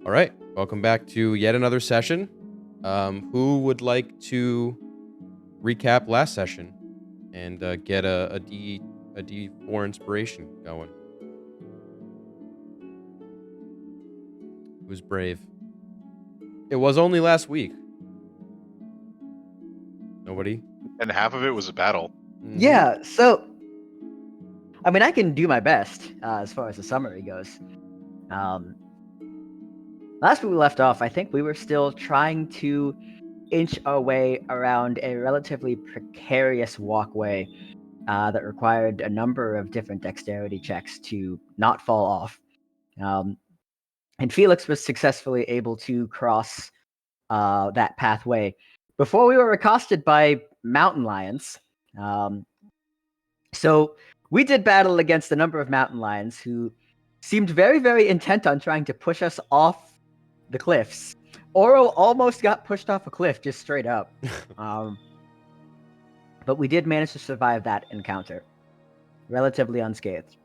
All right, welcome back to yet another session. Who would like to recap last session and get a D4 inspiration going? Who's brave? It was only last week. Nobody? And half of it was a battle. Mhm. Yeah, so I mean, I can do my best as far as the summary goes. Last week we left off, I think we were still trying to inch our way around a relatively precarious walkway that required a number of different dexterity checks to not fall off. And Felix was successfully able to cross that pathway before we were accosted by mountain lions. So we did battle against a number of mountain lions who seemed very, very intent on trying to push us off the cliffs. Oro almost got pushed off a cliff just straight up. But we did manage to survive that encounter relatively unscathed.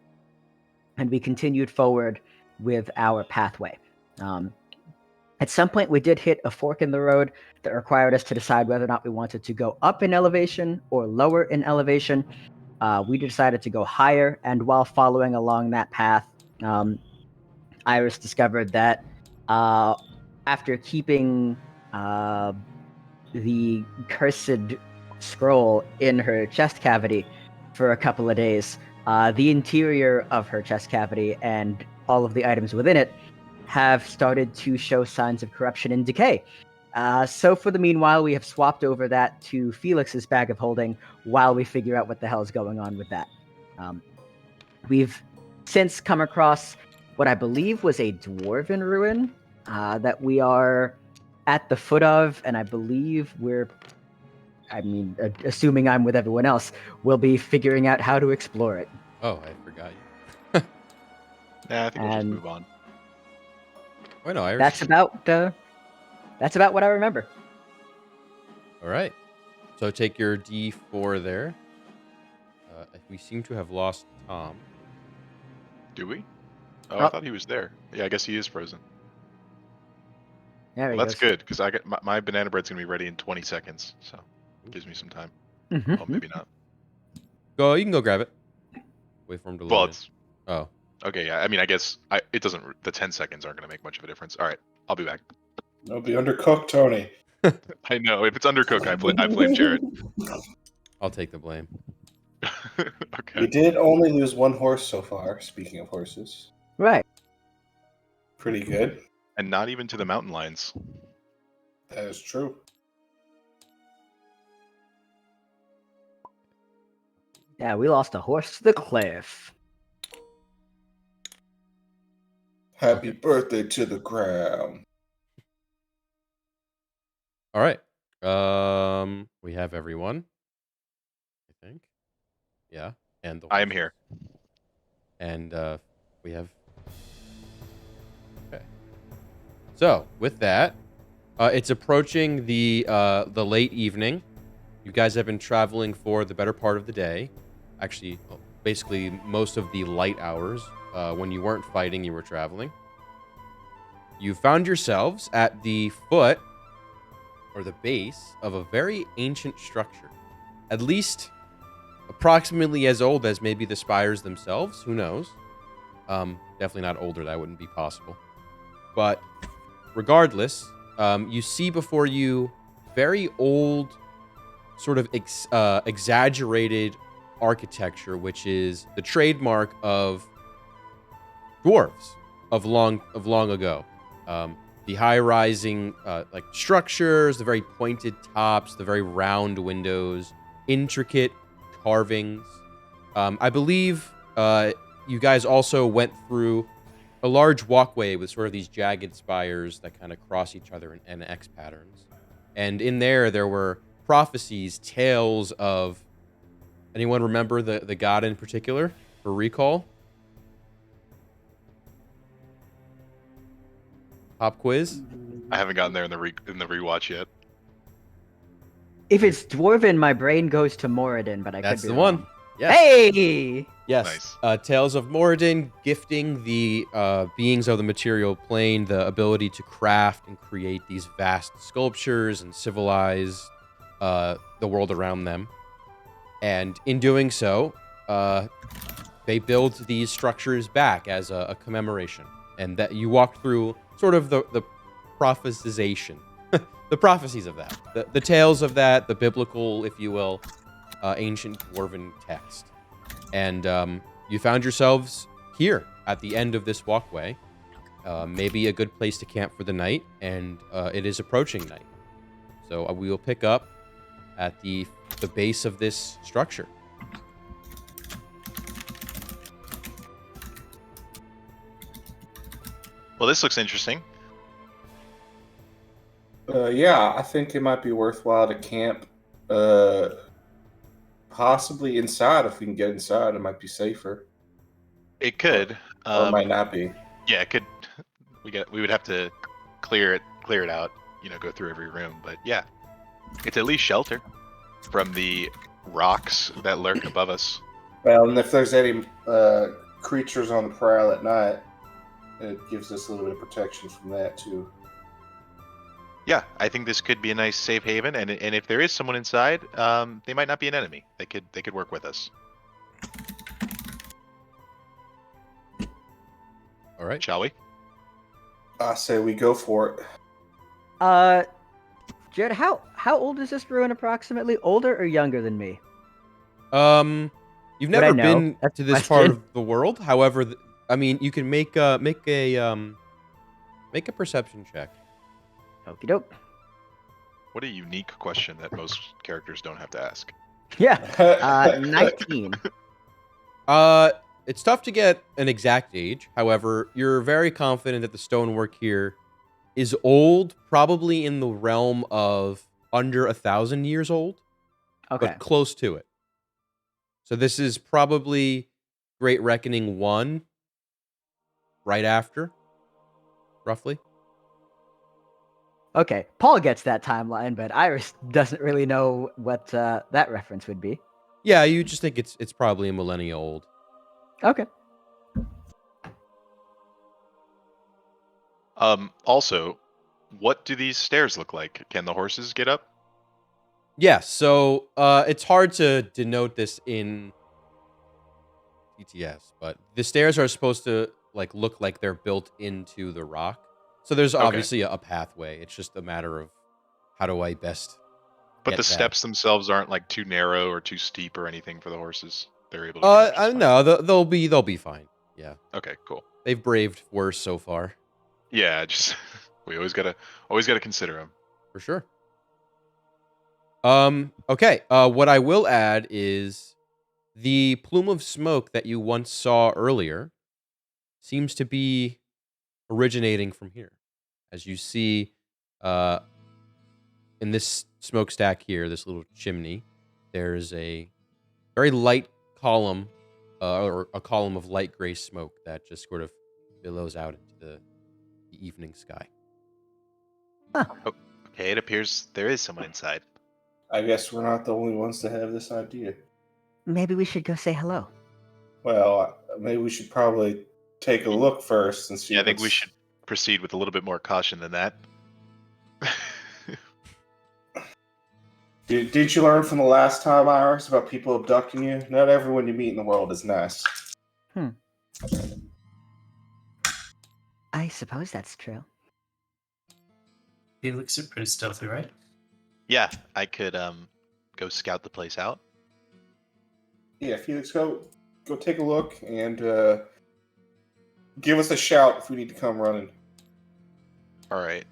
And we continued forward with our pathway. At some point, we did hit a fork in the road that required us to decide whether or not we wanted to go up in elevation or lower in elevation. We decided to go higher, and while following along that path, Iris discovered that after keeping the cursed scroll in her chest cavity for a couple of days, the interior of her chest cavity and all of the items within it have started to show signs of corruption and decay. So for the meanwhile, we have swapped over that to Felix's bag of holding while we figure out what the hell is going on with that. We've since come across what I believe was a dwarven ruin that we are at the foot of, and I believe assuming I'm with everyone else, we'll be figuring out how to explore it. Oh, I forgot you. Yeah, I think we'll just move on. Oh no, Irish. That's about what I remember. All right. So take your D4 there. We seem to have lost Tom. Do we? Oh, I thought he was there. Yeah, I guess he is frozen. There Well, he that's goes. good because I get my banana bread's gonna be ready in 20 seconds, so it gives me some time. Mhm. Oh, maybe not. You can go grab it. Wait for him to load. Well, in. it's Oh. okay. Yeah, I mean, I guess it doesn't. The 10 seconds aren't gonna make much of a difference. All right, I'll be back. It'll be undercooked, Tony. I know if it's undercooked, I blame Jared. I'll take the blame. Okay. We did only lose one horse so far, speaking of horses. Right. Pretty good. And not even to the mountain lions. That is true. Yeah, we lost a horse to the cliff. Happy birthday to the ground. All right. We have everyone. I think. Yeah. And I am here. And we have. Okay. So with that, it's approaching the late evening. You guys have been traveling for the better part of the day. Actually, basically most of the light hours. When you weren't fighting, you were traveling. You found yourselves at the foot or the base of a very ancient structure. At least approximately as old as maybe the spires themselves. Who knows? Definitely not older. That wouldn't be possible. But regardless, you see before you very old, sort of exaggerated architecture, which is the trademark of dwarves of long ago. The high-rising like structures, the very pointed tops, the very round windows, intricate carvings. I believe you guys also went through a large walkway with sort of these jagged spires that kind of cross each other in X patterns. And in there were prophecies, tales of... Anyone remember the god in particular for recall? Pop quiz? I haven't gotten there in the rewatch yet. If it's dwarven, my brain goes to Moradin, but I That's could be the wrong. one. Yes. Hey! Yes. Nice. Tales of Moradin gifting the beings of the material plane the ability to craft and create these vast sculptures and civilize the world around them. And in doing so, they build these structures back as a commemoration. And that you walk through sort of the prophesization, the prophecies of that, the tales of that, the biblical, if you will, ancient dwarven text. And you found yourselves here at the end of this walkway. Maybe a good place to camp for the night, and it is approaching night. So we will pick up at the base of this structure. Well, this looks interesting. Yeah, I think it might be worthwhile to camp. Possibly inside if we can get inside. It might be safer, It could. or it might not be. Yeah, it could. We would have to clear it out. Go through every room. But yeah, it's at least shelter from the rocks that lurk above us. Well, and if there's any creatures on the prowl at night, it gives us a little bit of protection from that too. Yeah, I think this could be a nice safe haven, and if there is someone inside, they might not be an enemy. They could work with us. All right. Shall we? I say we go for it. Jared, how old is this ruin approximately? Older or younger than me? You've Would I never know? been That's to the this part question. of the world. However, I mean, you can make a perception check. Okie doke. What a unique question that most characters don't have to ask. Yeah. 19. It's tough to get an exact age. However, you're very confident that the stonework here is old, probably in the realm of under 1,000 years old, Okay. but close to it. So this is probably Great Reckoning 1, right after, roughly. Okay. Paul gets that timeline, but Iris doesn't really know what that reference would be. Yeah, you just think it's probably a millennia old. Okay. Also, what do these stairs look like? Can the horses get up? Yes, so it's hard to denote this in TTS, but the stairs are supposed to look like they're built into the rock. So there's Okay. obviously a pathway. It's just a matter of how do I best But get the that. steps themselves aren't too narrow or too steep or anything for the horses. They're able to. Get up just fine. No, they'll be fine. Yeah, Okay, cool. they've braved worse so far, Yeah, just we always gotta consider them. for sure. Okay. What I will add is the plume of smoke that you once saw earlier seems to be originating from here. As you see, in this smokestack here, this little chimney, there's a very light column, or a column of light gray smoke that just sort of billows out into the evening sky. Okay, it appears there is someone inside. I guess we're not the only ones to have this idea. Maybe we should go say hello. Well, maybe we should probably take a look first and see. Yeah, I think we what's- should proceed with a little bit more caution than that. Did you learn from the last time, Iris, about people abducting you? Not everyone you meet in the world is nice. I suppose that's true. Felix are pretty stealthy, right? Yeah, I could go scout the place out. Yeah, Felix, go take a look and give us a shout if we need to come running. All right.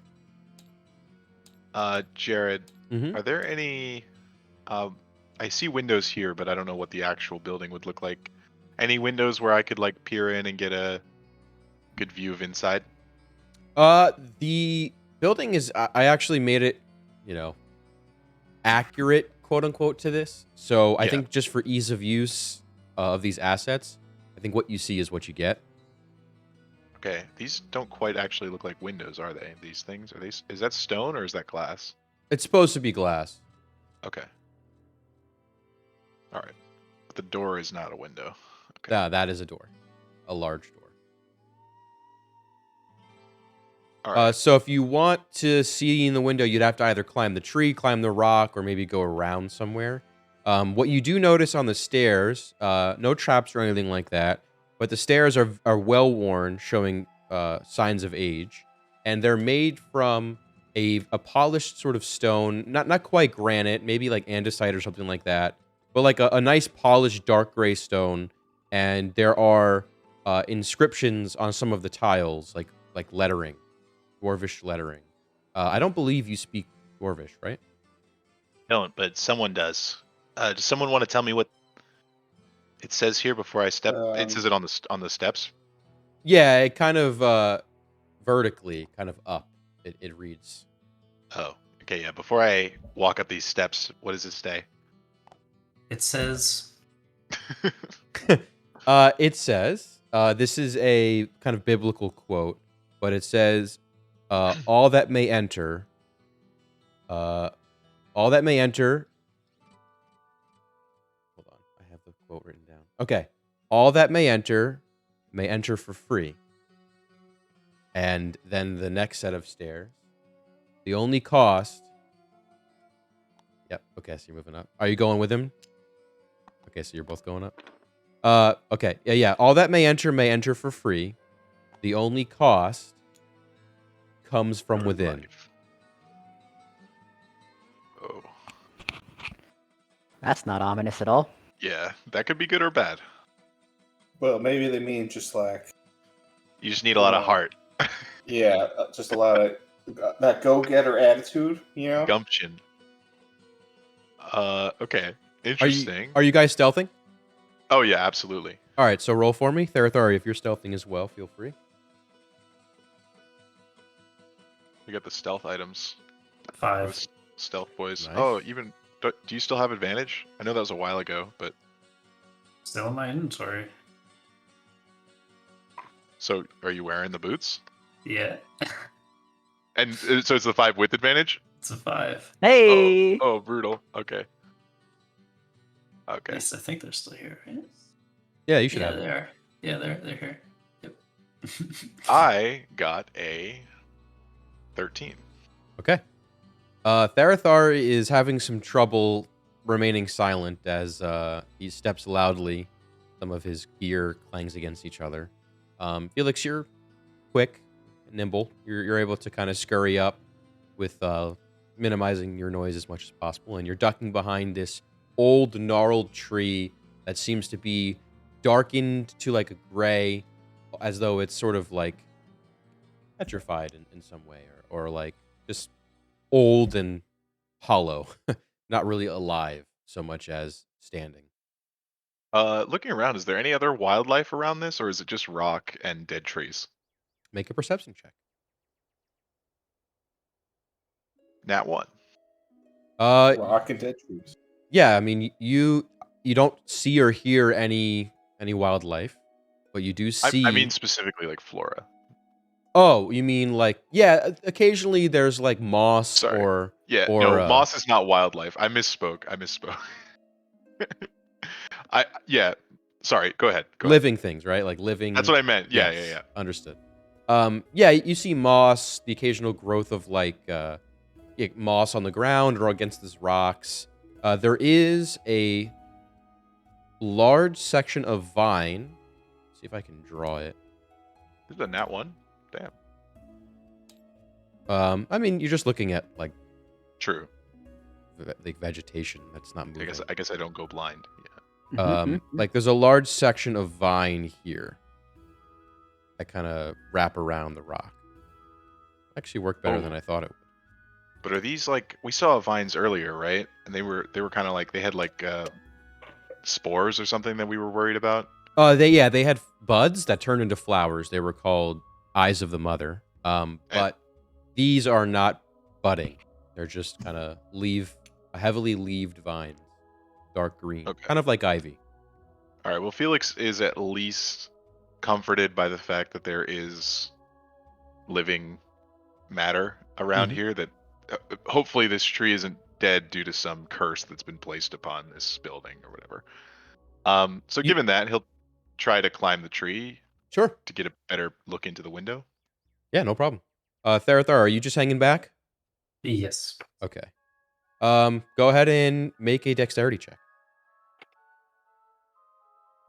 Jared, Mhm. are there any? I see windows here, but I don't know what the actual building would look like. Any windows where I could peer in and get a good view of inside? The building is. I actually made it, accurate, quote unquote, to this. So I Yeah. think just for ease of use of these assets, I think what you see is what you get. Okay, these don't quite actually look like windows, are they? These things are they? Is that stone or is that glass? It's supposed to be glass. Okay. All right. But the door is not a window. Okay. That is a door, a large door. All right. So if you want to see in the window, you'd have to either climb the tree, climb the rock, or maybe go around somewhere. What you do notice on the stairs, no traps or anything like that, but the stairs are well worn, showing signs of age, and they're made from a polished sort of stone, not quite granite, maybe like andesite or something like that, but like a nice polished dark gray stone. And there are inscriptions on some of the tiles, like lettering. Dwarvish lettering. I don't believe you speak Dwarvish, right? Don't, but someone does. Does someone want to tell me what it says here before I step? It says it on the steps. Yeah, it kind of vertically, kind of up. It reads. Oh, okay, yeah. Before I walk up these steps, what does it say? It says, It says, this is a kind of biblical quote, but it says, all that may enter, hold on, I have the quote written down. Okay. All that may enter for free. And then the next set of stairs, the only cost. Yep. Okay. So you're moving up. Are you going with him? Okay. So you're both going up. Okay. Yeah. All that may enter for free. The only cost comes from within. Life. Oh, That's not ominous at all. yeah. That could be good or bad. Well, maybe they mean just like, You just need a lot of heart, yeah, just a lot of that go-getter attitude, you know? gumption. Okay. Interesting. Are you guys stealthing? Oh yeah, absolutely. All right. So roll for me, Therathari. If you're stealthing as well, feel free. We got the stealth items. 5. Those stealth boys. Nice. Oh, even do you still have advantage? I know that was a while ago, but Still in my inventory. so are you wearing the boots? Yeah. And so it's the 5 with advantage? It's a 5. Hey! Oh, brutal. Okay. Okay. Yes, I think they're still here, right? Yeah, you should Yeah, have they it. are. Yeah, they're here. Yep. I got a 13. Okay. Therathar is having some trouble remaining silent as he steps loudly. Some of his gear clangs against each other. Felix, you're quick, nimble. You're able to kind of scurry up with minimizing your noise as much as possible, and you're ducking behind this old gnarled tree that seems to be darkened to like a gray, as though it's sort of like petrified in some way, or like just old and hollow, not really alive so much as standing. Looking around, is there any other wildlife around this, or is it just rock and dead trees? Make a perception check. Nat 1. Rock and dead trees. Yeah, I mean you don't see or hear any wildlife, but you do see. I mean specifically like flora. Oh, you mean like, yeah? Occasionally there's like moss Sorry. or Yeah, or no, moss is not wildlife. I misspoke. Yeah. Sorry, go ahead. Go ahead. living things, right? Like living. That's what I meant. Yeah, Yes, yeah. Understood. Yeah, you see moss, the occasional growth of like moss on the ground or against these rocks. There is a large section of vine. See if I can draw it. This is a nat 1. Damn. I mean, you're just looking at like True. vegetation that's not moving. I guess I don't go blind. Yeah. Like there's a large section of vine here that kind of wrap around the rock. Actually worked better Oh. than I thought it would. But are these like we saw vines earlier, right? And they were kind of like they had like spores or something that we were worried about. They had buds that turned into flowers. They were called Eyes of the Mother. But these are not budding. They're just kind of heavily leaved vines, dark green, Okay. kind of like ivy. All right. Well, Felix is at least comforted by the fact that there is living matter around Mhm. here. That hopefully this tree isn't dead due to some curse that's been placed upon this building or whatever. So You- given that, try to climb the tree Sure. to get a better look into the window? Yeah, no problem. Therathar, are you just hanging back? Yes. Okay. Go ahead and make a dexterity check.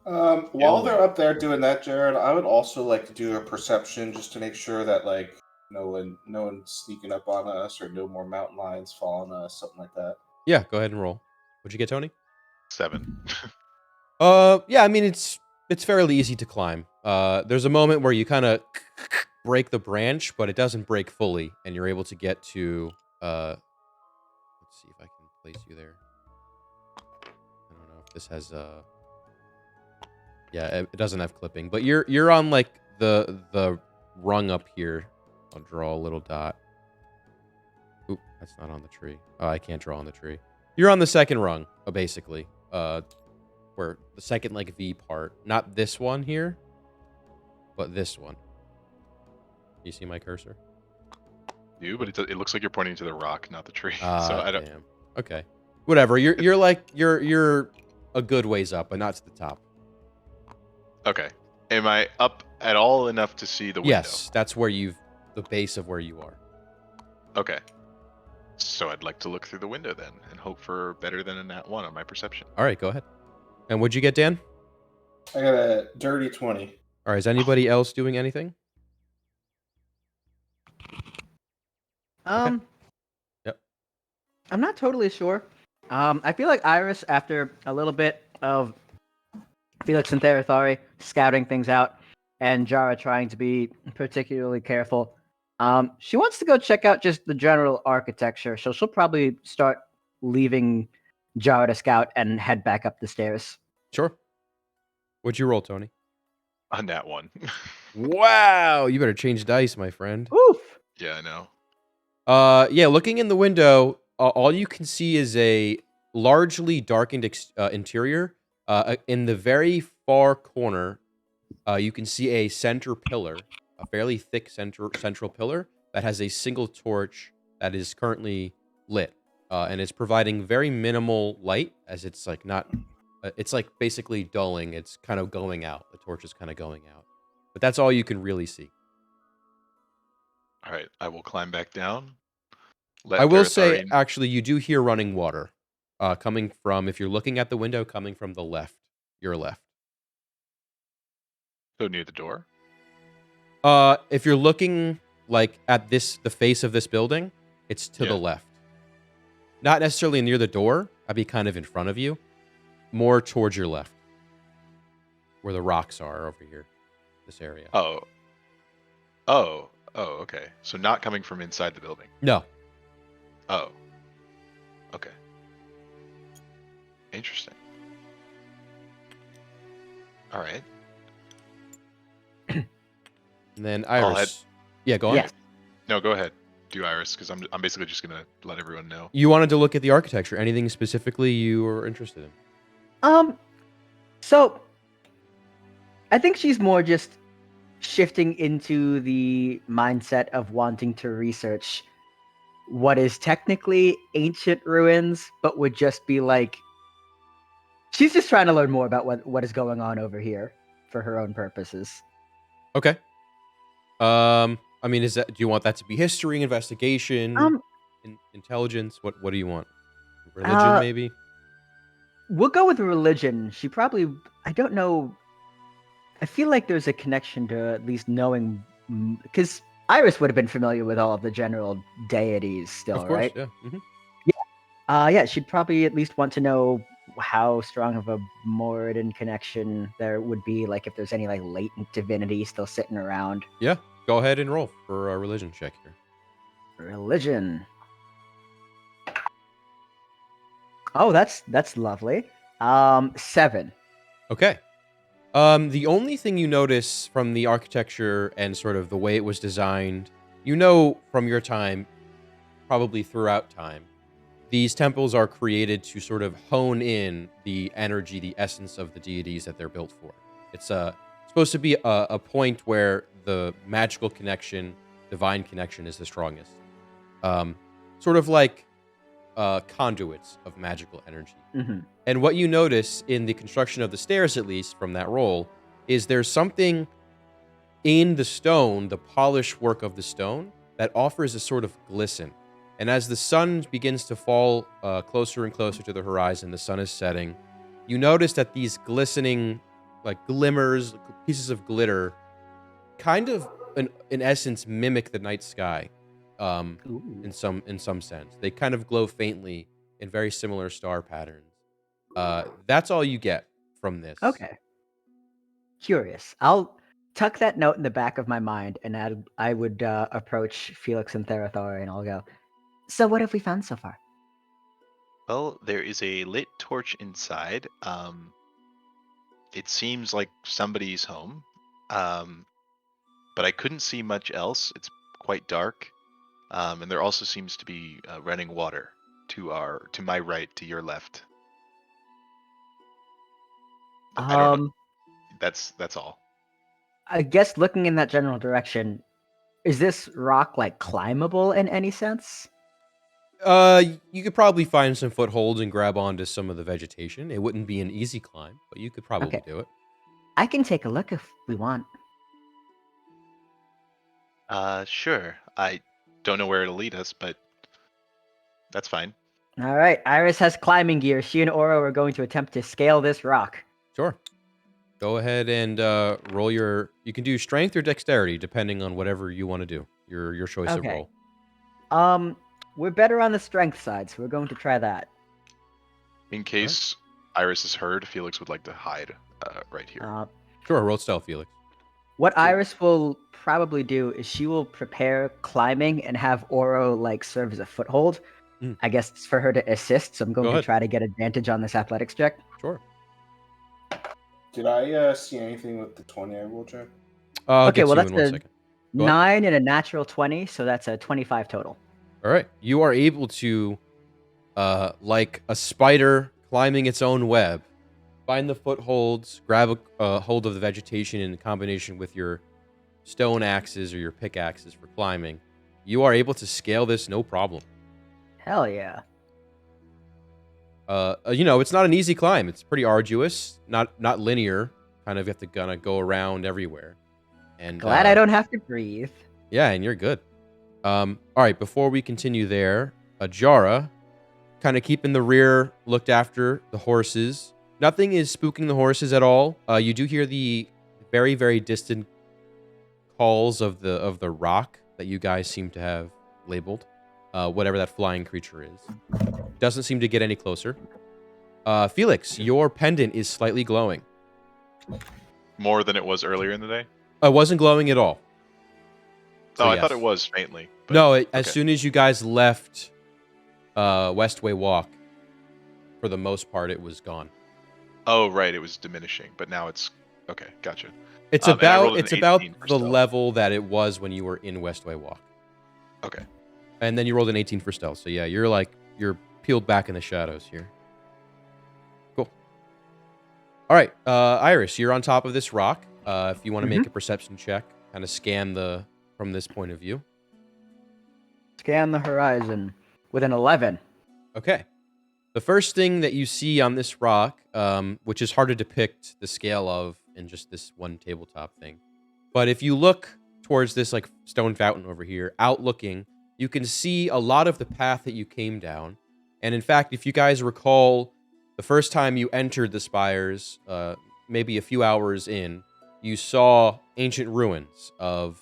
While they're up there doing that, Jared, I would also like to do a perception just to make sure that like no one's sneaking up on us or no more mountain lions following us, something like that. Yeah, go ahead and roll. What'd you get, Tony? 7. Yeah, I mean it's fairly easy to climb. There's a moment where you kind of break the branch, but it doesn't break fully, and you're able to get to. Let's see if I can place you there. I don't know if this has. Yeah, it doesn't have clipping, but you're on like the rung up here. I'll draw a little dot. Oop, that's not on the tree. Oh, I can't draw on the tree. You're on the second rung, basically. Where the second like V part, not this one here, but this one. You see my cursor? But it looks like you're pointing to the rock, not the tree. So I don't. Damn. Okay. Whatever. You're like you're a good ways up, but not to the top. Okay. Am I up at all enough to see the window? Yes, that's where the base of where you are. Okay. So I'd like to look through the window then and hope for better than a nat 1 on my perception. All right, go ahead. And what'd you get, Dan? I got a dirty 20. All right, is anybody else doing anything? Yep. I'm not totally sure. I feel like Iris, after a little bit of Felix and Therathari scouting things out, and Jara trying to be particularly careful, she wants to go check out just the general architecture. So she'll probably start leaving Jara to scout and head back up the stairs. Sure. What'd you roll, Tony? A nat 1. Wow, you better change dice, my friend. Oof. Yeah, I know. Yeah, looking in the window, all you can see is a largely darkened interior. In the very far corner, you can see a center pillar, a fairly thick central pillar that has a single torch that is currently lit, and it's providing very minimal light, as it's like not, it's like basically dulling. It's kind of going out. The torch is kind of going out, but that's all you can really see. All right, I will climb back down. I will say, Therathari- actually, you do hear running water coming from, if you're looking at the window, coming from the left, your left. So near the door. If you're looking like at the face of this building, it's to the Yeah. left. Not necessarily near the door. I'd be kind of in front of you, more towards your left, where the rocks are over here, this area. Oh, okay. So not coming from inside the building. No. Oh. Okay. Interesting. All right. And then I'll Iris. Yeah, go on. Yes. No, go ahead. Do Iris, because I'm basically just gonna let everyone know. You wanted to look at the architecture. Anything specifically you were interested in? So I think she's more just shifting into the mindset of wanting to research what is technically ancient ruins, but would just be like, she's just trying to learn more about what is going on over here for her own purposes. Okay. I mean, do you want that to be history, investigation, intelligence? What do you want? Religion, maybe? We'll go with religion. She probably, I don't know. I feel like there's a connection to at least knowing, because Iris would have been familiar with all of the general deities still, Of course, right? yeah. Mhm. Yeah, she'd probably at least want to know how strong of a Moradin connection there would be, like if there's any like latent divinity still sitting around. Yeah. Go ahead and roll for a religion check here. Religion. Oh, that's lovely. 7. Okay. The only thing you notice from the architecture and sort of the way it was designed, you know from your time, probably throughout time, these temples are created to sort of hone in the energy, the essence of the deities that they're built for. It's supposed to be a point where the magical connection, divine connection is the strongest. Sort of like conduits of magical energy. Mm-hmm. And what you notice in the construction of the stairs, at least from that roll, is there's something in the stone, the polished work of the stone, that offers a sort of glisten. And as the sun begins to fall closer and closer to the horizon, the sun is setting, you notice that these glistening, like glimmers, pieces of glitter, kind of, in essence, mimic the night sky in some sense. They kind of glow faintly in very similar star patterns. That's all you get from this. Okay. Curious. I'll tuck that note in the back of my mind, and I would approach Felix and Therathor, and I'll go, so what have we found so far? Well, there is a lit torch inside. It seems like somebody's home, but I couldn't see much else. It's quite dark, and there also seems to be running water to my right, to your left. I don't know. That's all. I guess looking in that general direction, is this rock like climbable in any sense? You could probably find some footholds and grab onto some of the vegetation. It wouldn't be an easy climb, but you could probably Okay. do it. I can take a look if we want. Sure. I don't know where it'll lead us, but that's fine. All right, Iris has climbing gear. She and Oro are going to attempt to scale this rock. Sure. Go ahead and roll your. You can do strength or dexterity, depending on whatever you want to do. Your choice of Okay. roll. We're better on the strength side, so we're going to try that. In case Iris is heard, Felix would like to hide right here. Sure, roll stealth, Felix. What Iris will probably do is she will prepare climbing and have Oro like serve as a foothold. I guess it's for her to assist, so I'm going Go to ahead. try to get advantage on this athletics check. Sure. Did I see anything with the 20 I rolled, Jack? I'll Okay, get well, to you that's in one a second. Go ahead. 9 and a natural 20, so that's a 25 total. All right. You are able to, like a spider climbing its own web, find the footholds, grab a hold of the vegetation in combination with your stone axes or your pickaxes for climbing. You are able to scale this no problem. Hell yeah. It's not an easy climb. It's pretty arduous, not linear. Kind of, you have to kind of go around everywhere. And Glad I don't have to breathe. Yeah, and you're good. All right, before we continue there, Ajara, kind of keeping the rear, looked after the horses. Nothing is spooking the horses at all. You do hear the very, very distant calls of the rock that you guys seem to have labeled, whatever that flying creature is. Doesn't seem to get any closer. Felix, your pendant is slightly glowing. More than it was earlier in the day? It wasn't glowing at all. So, Oh, I yes. thought it was faintly. But No, as okay. soon as you guys left Westway Walk, for the most part, it was gone. Oh, right, it was diminishing, but now it's okay. Gotcha. It's And I rolled about an 18 for the stealth. level that it was when you were in Westway Walk. Okay. And then you rolled an 18 for stealth. So yeah, you're peeled back in the shadows here. Cool. All right, Iris, you're on top of this rock. If you want to make a perception check, kind of scan from this point of view. Scan the horizon with an 11. Okay. The first thing that you see on this rock, which is hard to depict the scale of in just this one tabletop thing, but if you look towards this like stone fountain over here, outlooking, you can see a lot of the path that you came down. And in fact, if you guys recall, the first time you entered the spires, maybe a few hours in, you saw ancient ruins of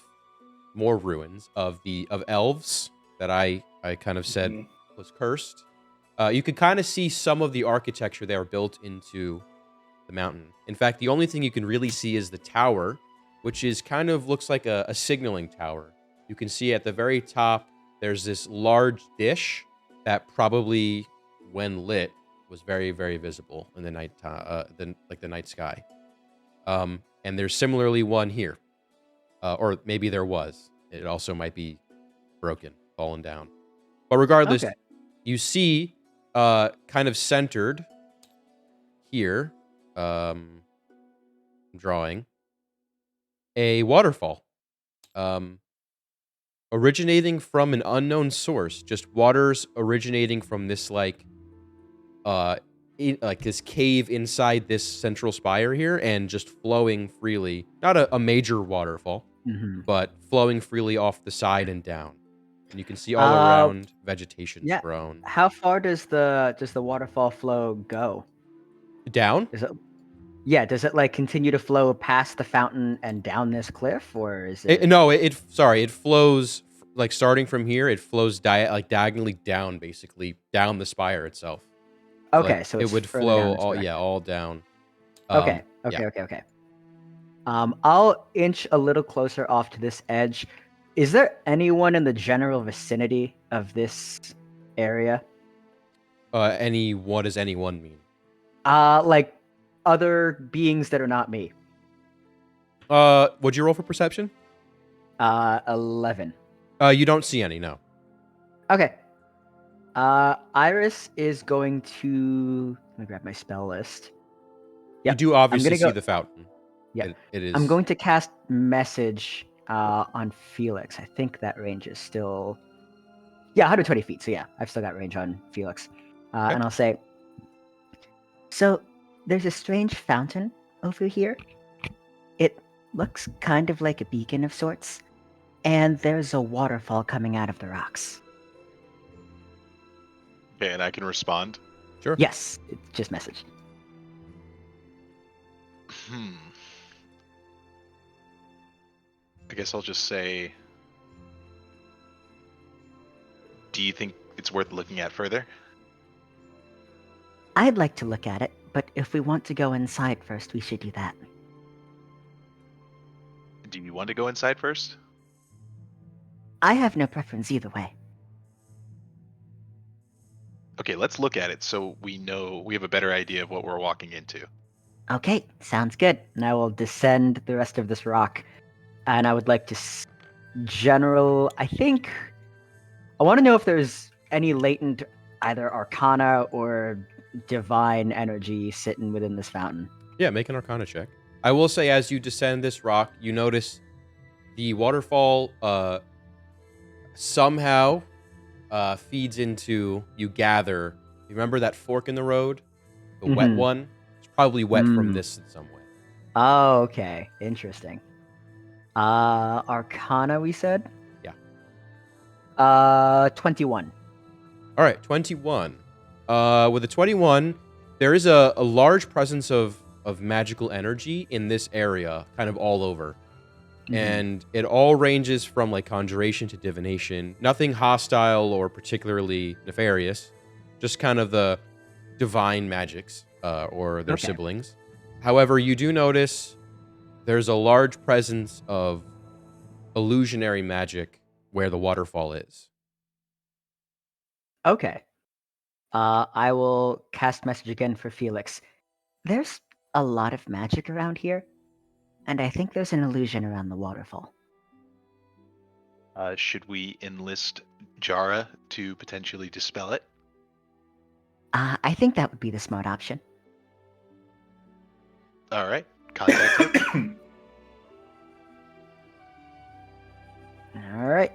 elves that I kind of said was cursed. You could kind of see some of the architecture there built into the mountain. In fact, the only thing you can really see is the tower, which is kind of looks like a signaling tower. You can see at the very top, there's this large dish that probably, when lit, was very, very visible in the night, the night sky. And there's similarly one here, or maybe there was. It also might be broken, fallen down. But regardless, Okay. you see, kind of centered here, drawing a waterfall, originating from an unknown source. Just waters originating from this like like this cave inside this central spire here, and just flowing freely. Not a major waterfall, but flowing freely off the side and down. And you can see all around vegetation's yeah. grown. How far does the waterfall flow go? Down? Does it like continue to flow past the fountain and down this cliff, or is it? It flows like starting from here. It flows diagonally down, basically down the spire itself. Okay, so it it's would further flow down this all direction. all down. Okay. I'll inch a little closer off to this edge. Is there anyone in the general vicinity of this area? What does anyone mean? Like other beings that are not me. Would you roll for perception? 11. You don't see any, no. Okay. Iris is going to. Let me grab my spell list. You do obviously see go... the fountain. Yeah, it is. I'm going to cast message on Felix. I think that range is still. Yeah, 120 feet. So yeah, I've still got range on Felix. Okay. And I'll say. So there's a strange fountain over here. It looks kind of like a beacon of sorts, and there's a waterfall coming out of the rocks. Okay, and I can respond. Sure. Yes, it's just message. I guess I'll just say, do you think it's worth looking at further? I'd like to look at it, but if we want to go inside first, we should do that. Do you want to go inside first? I have no preference either way. Okay, let's look at it so we have a better idea of what we're walking into. Okay, sounds good. And I will descend the rest of this rock. And I would like to I think I want to know if there's any latent either arcana or divine energy sitting within this fountain. Yeah, make an arcana check. I will say, as you descend this rock, you notice the waterfall somehow feeds into, you gather, you remember that fork in the road? The wet one? It's probably wet from this in some way. Oh, okay. Interesting. Arcana, we said? Yeah. 21. All right, 21. With a 21, there is a large presence of magical energy in this area, kind of all over. And it all ranges from like conjuration to divination. Nothing hostile or particularly nefarious. Just kind of the divine magics or their siblings. However, you do notice there's a large presence of illusionary magic where the waterfall is. Okay. I will cast message again for Felix. There's a lot of magic around here, and I think there's an illusion around the waterfall. Should we enlist Jara to potentially dispel it? I think that would be the smart option. All right, contact him. All right.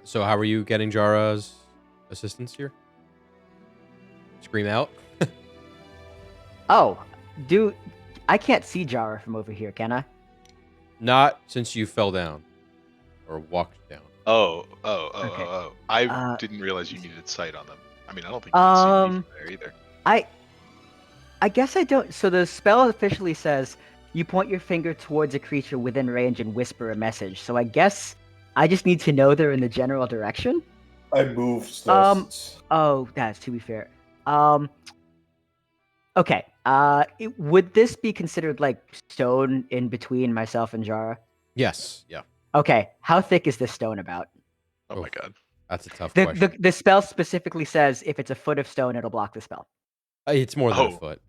So how are you getting Jara's assistance here? Scream out? Oh, I can't see Jara from over here, can I? Not since you fell down or walked down. Oh. I didn't realize you needed sight on them. I mean, I don't think you can see me from there either. I guess I don't. So the spell officially says you point your finger towards a creature within range and whisper a message. So I guess I just need to know they're in the general direction. I moved stuff. Oh, that's to be fair. Okay. Would this be considered like stone in between myself and Jara? Yes. Yeah. Okay. How thick is this stone about? Oh my god. That's a tough question. The spell specifically says if it's a foot of stone, it'll block the spell. It's more than a foot.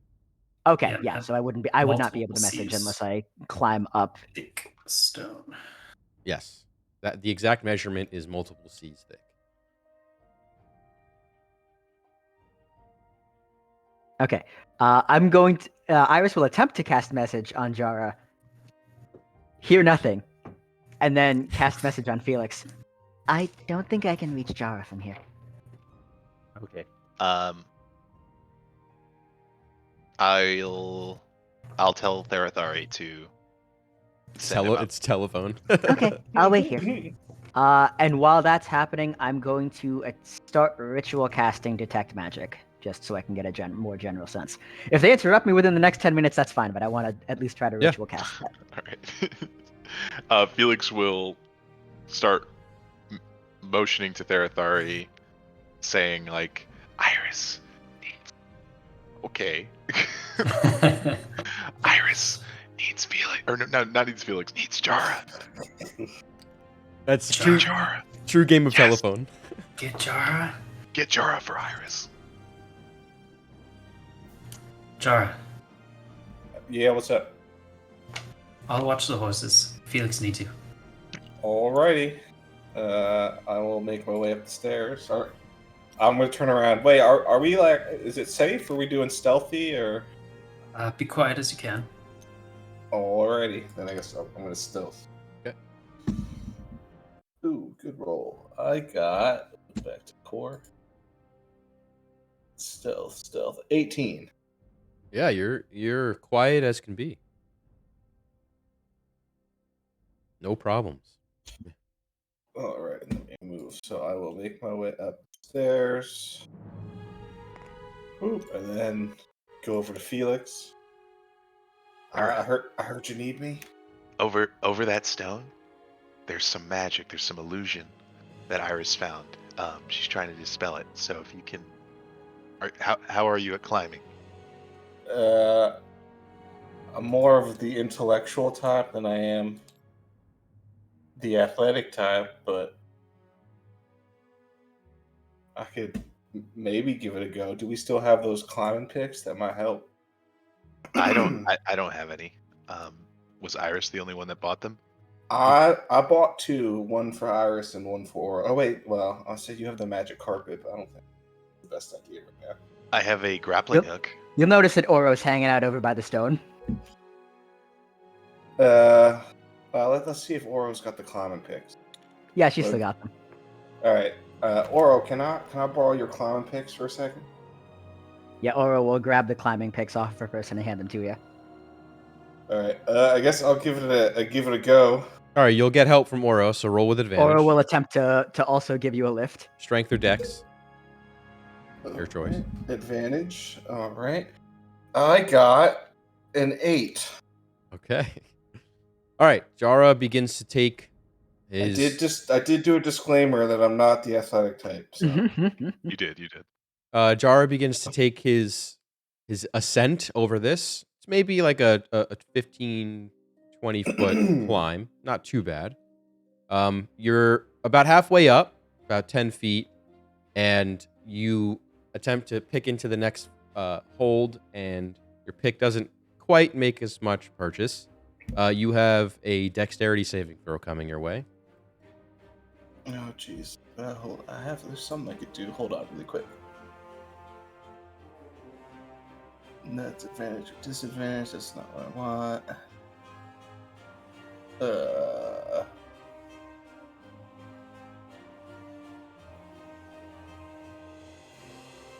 Okay, yeah. So I would not be able to message Multiple unless I climb up. Thick stone. Yes. The exact measurement is multiple C's thick. Okay. I'm going to. Iris will attempt to cast message on Jara. Hear nothing, and then cast message on Felix. I don't think I can reach Jara from here. Okay. I'll tell Therathari to send him up. It's telephone. Okay, I'll wait here. And while that's happening, I'm going to start ritual casting Detect Magic, just so I can get a more general sense. If they interrupt me within the next 10 minutes, that's fine, but I want to at least try to Yeah. ritual cast that. All right. Felix will start motioning to Therathari, saying like, "Iris, okay." Iris needs Felix, or no, not needs Felix, needs Jara. That's Jara. Jara, true game of Yes. telephone. Get Jara. get Jara for Iris. Jara, Yeah, what's up? I'll watch the horses. Felix needs you. Alrighty. I will make my way up the stairs. All right. I'm gonna turn around. Wait, are we like? Is it safe? Are we doing stealthy or? Be quiet as you can. Alrighty. Then I guess I'm gonna stealth. Okay. Ooh, good roll. I got back to core. Stealth. 18. Yeah, you're quiet as can be. No problems. All right, let me move. So I will make my way upstairs. Oop, and then go over to Felix. I heard you need me. Over that stone, there's some magic, there's some illusion that Iris found. She's trying to dispel it. So if you can, how are you at climbing? I'm more of the intellectual type than I am the athletic type, but I could maybe give it a go. Do we still have those climbing picks that might help? I don't have any. Was Iris the only one that bought them? I bought two, one for Iris and one for Aura. Oh wait, well, I said you have the magic carpet, but I don't think it's the best idea right I have a grappling Yep. hook. You'll notice that Oro's hanging out over by the stone. now. Let's see if Oro's got the climbing picks. Yeah, she still got them. All right, Oro, can I borrow your climbing picks for a second? Yeah, Oro will grab the climbing picks off her person and hand them to you. All right, I guess I'll give it a go. All right, you'll get help from Oro, so roll with advantage. Oro will attempt to also give you a lift. Strength or dex. Your choice. Alright, advantage. All right, I got an 8. Okay. All right, Jara begins to take his. I did do a disclaimer that I'm not the athletic type. So. You did. Jara begins to take his ascent over this. It's maybe like a 15, 20 foot climb. Not too bad. You're about halfway up, about 10 feet, and you attempt to pick into the next hold, and your pick doesn't quite make as much purchase. You have a dexterity saving throw coming your way. Oh jeez. There's something I could do. Hold on, really quick. That's advantage or disadvantage. That's not what I want.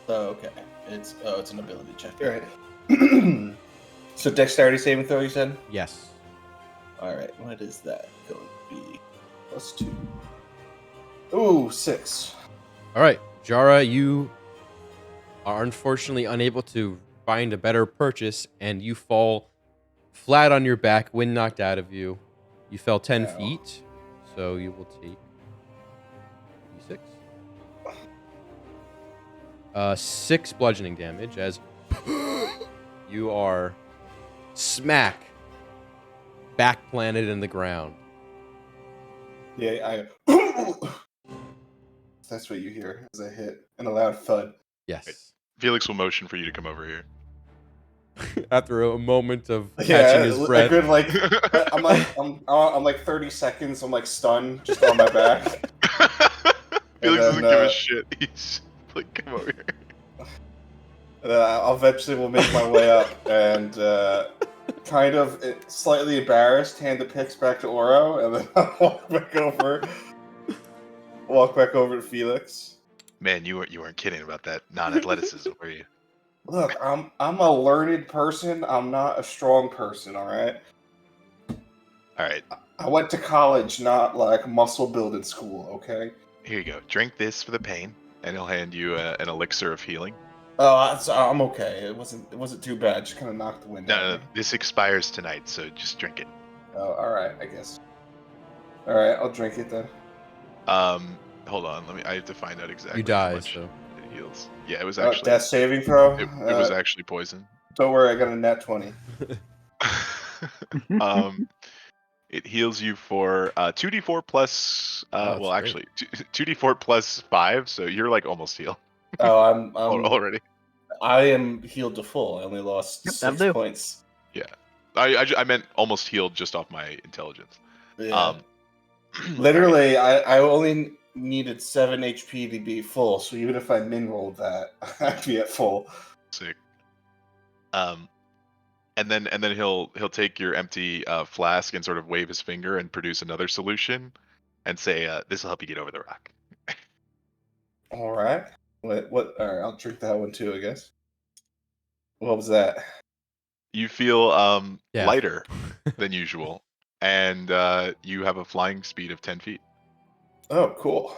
Okay. It's an ability check. All right. So dexterity saving throw, you said? Yes. All right. What is that going to be? +2. Ooh, 6. All right, Jara, you are unfortunately unable to find a better purchase, and you fall flat on your back, wind knocked out of you. You fell 10 Ow. feet, so you will take 6 bludgeoning damage as you are smack back planted in the ground. Yeah, I. That's what you hear as I hit, and a loud thud. Yes. Felix will motion for you to come over here. After a moment of Yeah, catching his a breath. good I'm like 30 seconds. I'm like stunned, just on my back. Felix then, doesn't give a shit. He's like, come over here. And then I'll eventually will make my way up and kind of slightly embarrassed, hand the picks back to Oro, and then I'll walk back over. walk back over to Felix. Man, you weren't kidding about that non-athleticism, were you? Look, I'm a learned person. I'm not a strong person. All right. All right, I went to college, not like muscle building school. Okay. here you go. Drink this for the pain, and he'll hand you an elixir of healing. Oh, I'm okay. It wasn't too bad. Just kind of knocked the wind out No, of me. this expires tonight, so just drink it. Oh, all right. I guess. All right, I'll drink it then. Hold on. I have to find out exactly You how die, much so. it heals. Yeah, it was actually. Death saving throw. It was actually poison. Don't worry, I got a nat 20. It heals you for 2d4 plus. Oh, that's Well, great. actually, 2d4 plus 5, so you're like almost healed Oh, I'm already. I am healed to full. I only lost Yep, that'll 6 do. points. Yeah, I meant almost healed just off my intelligence. Yeah. Literally, I only needed 7 HP to be full. So even if I min rolled that, I'd be at full. Sick. And then he'll take your empty flask and sort of wave his finger and produce another solution, and say, "This will help you get over the rock." All right. What? All right, I'll drink that one too. I guess. What was that? You feel Yeah. lighter than usual, and you have a flying speed of 10 feet. Oh, cool.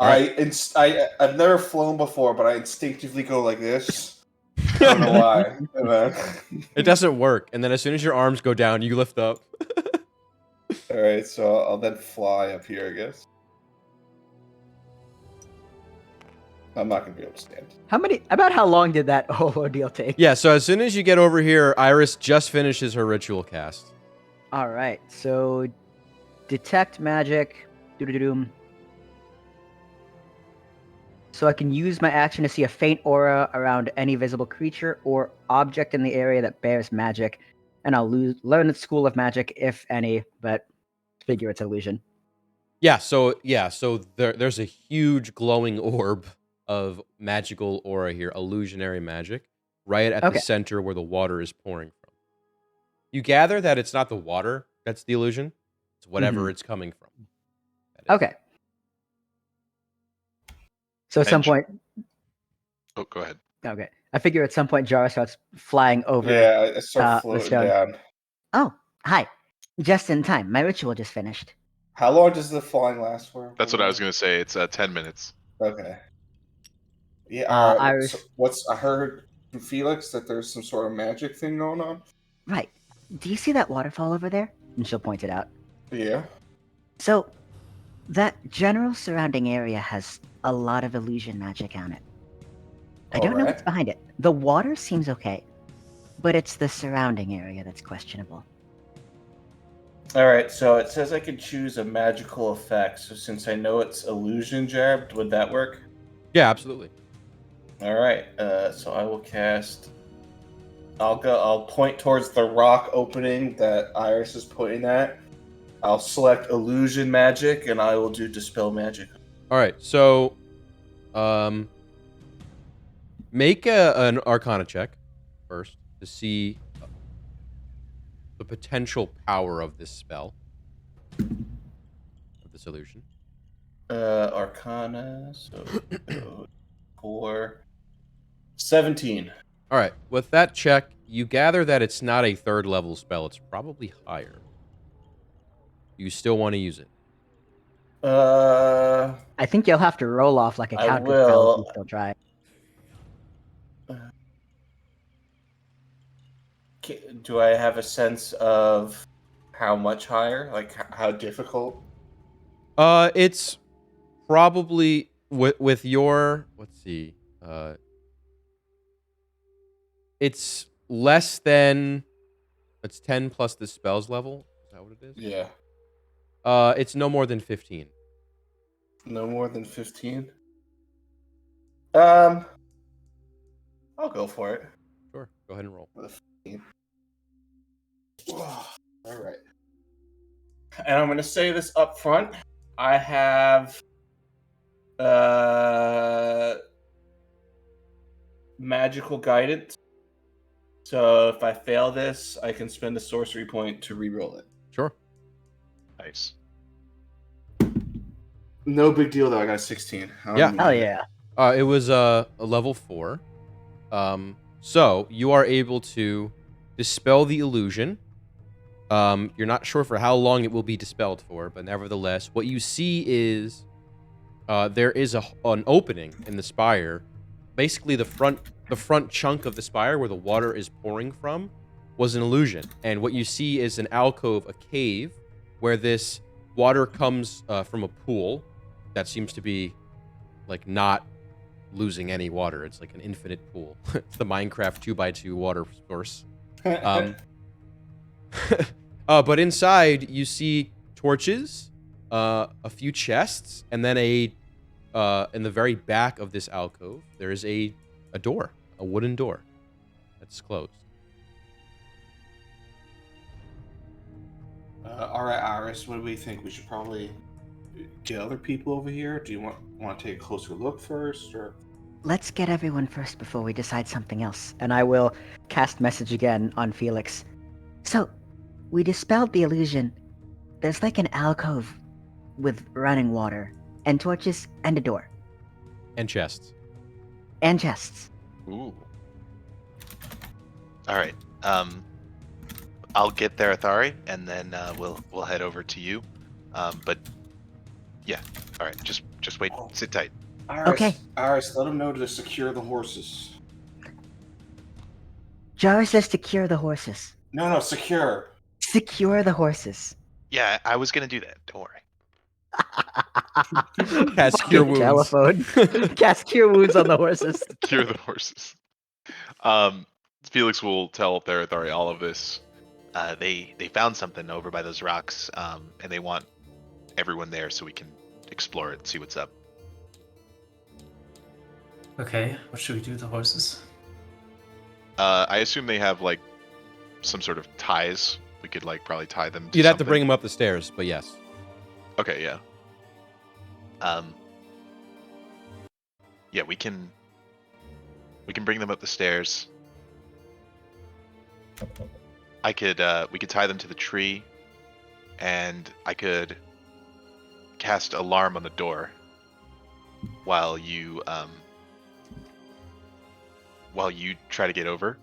All right. I've never flown before, but I instinctively go like this. I don't know why. And then- It doesn't work. And then as soon as your arms go down, you lift up. All right, so I'll then fly up here, I guess. I'm not gonna be able to stand. About how long did that whole ordeal take? Yeah, so as soon as you get over here, Iris just finishes her ritual cast. All right, so detect magic. Doo-doo-doo-doom. So I can use my action to see a faint aura around any visible creature or object in the area that bears magic, and I'll learn the school of magic, if any, but figure it's illusion. Yeah, so there's a huge glowing orb of magical aura here, illusionary magic, right at the Okay. center where the water is pouring from. You gather that it's not the water that's the illusion; it's whatever it's coming from. That is. Okay. So at some And sh- point, Oh, go ahead. okay, I figure at some point Jara starts flying over. Yeah, I start the floating stone. down. Oh, hi. Just in time. My ritual just finished. How long does the flying last for? That's what I was gonna say. It's 10 minutes. Okay. Yeah. Iris. I heard from Felix that there's some sort of magic thing going on. Right. Do you see that waterfall over there? And she'll point it out. Yeah. So, that general surrounding area has a lot of illusion magic on it. I don't know what's Alright. behind it. The water seems okay, but it's the surrounding area that's questionable. All right. So it says I can choose a magical effect. So since I know it's illusion jabbed, would that work? Yeah, absolutely. All right. So I will cast. I'll point towards the rock opening that Iris is pointing at. I'll select illusion magic, and I will do dispel magic. All right, so make an Arcana check first to see the potential power of this spell, of this illusion. Arcana. So 4, 17. All right, with that check, you gather that it's not a third level spell. It's probably higher. You still want to use it. I think you'll have to roll off like a I counter spell if will. you still try. Do I have a sense of how much higher? Like how difficult? It's probably with your, let's see, it's less than, it's 10 plus the spells level. Is that what it is? Yeah. It's no more than 15. No more than 15. I'll go for it. Sure, go ahead and roll. All right. And I'm going to say this up front. I have magical guidance. So if I fail this, I can spend a sorcery point to reroll it. Sure. Nice. No big deal though. I got a 16. I don't Yeah. even Hell mind it. yeah. It was a level 4. So you are able to dispel the illusion. You're not sure for how long it will be dispelled for, but nevertheless, what you see is there is an opening in the spire. Basically, the front chunk of the spire where the water is pouring from was an illusion, and what you see is an alcove, a cave, where this water comes from a pool that seems to be like not losing any water. It's like an infinite pool. It's the Minecraft 2x2 water source. But inside you see torches, a few chests, and then in the very back of this alcove there is a door, a wooden door that's closed. All right, Iris. What do we think? We should probably get other people over here. Do you want to take a closer look first, or? Let's get everyone first before we decide something else. And I will cast message again on Felix. So, we dispelled the illusion. There's like an alcove with running water, and torches, and a door, And chests. and chests. Ooh. All right. I'll get there, Athari, and then we'll head over to you. But yeah. All right. Just wait. Sit tight. Iris, Okay. Iris, let them know to secure the horses. Jara says secure the horses. No, secure. Secure the horses. Yeah, I was gonna do that. Don't worry. Cast Cure Fucking Wounds. Telephone. Cast cure wounds on the horses. Cure the horses. Felix will tell Therathari all of this. They found something over by those rocks, and they want everyone there so we can explore it, see what's up. Okay, what should we do with the horses? I assume they have like some sort of ties. We could like probably tie them. You'd have to something. bring them up the stairs, but yes. Okay, yeah. Yeah, we can bring them up the stairs. We could tie them to the tree, and I could cast alarm on the door while you try to get over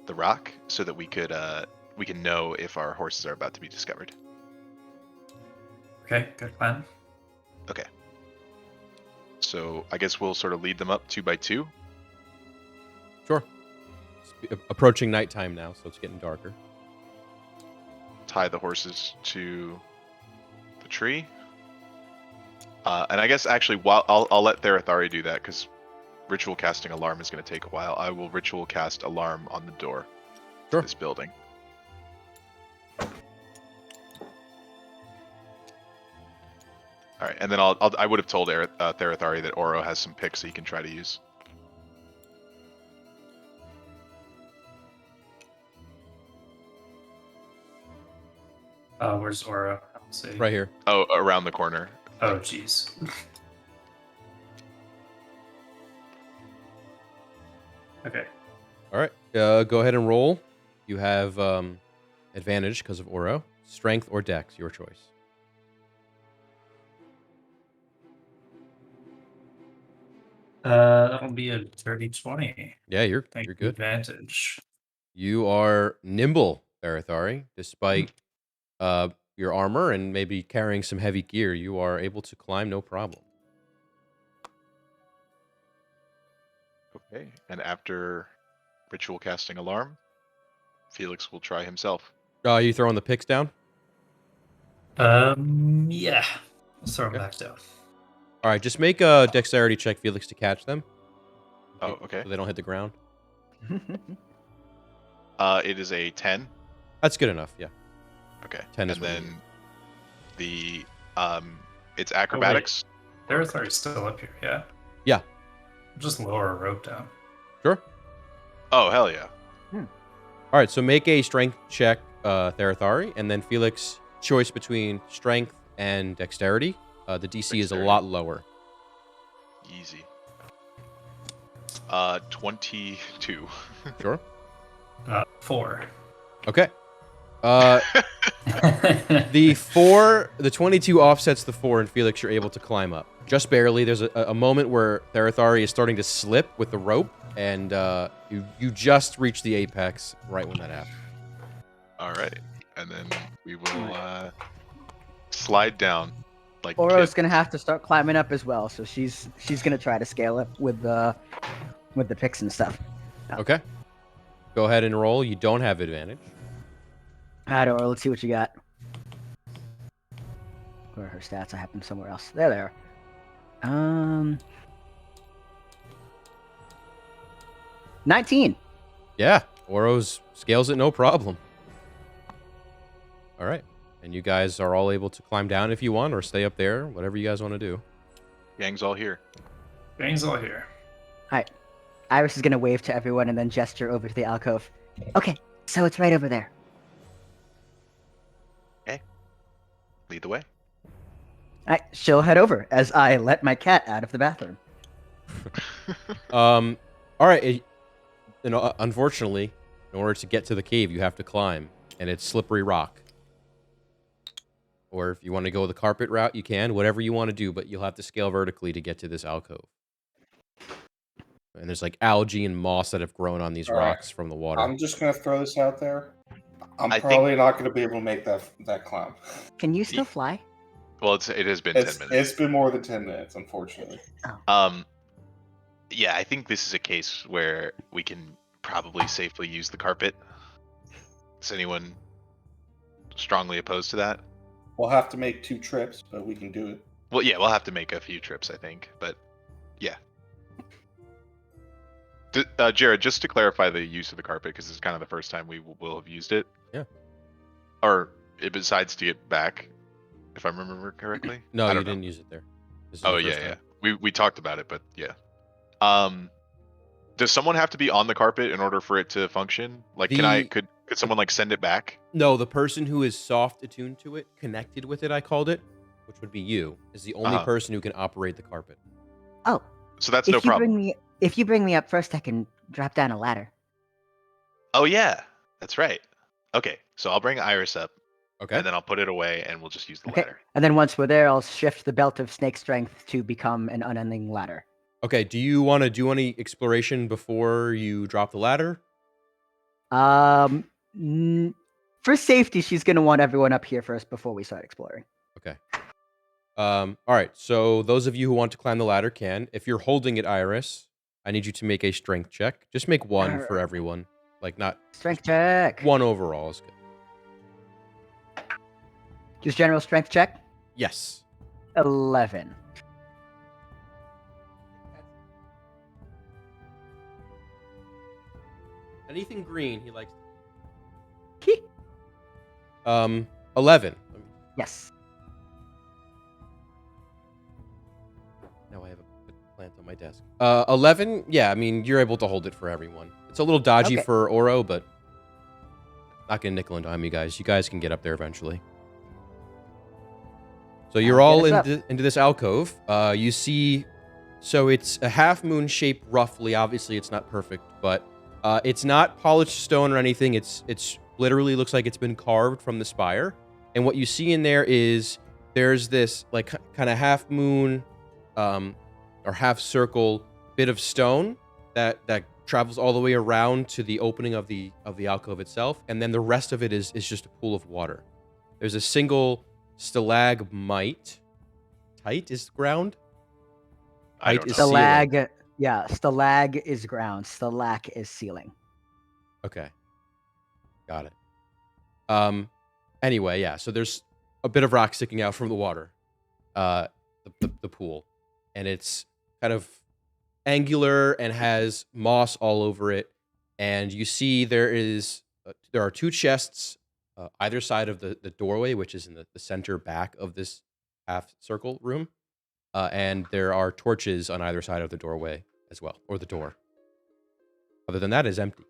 the rock, so that we can know if our horses are about to be discovered. Okay, good plan. Okay. So I guess we'll sort of lead them up 2 by 2. Sure. It's approaching nighttime now, so it's getting darker. Tie the horses to the tree. And I guess actually, while I'll let Therathari do that, because ritual casting alarm is going to take a while. I will ritual cast alarm on the door to Sure. this building. All right, and then I would have told Therathari that Oro has some picks that he can try to use. Where's Aura? I'll see. Right here. Oh, around the corner. Oh, jeez. Okay. All right. Go ahead and roll. You have advantage because of Oro. Strength or Dex, your choice. That'll be a dirty 20. Yeah, you're Thank you're you, good. advantage. You are nimble, Therathari. Despite your armor and maybe carrying some heavy gear, you are able to climb no problem. Okay, and after ritual casting alarm, Felix will try himself. You throwing the picks down? Yeah. Let's throw them Okay. back down. All right, just make a dexterity check, Felix, to catch them. Oh, okay. So they don't hit the ground. It is a 10. That's good enough. Yeah. Okay. 10 is and what you then the it's acrobatics. Therathari's still up here, yeah? Yeah. Just lower a rope down. Sure. Oh, hell yeah. All right, so make a strength check, Therathari, and then Felix, choice between strength and dexterity. The DC is a Dexterity. lot lower. Easy. 22. Sure. 4. Okay. The 22 offsets the 4, and Felix, you're able to climb up. Just barely. There's a moment where Therathari is starting to slip with the rope, and you just reach the apex right when that happens. All right, and then we will slide down. Like Oro's kids. gonna have to start climbing up as well, so she's gonna try to scale it with the picks and stuff. Okay. Go ahead and roll. You don't have advantage. Alright, Oro, let's see what you got. Where are her stats? I have them somewhere else. There they are. 19. Yeah, Oros scales it no problem. All right. And you guys are all able to climb down if you want, or stay up there, whatever you guys want to do. Gang's all here. Gang's all here. Alright. Iris is gonna wave to everyone and then gesture over to the alcove. Okay, so it's right over there. Lead the way. Alright, she'll head over as I let my cat out of the bathroom. All right. Unfortunately, in order to get to the cave, you have to climb, and it's slippery rock. Or if you want to go the carpet route, you can. Whatever you want to do, but you'll have to scale vertically to get to this alcove. And there's like algae and moss that have grown on these All right. rocks from the water. I'm just gonna throw this out there. I Probably not gonna be able to make that climb. Can you still fly? Well, it has been 10 minutes. It's been more than 10 minutes, unfortunately. Yeah, I think this is a case where we can probably safely use the carpet. Is anyone strongly opposed to that? We'll have to make 2 trips, but we can do it. Well, yeah, we'll have to make a few trips, I think, but yeah. Jared, just to clarify the use of the carpet, because it's kind of the first time we will have used it. Yeah. Or besides to get back, if I remember correctly. No, I you don't know. didn't use it there. This is Oh the yeah, first yeah. time. We talked about it, but yeah. Does someone have to be on the carpet in order for it to function? Like, could someone like send it back? No, the person who is soft attuned to it, connected with it, I called it, which would be you, is the only person who can operate the carpet. Oh, So that's no problem. If you bring me up first, I can drop down a ladder. Oh yeah, that's right. Okay, so I'll bring Iris up, Okay. and then I'll put it away, and we'll just use the Okay. ladder. And then once we're there, I'll shift the belt of snake strength to become an unending ladder. Okay, do you want to do any exploration before you drop the ladder? For safety, she's gonna want everyone up here first before we start exploring. Okay. All right, so those of you who want to climb the ladder can. If you're holding it, Iris, I need you to make a strength check. Just make one for everyone. Like, not Strength check. one overall is good. Just general strength check. Yes. 11. Anything green, he likes. Hee. 11. Yes. Now I have a plant on my desk. 11. Yeah, I mean, you're able to hold it for everyone. It's a little dodgy Okay. for Oro, but not gonna nickel and dime you guys. You guys can get up there eventually. So you're Get all us up. into this alcove. You see, so it's a half moon shape roughly. Obviously, it's not perfect, but it's not polished stone or anything. It's literally looks like it's been carved from the spire. And what you see in there is there's this like kind of half moon, or half circle bit of stone that travels all the way around to the opening of the alcove itself, and then the rest of it is just a pool of water. There's a single stalagmite. Tight is ground. I don't Height is know. ceiling. Stalag. Yeah, stalag is ground. Stalak is ceiling. Okay. Got it. Anyway, yeah, so there's a bit of rock sticking out from the water. The pool. And it's kind of angular and has moss all over it. And you see there are 2 chests either side of the doorway, which is in the center back of this half circle room. And there are torches on either side of the doorway as well, or the door. Other than that, it's empty.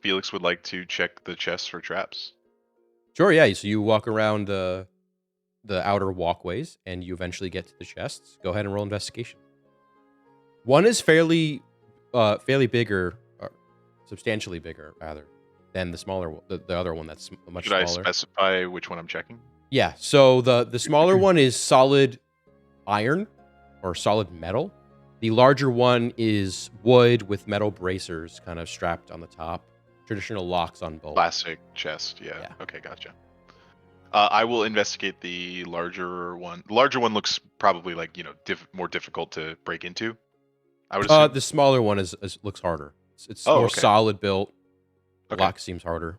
Felix would like to check the chests for traps. Sure, yeah. So you walk around the outer walkways, and you eventually get to the chests. Go ahead and roll investigation. One is fairly bigger. substantially bigger, rather, than the smaller, the other one that's much Should I smaller. specify which one I'm checking? Yeah. So the smaller one is solid iron or solid metal. The larger one is wood with metal bracers kind of strapped on the top. Traditional locks on both. Classic chest. Yeah. Yeah. Okay, gotcha. I will investigate the larger one. The larger one looks probably like more difficult to break into. I would assume. The smaller one looks harder. It's Oh, more okay. solid built. The Okay. lock seems harder.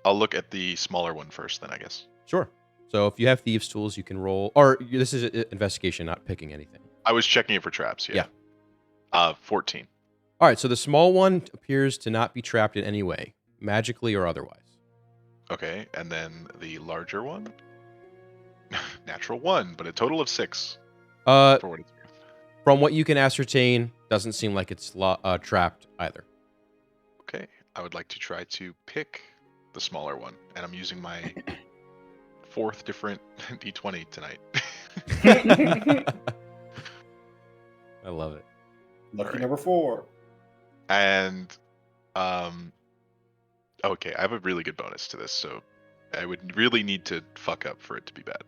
I'll look at the smaller one first, then I guess. Sure. So if you have thieves' tools, you can roll. Or this is an investigation, not picking anything. I was checking it for traps. Yeah. 14. All right. So the small one appears to not be trapped in any way, magically or otherwise. Okay, and then the larger one, natural 1, but a total of 6 for what it's worth. From what you can ascertain, doesn't seem like it's trapped either. Okay, I would like to try to pick the smaller one, and I'm using my 4th different D20 tonight. I love it. Lucky Alright. number 4. And okay, I have a really good bonus to this, so I would really need to fuck up for it to be bad.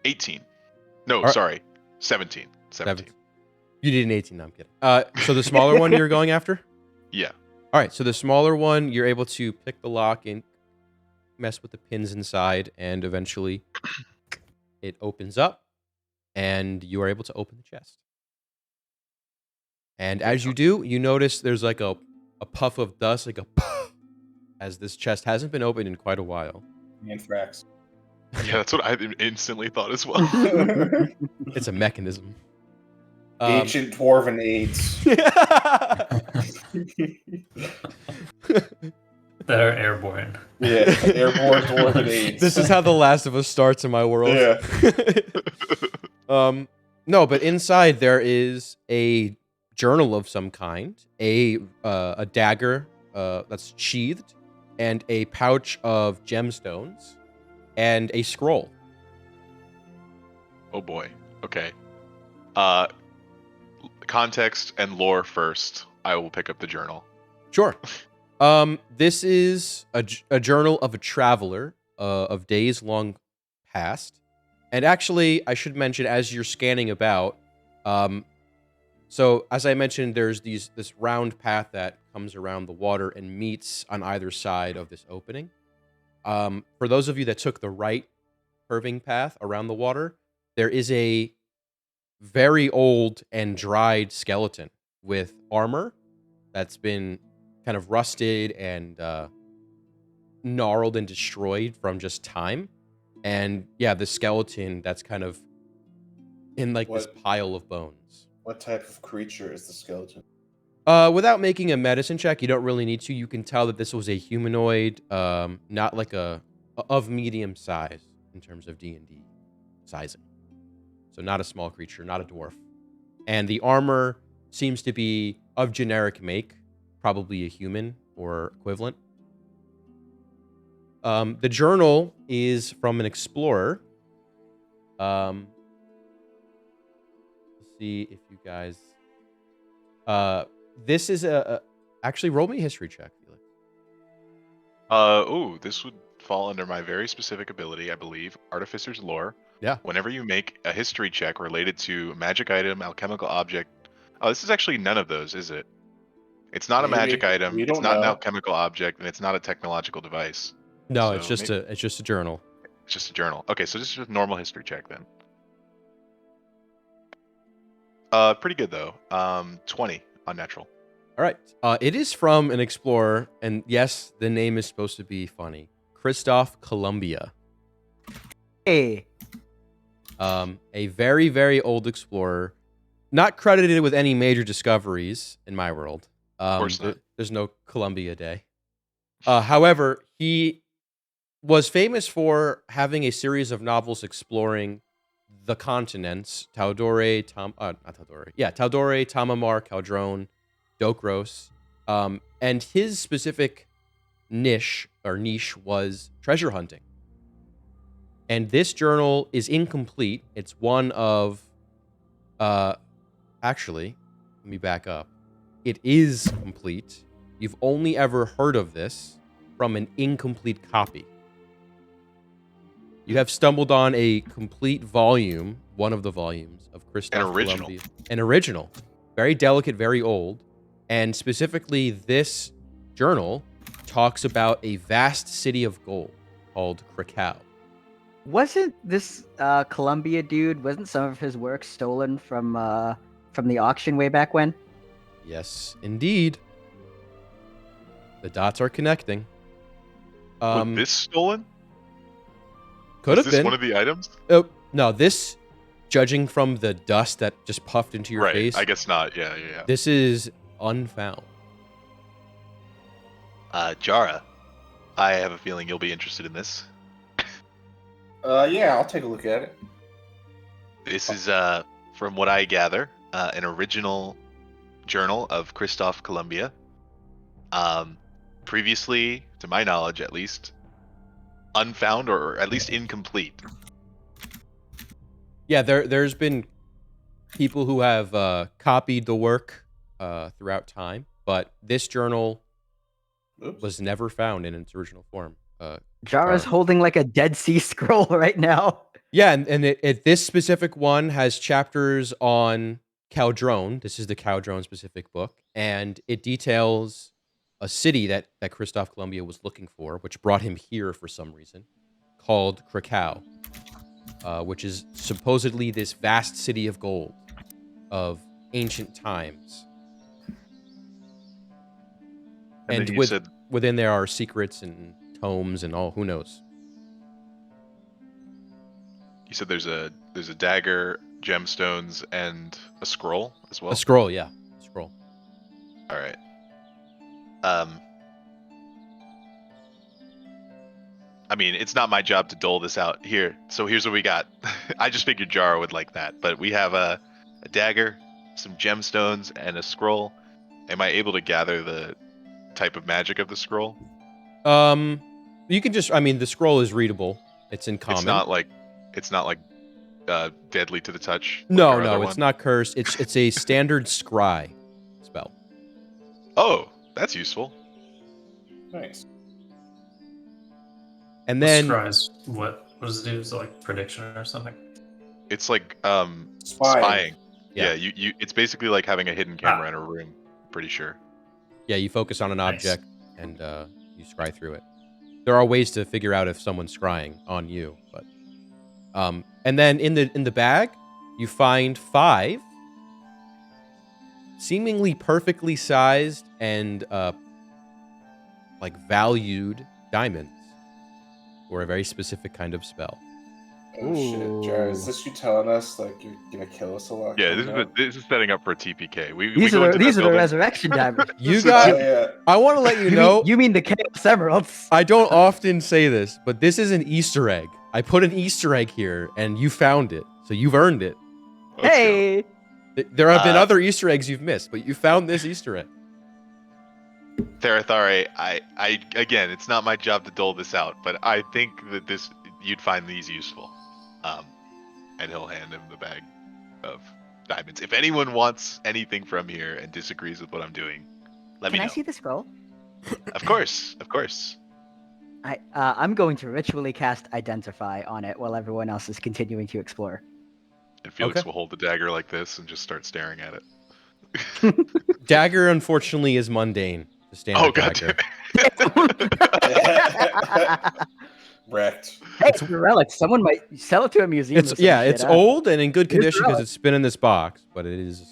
18. No, Alright. sorry. 17. 17. You did an 18. No, I'm kidding. So the smaller one you're going after? Yeah. All right. So the smaller one, you're able to pick the lock and mess with the pins inside, and eventually it opens up, and you are able to open the chest. And as you do, you notice there's like a puff of dust, like a as this chest hasn't been opened in quite a while. Anthrax. Yeah, that's what I instantly thought as well. It's a mechanism. Ancient dwarven AIDS. That are airborne. Yeah, airborne dwarven AIDS. This is how The Last of Us starts in my world. Yeah. No, but inside there is a journal of some kind, a dagger that's sheathed, and a pouch of gemstones, and a scroll. Oh boy. Okay. Context and lore first. I will pick up the journal. Sure. This is a journal of a traveler of days long past. And actually, I should mention, as you're scanning about, so as I mentioned, there's this round path that comes around the water and meets on either side of this opening. For those of you that took the right curving path around the water, there is a very old and dried skeleton with armor that's been kind of rusted and gnarled and destroyed from just time. And yeah, the skeleton that's kind of in like this pile of bones. What type of creature is the skeleton? Without making a medicine check, you don't really need to. You can tell that this was a humanoid, not like of medium size in terms of D&D sizing. So not a small creature, not a dwarf. And the armor seems to be of generic make, probably a human or equivalent. The journal is from an explorer. Let's see if you guys... this is actually, roll me a history check, Felix. This would fall under my very specific ability, I believe, Artificer's Lore. Yeah. Whenever you make a history check related to magic item, alchemical object. Oh, this is actually none of those, is it? It's not a magic item. we It's don't not an know. alchemical object, and it's not a technological device. No, So it's just a journal. It's just a journal. Okay, so this is just a normal history check then. Pretty good though. 20 on natural. All right. It is from an explorer, and yes, the name is supposed to be funny. Christoph Columbia. Hey. A very, very old explorer, not credited with any major discoveries in my world. Of course not. There's no Columbia Day. However, he was famous for having a series of novels exploring the continents: Tal'Dorei, Tamamar, Caldrone, Dokros. And his specific niche was treasure hunting. And this journal is incomplete. It's one of... actually, let me back up. It is complete. you've only ever heard of this from an incomplete copy. You have stumbled on a complete volume, one of the volumes of Christoph original. Columbia. An original. Very delicate, very old. And specifically, this journal talks about a vast city of gold called Krakow. Wasn't this Columbia dude? Wasn't some of his work stolen from the auction way back when? Yes, indeed. The dots are connecting. Was this stolen? Could Was have this been. one of the items? Oh, no, this, judging from the dust that just puffed into your Right. face, I guess not. Yeah. this is unfound. Jara, I have a feeling you'll be interested in this. Yeah, I'll take a look at it. This is, from what I gather, an original journal of Christoph Columbia. Previously, to my knowledge at least, unfound or at least incomplete. Yeah, there's been people who have copied the work throughout time, but this journal Oops. was never found in its original form. Jara's holding like a Dead Sea Scroll right now. Yeah, and this specific one has chapters on Caldrone. This is the Caldrone specific book, and it details a city that Christoph Columbia was looking for, which brought him here for some reason, called Krakow, which is supposedly this vast city of gold of ancient times. And then you said, within there are secrets and tomes and all, who knows? you said there's a dagger, gemstones, and a scroll as well. A scroll, yeah. A scroll. All right. I mean, it's not my job to dole this out here. So here's what we got. I just figured Jara would like that, but we have a dagger, some gemstones, and a scroll. Am I able to gather the type of magic of the scroll? You can just, I mean, the scroll is readable. It's in common. It's not like deadly to the touch. like No, our other it's one? not cursed. It's a standard scry spell. Oh, that's useful. Nice. And then What does it do? Is it like prediction or something? It's like Spying. spying. Yeah. Yeah, you it's basically like having a hidden camera in a room, pretty sure. yeah, you focus on an Nice. object and you scry through it. There are ways to figure out if someone's scrying on you, but and then in the bag, you find 5 seemingly perfectly sized and like valued diamonds for a very specific kind of spell. Oh shit, Jared, is this you telling us like you're gonna kill us a lot? Yeah, coming up? this is setting up for a TPK. We These go are into the, that these are the building. resurrection diamonds. You Oh, got. yeah. I want to let you know. You mean the Chaos Emeralds? I don't often say this, but this is an Easter egg. I put an Easter egg here, and you found it, so you've earned it. Let's go. Hey, There have been Uh, other Easter eggs you've missed, but you found this Easter egg. Therathare, I again, it's not my job to dole this out, but I think that you'd find these useful. And he'll hand him the bag of diamonds. If anyone wants anything from here and disagrees with what I'm doing, let me can I know. see the scroll? Of course, of course. I'm going to ritually cast Identify on it while everyone else is continuing to explore. And Felix Okay. will hold the dagger like this and just start staring at it. Dagger, unfortunately, is mundane. The standard Oh god dagger. damn it. Wrecked. Hey, it's a relic. Someone might sell it to a museum. It's or some yeah, shit, it's huh? old and in good Here's the condition because relic. it's been in this box, but it is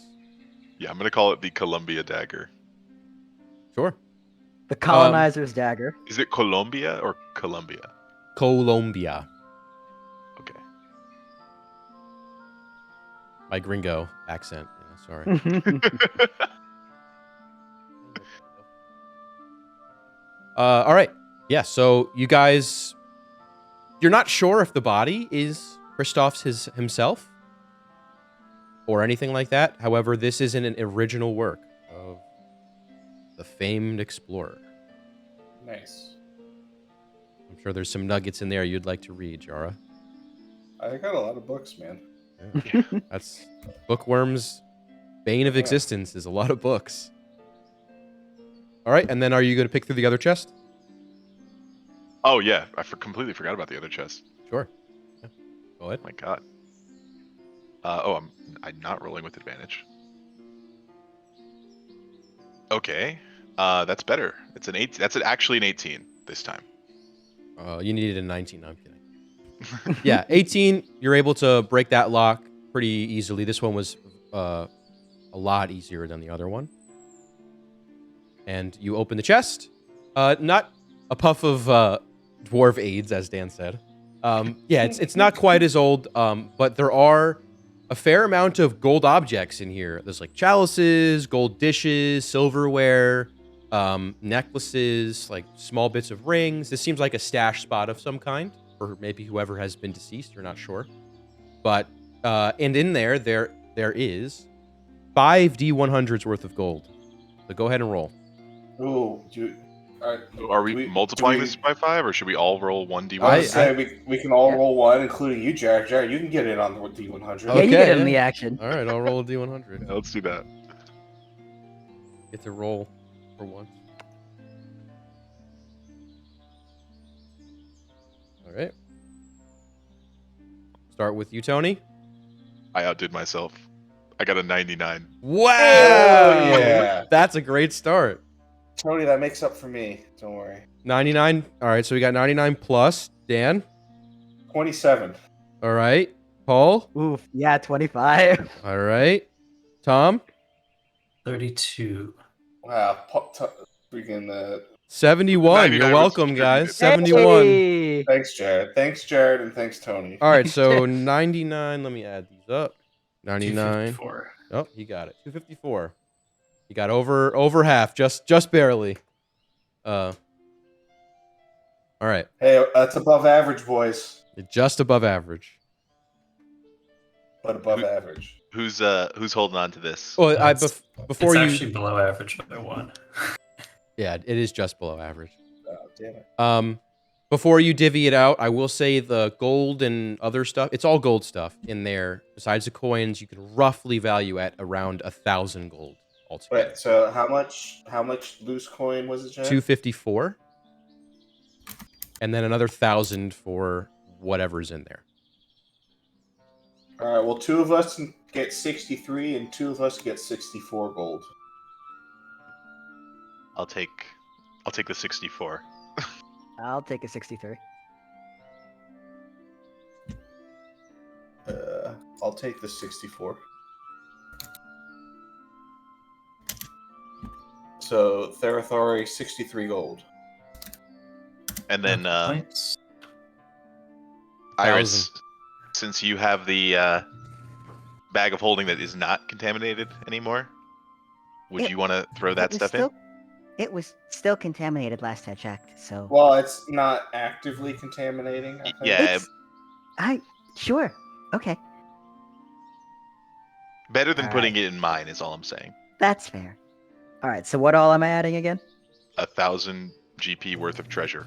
Yeah, I'm gonna call it the Columbia dagger. sure The colonizer's dagger. Is it Colombia or Columbia? Colombia. Okay. My gringo accent. Sorry. All right. Yeah. So you guys, you're not sure if the body is Christoph's himself or anything like that. However, this isn't an original work of the famed explorer. Nice. I'm sure there's some nuggets in there you'd like to read, Jara. I got a lot of books, man. Yeah. That's Bookworm's bane of Yeah. existence is a lot of books. All right, and then are you going to pick through the other chest? Oh yeah, I completely forgot about the other chest. Sure. Yeah. Go ahead. Oh my god. I'm not rolling with advantage. Okay. That's better. It's an 8. That's actually an 18 this time. You needed a 19. No, I'm kidding. Yeah, 18. You're able to break that lock pretty easily. This one was a lot easier than the other one. And you open the chest. Not a puff of dwarf aids, as Dan said. Yeah, it's not quite as old, but there are a fair amount of gold objects in here. There's like chalices, gold dishes, silverware, necklaces, like small bits of rings. This seems like a stash spot of some kind, or maybe whoever has been deceased. You're not sure, but and in there is 5 D100s worth of gold. So go ahead and roll. Ooh, Are we multiplying this by 5, or should we all roll 1d1? I would say we can all roll one, including you, Jared. Jared, you can get in on the D100. Yeah, you get in the action. All right, I'll roll a D100. Yeah, let's do that. Get to roll for once. All right. Start with you, Tony. I outdid myself. I got a 99. Wow! yeah. That's a great start. Tony, that makes up for me. Don't worry. 99. All right, so we got 99 plus. Dan. 27. All right. Paul. Oof, yeah, 25. All right. Tom. 32. Wow. Freaking. 71. 99 You're was welcome, guys. contributed. 71. Hey! Thanks, Jared. Thanks, Jared, and thanks, Tony. All right, so 99. Let me add these up. 99. 254. Oh, he got it. 254. He got over half, just barely. All right, Hey, that's above average, boys. just above average. But above average. Who's holding on to this? Well, before It's you, actually below average by 1. yeah, it is just below average. Oh, damn it. Before you divvy it out, I will say the gold and other stuff, it's all gold stuff in there. Besides the coins, you can roughly value at around 1,000 gold altogether. Wait, so how much loose coin was it, Jared? 254. And then another 1,000 for whatever's in there. All right, well, 2 of us can get 63, and 2 of us get 64 gold. I'll take the 64. I'll take a 63. I'll take the 64. So, Therathori, 63 gold. And then Points. Iris, since you have the bag of holding that is not contaminated anymore, would you want to throw that stuff in? It was still contaminated last I checked, so. Well, it's not actively contaminating, I think. Yeah, Sure. Okay. better than All putting right. it in mine is all I'm saying. That's fair. All right, so what all am I adding again? 1,000 GP worth of treasure.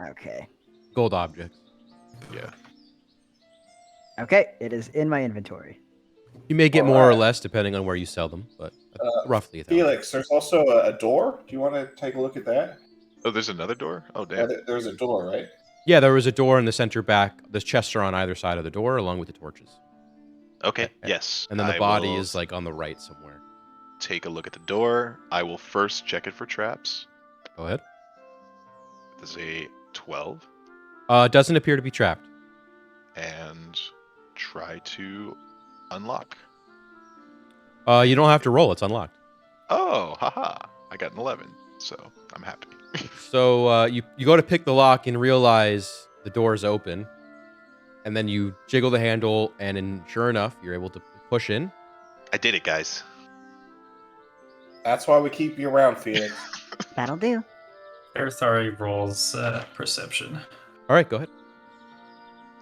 Okay. Gold objects. Yeah. Okay, it is in my inventory. You may get more or Alright. less depending on where you sell them, but roughly 1,000. Felix, there's also a door. Do you want to take a look at that? Oh, there's another door? Oh, Yeah, damn. there's a door, right? Yeah, there was a door in the center back. The chests are on either side of the door, along with the torches. Okay, yes. And then the I body will is like on the right somewhere. take a look at the door. I will first check it for traps. Go ahead. There's a 12. Doesn't appear to be trapped. And try to unlock. You don't have to roll. It's unlocked. Oh, haha. I got an 11, so I'm happy. So you go to pick the lock and realize the door is open. And then you jiggle the handle, and sure enough, you're able to push in. I did it, guys. That's why we keep you around, Felix. That'll do. Erthari rolls perception. All right, go ahead.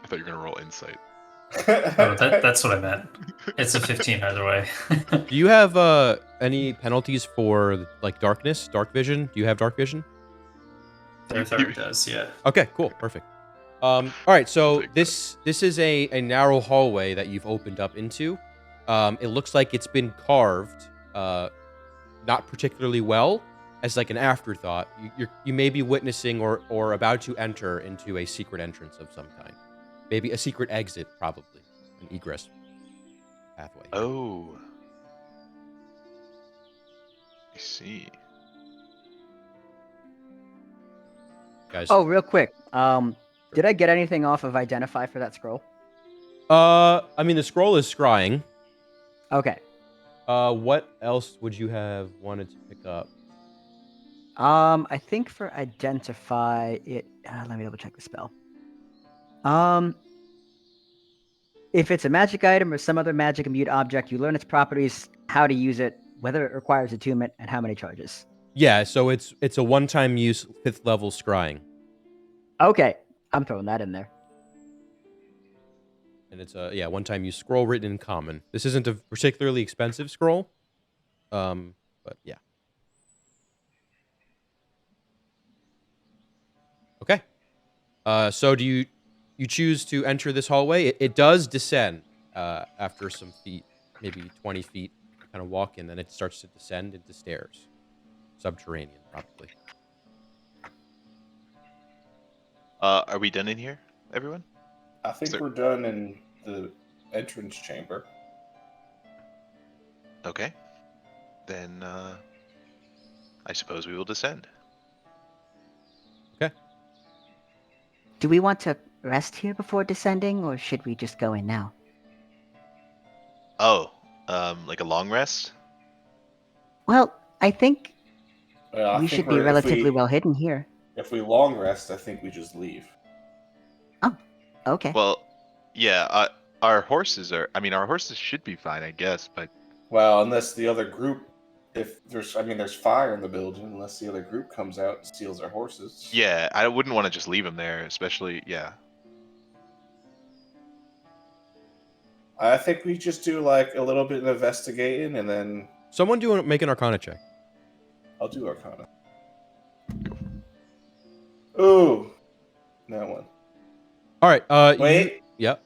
I thought you were going to roll insight. Oh, that's what I meant. It's a 15 either way. Do you have any penalties for like darkness, dark vision? Do you have dark vision? Erthari does, yeah. Okay, cool, perfect. All right, so Take this is a narrow hallway that you've opened up into. It looks like it's been carved, not particularly well, as like an afterthought, you may be witnessing or about to enter into a secret entrance of some kind. Maybe a secret exit, probably an egress pathway. Oh. I see. Guys. Oh, real quick. Did I get anything off of identify for that scroll? I mean, the scroll is scrying. Okay. What else would you have wanted to pick up? I think for identify it. Let me double check the spell. If it's a magic item or some other magic immune object, you learn its properties, how to use it, whether it requires attunement, and how many charges. Yeah, so it's a one-time use 5th level scrying, Okay, I'm throwing that in there. and it's a one-time use scroll written in common. This isn't a particularly expensive scroll, but yeah. Okay. So do you choose to enter this hallway? It does descend after some feet, maybe 20 feet. Kind of walk in, then it starts to descend into stairs, subterranean probably. Are we done in here, everyone? I think Sir. we're done in the entrance chamber. Okay. Then I suppose we will descend. Okay. Do we want to rest here before descending, or should we just go in now? Oh, like a long rest? Well, I think I we think should be we're- relatively well hidden here. If we long rest, I think we just leave. Okay. Well, yeah, our horses are. I mean, our horses should be fine, I guess. But Well, unless the other group, there's fire in the building. Unless the other group comes out and steals our horses. yeah, I wouldn't want to just leave them there, especially. Yeah. I think we just do like a little bit of investigating, and then Someone make an Arcana check. I'll do Arcana. Ooh, that one. All right. Wait. Yep.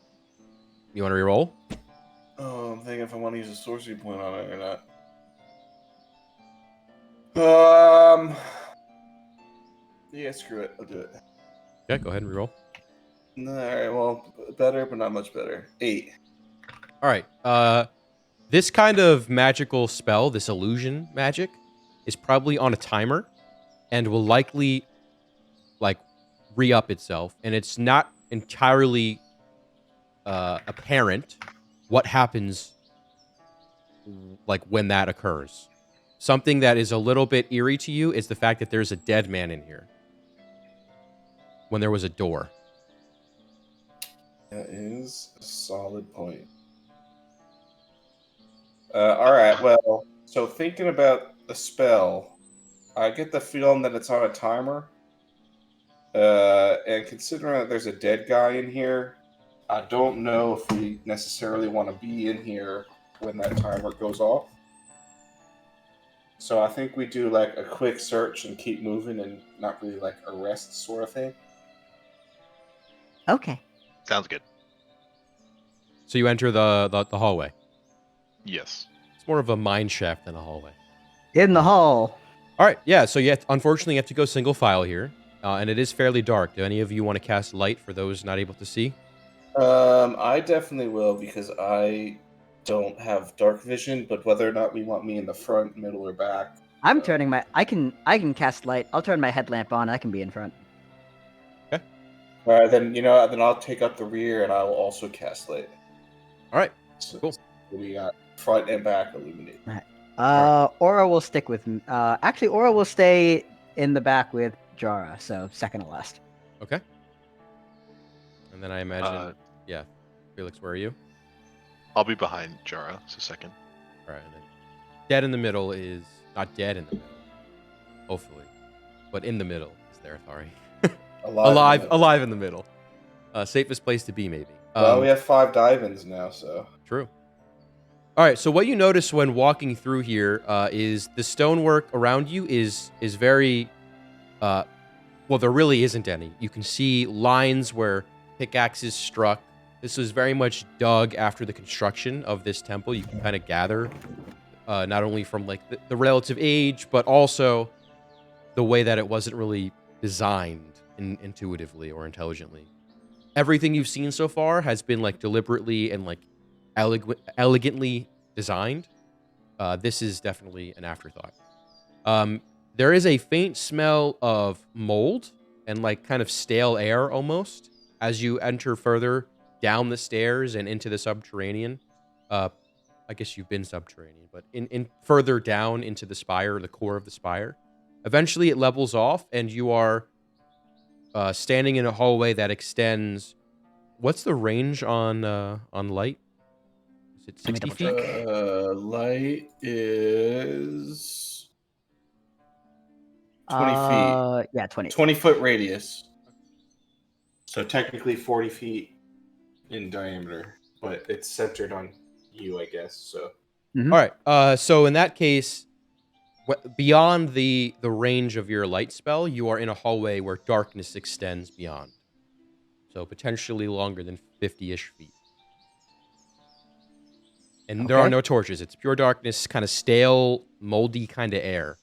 You want to reroll? Oh, I'm thinking if I want to use a sorcery point on it or not. Yeah, screw it. I'll do it. Yeah, go ahead and reroll. Alright, well, better, but not much better. 8. All right. This kind of magical spell, this illusion magic, is probably on a timer, and will likely like re-up itself, and it's not entirely apparent what happens like when that occurs. Something that is a little bit eerie to you is the fact that there's a dead man in here when there was a door. That is a solid point. Alright, well, so thinking about the spell, I get the feeling that it's on a timer. And considering that there's a dead guy in here, I don't know if we necessarily want to be in here when that timer goes off. So I think we do like a quick search and keep moving and not really like arrest sort of thing. Okay. Sounds good. So you enter the hallway. Yes. It's more of a mine shaft than a hallway. In the hall. All right, yeah. So unfortunately, you have to go single file here, and it is fairly dark. Do any of you want to cast light for those not able to see? I definitely will because I don't have dark vision, but whether or not we want me in the front, middle, or back. I'm turning my. I can cast light. I'll turn my headlamp on. I can be in front. All right, then then I'll take up the rear and I'll also cast light. All right. So Cool. we got front and back illuminate. Aura will stick with. Actually, Aura will stay in the back with Jara. So second to last. Okay. And then I imagine, yeah, Felix, where are you? I'll be behind Jara, so second. All right. And then dead in the middle is not dead in the middle, hopefully, but in the middle is there. Sorry. Alive in the middle. Safest place to be, maybe. Well, we have 5 dive-ins now, so. True. All right. So what you notice when walking through here is the stonework around you is very, well, there really isn't any. You can see lines where pickaxes struck. This was very much dug after the construction of this temple. You can kind of gather not only from like the relative age, but also the way that it wasn't really designed intuitively or intelligently. Everything you've seen so far has been like deliberately and like elegantly designed. This is definitely an afterthought. There is a faint smell of mold and like kind of stale air almost as you enter further down the stairs and into the subterranean. I guess you've been subterranean, but in further down into the spire, the core of the spire. Eventually it levels off and you are standing in a hallway that extends. What's the range on light? Is it Let me 60 double feet? check. Light is 20 feet. Yeah, 20. 20-foot radius. So technically 40 feet in diameter, but it's centered on you, I guess. So Mhm. All right. So in that case, beyond the range of your light spell, you are in a hallway where darkness extends beyond. So potentially longer than 50-ish feet. And there are Okay. no torches. It's pure darkness, kind of stale, moldy kind of air.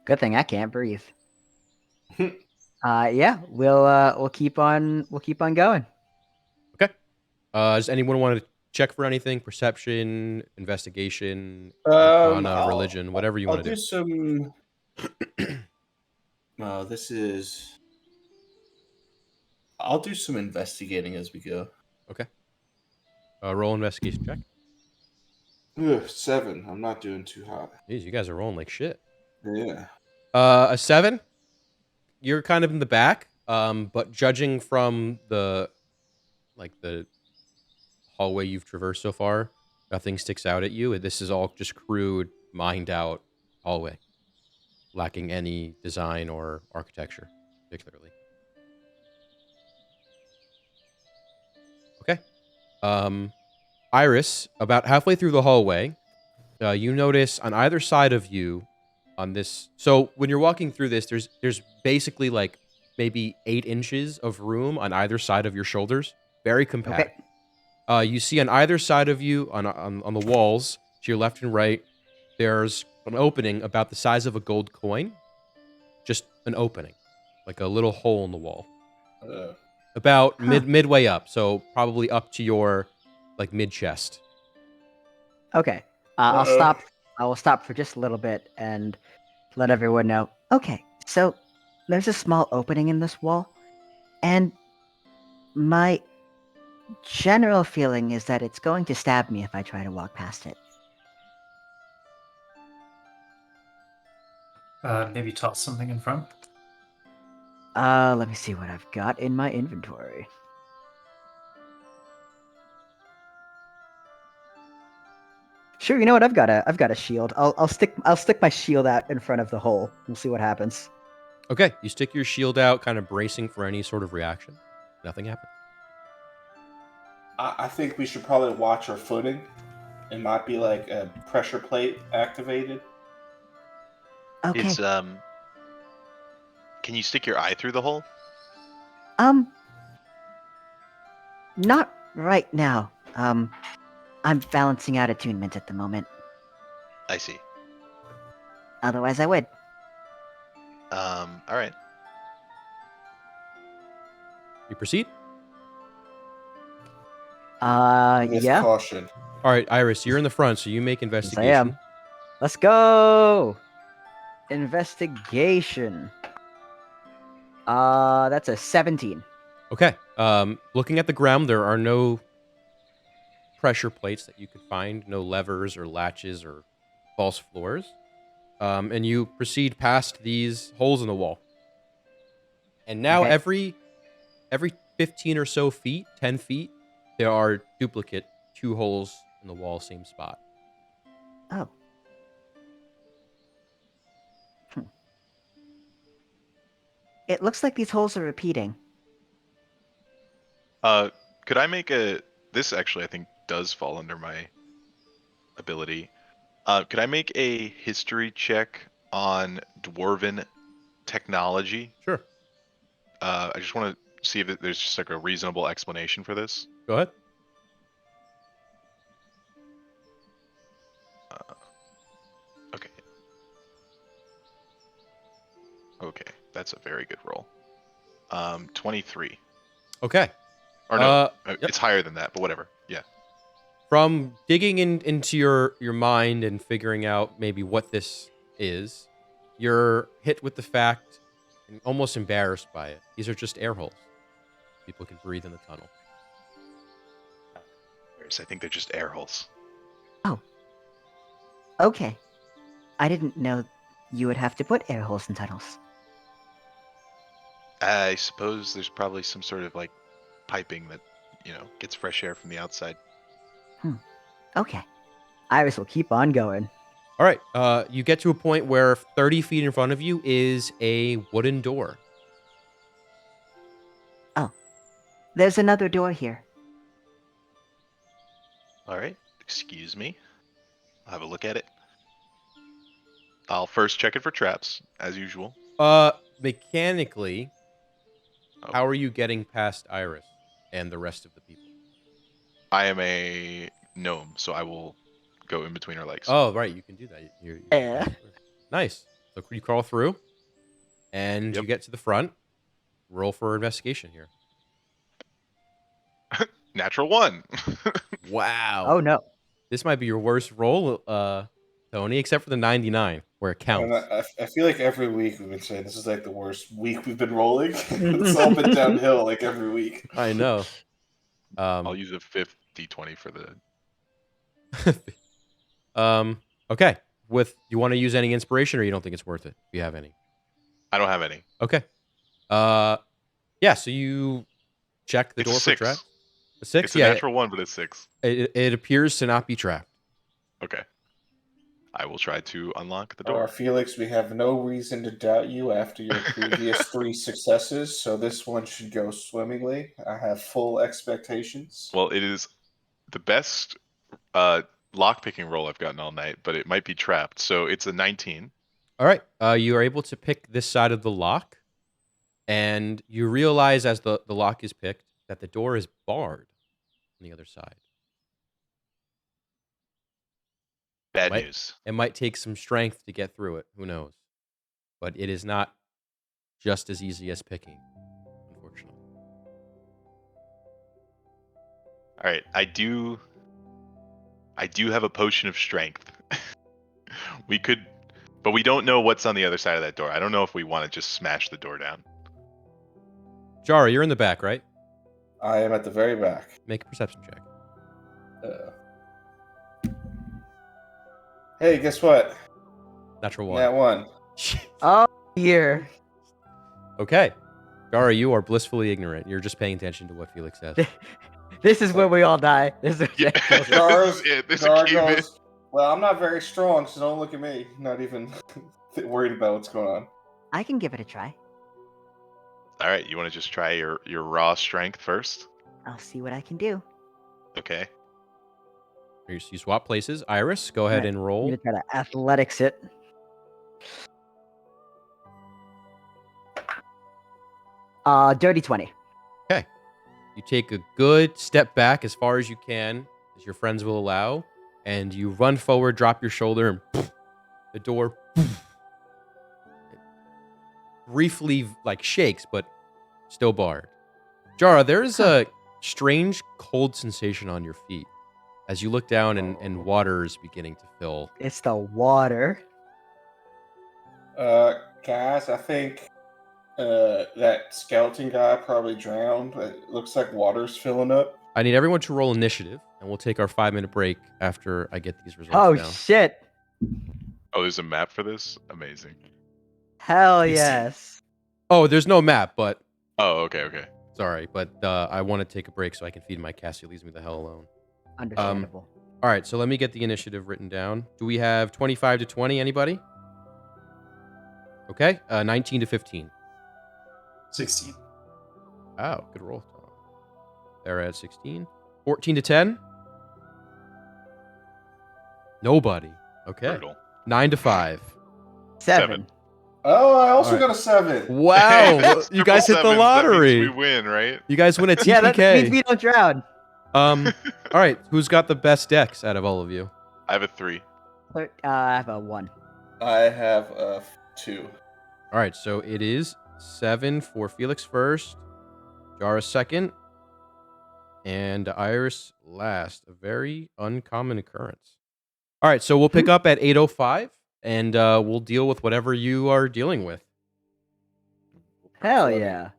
Good thing I can't breathe. Yeah, we'll keep on going. Okay. Does anyone want to check for anything? Perception, investigation, arcana, religion, whatever you I'll want to do do. some. This is. I'll do some investigating as we go. Okay. Roll investigation check. Ugh, 7. I'm not doing too hot. Jeez, you guys are rolling like shit. Yeah. A 7. You're kind of in the back, but judging from the hallway you've traversed so far, nothing sticks out at you. This is all just crude, mined out hallway, lacking any design or architecture, particularly. Okay. Iris, about halfway through the hallway, you notice on either side of you on this. So when you're walking through this, there's basically like maybe 8 inches of room on either side of your shoulders. Very compact. You see on either side of you on the walls to your left and right, there's an opening about the size of a gold coin. Just an opening, like a little hole in the wall. About midway up, so probably up to your like mid chest. Okay. I'll stop. I will stop for just a little bit and let everyone know. Okay, so there's a small opening in this wall, and my general feeling is that it's going to stab me if I try to walk past it. Maybe toss something in front. Let me see what I've got in my inventory. Sure, you know what? I've got a shield. I'll stick my shield out in front of the hole. We'll see what happens. Okay, you stick your shield out, kind of bracing for any sort of reaction. Nothing happens. I think we should probably watch our footing. It might be like a pressure plate activated. Okay, Is Can you stick your eye through the hole? not right now. I'm balancing out attunement at the moment. I see. Otherwise, I would. All right. You proceed. With Yeah. caution. All right, Iris, you're in the front, so you make Yes, investigation. I am. Let's go. Investigation. That's a 17. Okay. Looking at the ground, there are no pressure plates that you could find, no levers or latches or false floors. And you proceed past these holes in the wall. And now Okay. every 15 or so feet, 10 feet, there are duplicate 2 holes in the wall, same spot. Oh. It looks like these holes are repeating. Could I make a? This actually, I think, does fall under my ability. Could I make a history check on dwarven technology? Sure. I just want to see if there's just like a reasonable explanation for this. Go ahead. Okay. Okay, that's a very good roll. 23. Okay. Or no, Yep. it's higher than that, but whatever. Yeah. From digging into your mind and figuring out maybe what this is, you're hit with the fact and almost embarrassed by it. These are just air holes. People can breathe in the tunnel. I think they're just air holes. Okay. I didn't know you would have to put air holes in tunnels. I suppose there's probably some sort of like piping that, gets fresh air from the outside. Okay. Iris will keep on going. All right. You get to a point where 30 feet in front of you is a wooden door. There's another door here. All right. Excuse me. I'll have a look at it. I'll first check it for traps, as usual. Mechanically, Oh. how are you getting past Iris and the rest of the people? I am a gnome, so I will go in between her legs. Oh, right. You can do that. You're Yeah. nice. So you crawl through, and Yep. you get to the front. Roll for investigation here. Natural 1. Wow. Oh no. This might be your worst roll, Tony, except for the 99, where it counts. And I feel like every week we've been saying this is like the worst week we've been rolling. It's all been downhill like every week. I know. I'll use a 5th d20 for the. Okay. You want to use any inspiration, or you don't think it's worth it? If you have any. I don't have any. Okay. Yeah. So you check the It's a door for 6. traps. A 6. It's a Yeah. natural 1, but it's 6. It appears to not be trapped. Okay. I will try to unlock the Or door. Felix, we have no reason to doubt you after your previous 3 successes, so this one should go swimmingly. I have full expectations. Well, it is the best lockpicking roll I've gotten all night, but it might be trapped. So it's a 19. All right. You are able to pick this side of the lock, and you realize as the lock is picked that the door is barred on the other side. Bad Wait. news. It might take some strength to get through it. Who knows? But it is not just as easy as picking, unfortunately. All right, I do have a potion of strength. We could, but we don't know what's on the other side of that door. I don't know if we want to just smash the door down. Jara, you're in the back, right? I am at the very back. Make a perception check. Hey, guess what? Natural That 1. one. Oh here. Okay. Jara, you are blissfully ignorant. You're just paying attention to what Felix says. This is where we all die. This is Yeah, Gara's- there's a Gar cave in. goes, well, I'm not very strong, so don't look at me. Not even worried about what's going on. I can give it a try. All right, you want to just try your raw strength first? I'll see what I can do. Okay. You swap places. Iris, go ahead Right. and I'm roll. gonna try to athletics it. Dirty 20. You take a good step back as far as you can, as your friends will allow, and you run forward, drop your shoulder, and the door it briefly shakes, but still barred. Jara, there is a strange cold sensation on your feet as you look down and water is beginning to fill. It's the water. Guys, I think that skeleton guy probably drowned. It looks like water's filling up. I need everyone to roll initiative, and we'll take our 5-minute break after I get these results Oh down. shit. Oh, there's a map for this? Amazing. Hell I see. yes. Oh, there's no map, but Oh, okay. sorry, but I want to take a break so I can feed my Cassie. Leaves me the hell alone. Understandable. All right, so let me get the initiative written down. Do we have 25 to 20? Anybody? Okay, 19 to 15. 16. Oh, good roll. They're at 16. 14 to 10? Nobody. Okay. Brutal. 9 to 5. 7. Oh, I also All right. got a 7. Wow, That's you guys hit the triple sevens. That means lottery. we win, right? You guys win a Yeah, that means TPK. we don't drown. All right, who's got the best decks out of all of you? I have a 3. I have a 1. I have a 2. All right, so it is 7 for Felix first, Jara second, and Iris last. A very uncommon occurrence. All right, so we'll pick up at 8:05, and we'll deal with whatever you are dealing with. Hell yeah.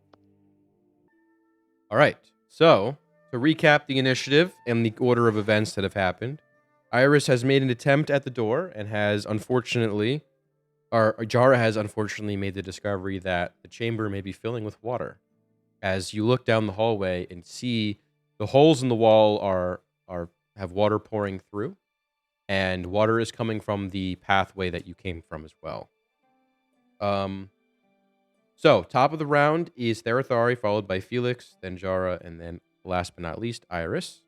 All right, so to recap the initiative and the order of events that have happened, Iris has made an attempt at the door and has unfortunately, or Jara has unfortunately made the discovery that the chamber may be filling with water. As you look down the hallway and see the holes in the wall have water pouring through, and water is coming from the pathway that you came from as well. So top of the round is Therathari, followed by Felix, then Jara, and then last but not least, Iris.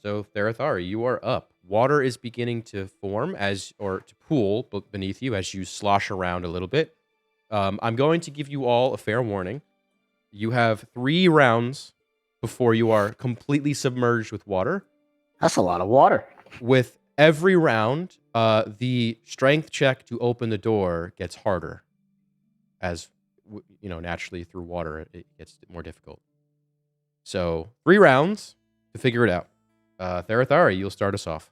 So Therathari, you are up. Water is beginning to form to pool beneath you as you slosh around a little bit. I'm going to give you all a fair warning. You have 3 rounds before you are completely submerged with water. That's a lot of water. With every round, the strength check to open the door gets harder, as naturally through water it gets more difficult. So 3 rounds to figure it out. Therathari, you'll start us off.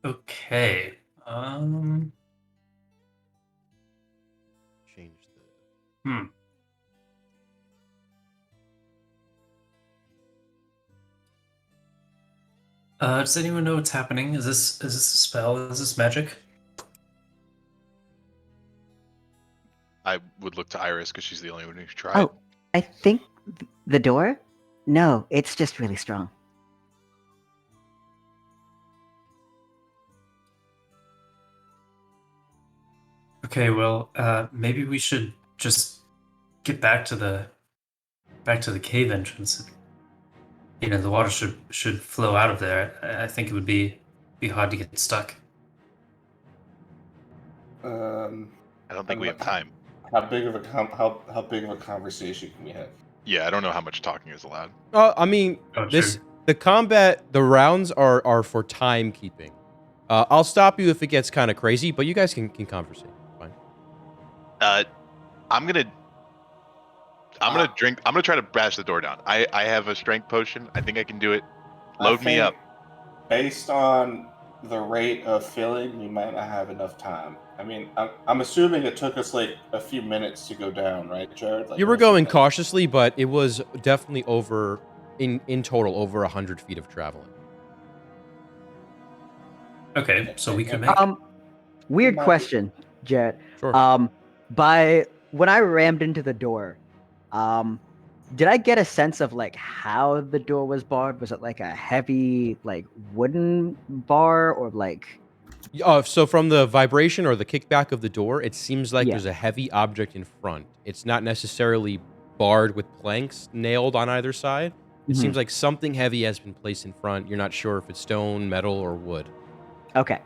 Okay. Change the. Does anyone know what's happening? Is this a spell? Is this magic? I would look to Iris because she's the only one who's tried. Oh, I think the door? No, it's just really strong. Okay, well, maybe we should just get back to the cave entrance. The water should flow out of there. I think it would be hard to get stuck. I don't think we have time. How big of a conversation can we have? Yeah, I don't know how much talking is allowed. I mean, Oh, the rounds are for timekeeping. I'll stop you if it gets kind of crazy, but you guys can conversate. Fine. I'm gonna drink. I'm gonna try to bash the door down. I have a strength potion. I think I can do it. Load me up. Based on the rate of filling, we might not have enough time. I mean, I'm assuming it took us like a few minutes to go down, right, Jared? You were going cautiously, but it was definitely in total over 100 feet of traveling. Okay, so we can make. Weird question, Jared. Sure. When I rammed into the door, did I get a sense of like how the door was barred? Was it like a heavy like wooden bar or like? So from the vibration or the kickback of the door, it seems like Yeah. there's a heavy object in front. It's not necessarily barred with planks nailed on either side. It seems like something heavy has been placed in front. You're not sure if it's stone, metal, or wood. Okay.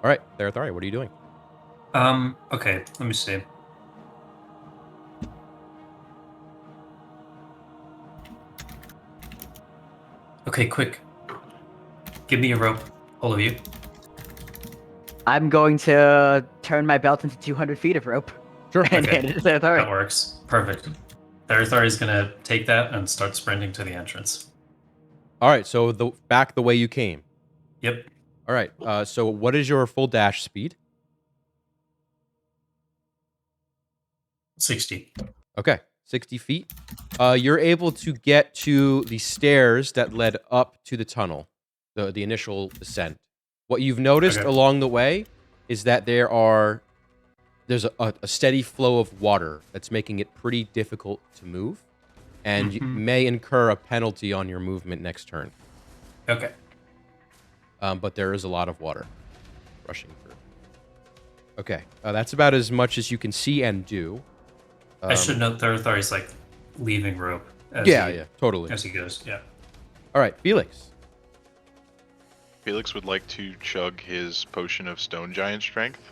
All right, Therathari, what are you doing? Okay, let me see. Okay, quick. Give me a rope, all of you. I'm going to turn my belt into 200 feet of rope Sure. and Okay. hand it to the authority. That works. Perfect. Therathari is gonna take that and start sprinting to the entrance. All right, so back the way you came. Yep. All right, so what is your full dash speed? 60. Okay, 60 feet. You're able to get to the stairs that led up to the tunnel, the initial descent. What you've noticed Okay. along the way is that there's a steady flow of water that's making it pretty difficult to move, and you may incur a penalty on your movement next turn. Okay. But there is a lot of water rushing through. Okay, that's about as much as you can see and do. I should note Therathari's like leaving rope. Yeah, totally. As he goes, yeah. All right, Felix. Felix would like to chug his potion of stone giant strength.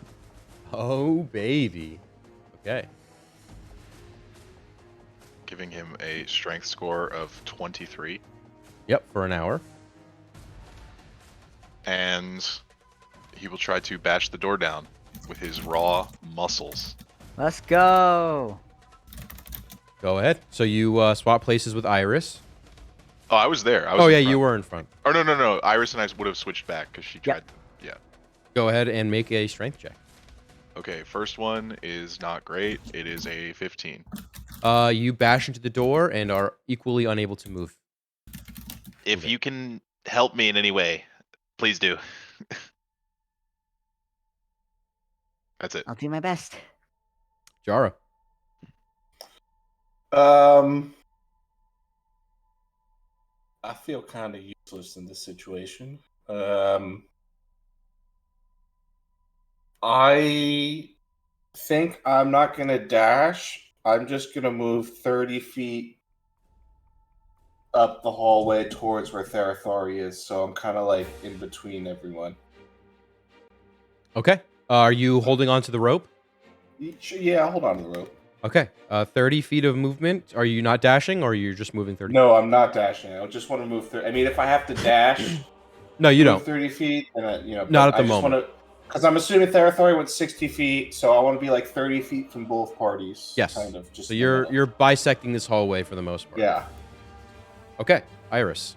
Oh, baby. Okay. Giving him a strength score of 23. Yep, for an hour. and he will try to bash the door down with his raw muscles. Let's go. Go ahead. So you swap places with Iris. Oh, I was there. I was Oh in yeah, front. you were in front. Oh no. Iris and I would have switched back because she tried. Yeah. Go ahead and make a strength check. Okay. First one is not great. It is a 15. You bash into the door and are equally unable to move. If Okay. you can help me in any way, please do. That's it. I'll do my best. Jara. I feel kind of useless in this situation. I think I'm not gonna dash. I'm just gonna move 30 feet up the hallway towards where Therathori is, so I'm kind of like in between everyone. Okay. Are you holding on to the rope? Yeah, I'll hold on to the rope. Okay. 30 feet of movement. Are you not dashing, or you're just moving 30? No, I'm not dashing. I just want to move 30. I mean, if I have to dash, No, you move don't. 30 feet, and Not at the moment. Because I'm assuming Therathori went 60 feet, so I want to be like 30 feet from both parties. Yes. Kind of. Just So in the you're middle. you're bisecting this hallway for the most part. Yeah. Okay. Iris.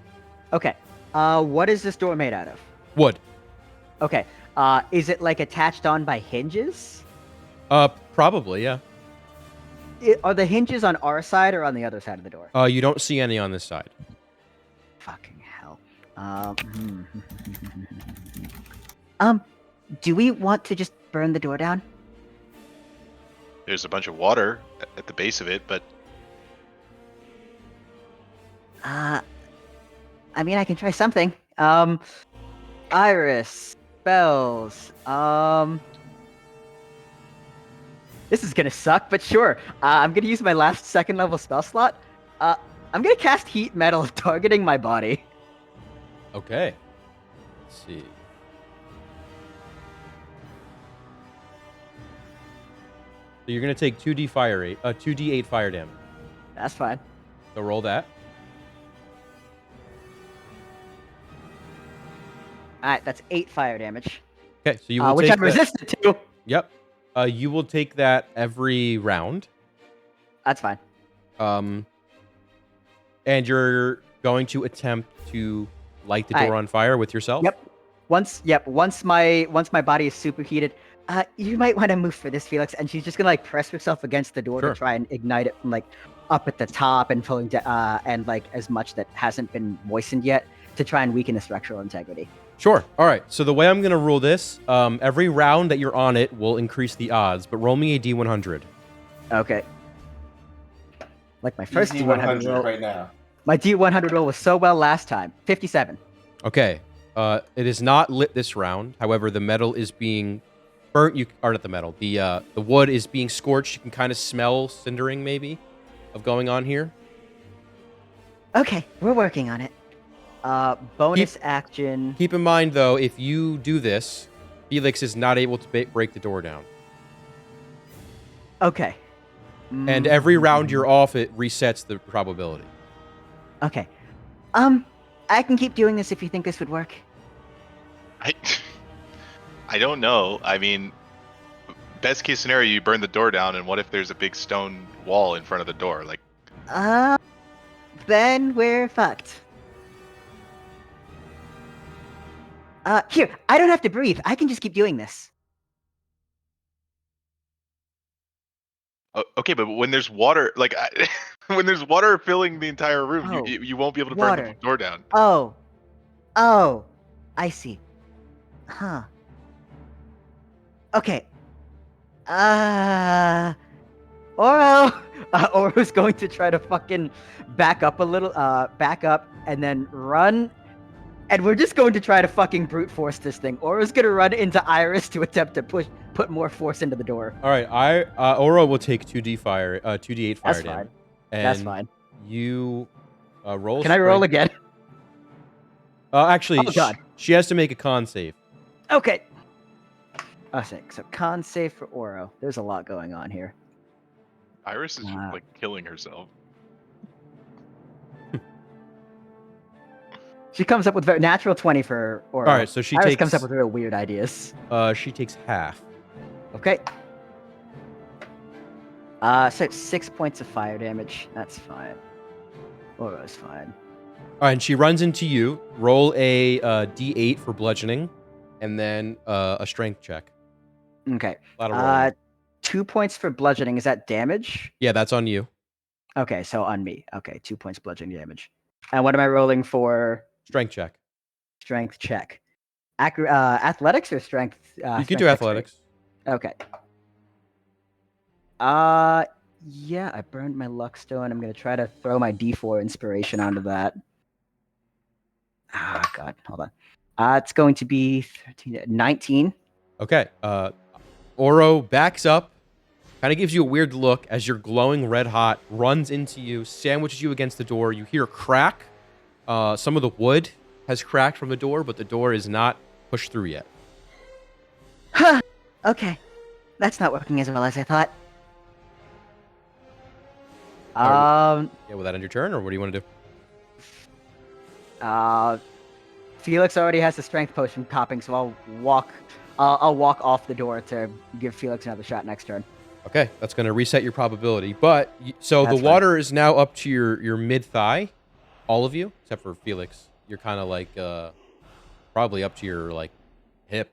Okay. What is this door made out of? Wood. Okay. Is it like attached on by hinges? Probably, yeah. Are the hinges on our side or on the other side of the door? You don't see any on this side. Fucking hell. Do we want to just burn the door down? There's a bunch of water at the base of it, but I mean, I can try something. Iris. Spells. This is gonna suck, but sure. I'm gonna use my last second level spell slot. I'm gonna cast Heat Metal, targeting my body. Okay. Let's see. So you're gonna take 2d8 fire damage. That's fine. So roll that. Alright, that's 8 fire damage. Okay, so you will Which take I'm resistant to. Yep. You will take that every round. That's fine. And you're going to attempt to light the door Alright. on fire with yourself. Yep. Once my body is superheated, you might want to move for this, Felix. And she's just gonna like press herself against the door Sure. to try and ignite it from like up at the top and pulling and like as much that hasn't been moistened yet to try and weaken the structural integrity. Sure. All right. So the way I'm going to rule this, every round that you're on it will increase the odds, but roll me a D100. Okay. Like my first Easy D100 100 roll. right now. My D100 roll was so well last time. 57. Okay. It is not lit this round. However, the metal is being burnt. Or not the metal. The wood is being scorched. You can kind of smell cindering, maybe, of going on here. Okay, we're working on it. Bonus action. Keep in mind, though, if you do this, Felix is not able to break the door down. Okay. And every round you're off, it resets the probability. Okay. I can keep doing this if you think this would work. I don't know. I mean, best case scenario, you burn the door down, and what if there's a big stone wall in front of the door? Like, Then we're fucked. Here, I don't have to breathe. I can just keep doing this. okay, but when there's water, like when there's water filling the entire room, Oh, you won't be able to burn the water. door down. Oh, I see. Huh. Okay. Oro! Oro's going to try to fucking back up a little, back up and then run. And we're just going to try to fucking brute force this thing. Oro's gonna run into Iris to attempt to put more force into the door. All right. Oro will take 2d8 fire That's damage. fine. And That's fine. You roll. Can I roll strength- again? Actually, Oh, God. she has to make a con save. Okay. Oh, so con save for Oro. There's a lot going on here. Iris is Wow. like killing herself. She comes up with natural 20 for Oro. All right, so she Iris takes comes up with real weird ideas. she takes half. Okay. So it's 6 points of fire damage. That's fine. Oro's fine. All right, and she runs into you. Roll a d8 for bludgeoning, and then a strength check. Okay. A lot of rolling. 2 points for bludgeoning. Is that damage? Yeah, that's on you. Okay, so on me. Okay, 2 points bludgeoning damage. And what am I rolling for? Strength check. Strength check. Athletics or strength? You can strength do dexterity? athletics. Okay. Yeah, I burned my luck stone. I'm gonna try to throw my D4 inspiration onto that. Ah, God, hold on. It's going to be 13, 19. Okay. Oro backs up, kind of gives you a weird look as your glowing red hot runs into you, sandwiches you against the door. You hear a crack. Some of the wood has cracked from the door, but the door is not pushed through yet. Huh. Okay. That's not working as well as I thought. Yeah, will that end your turn, or what do you want to do? Felix already has the strength potion popping, so I'll walk off the door to give Felix another shot next turn. Okay, that's going to reset your probability. But so That's the water is now up to your mid thigh, all of you except for Felix. You're kind of like probably up to your like hip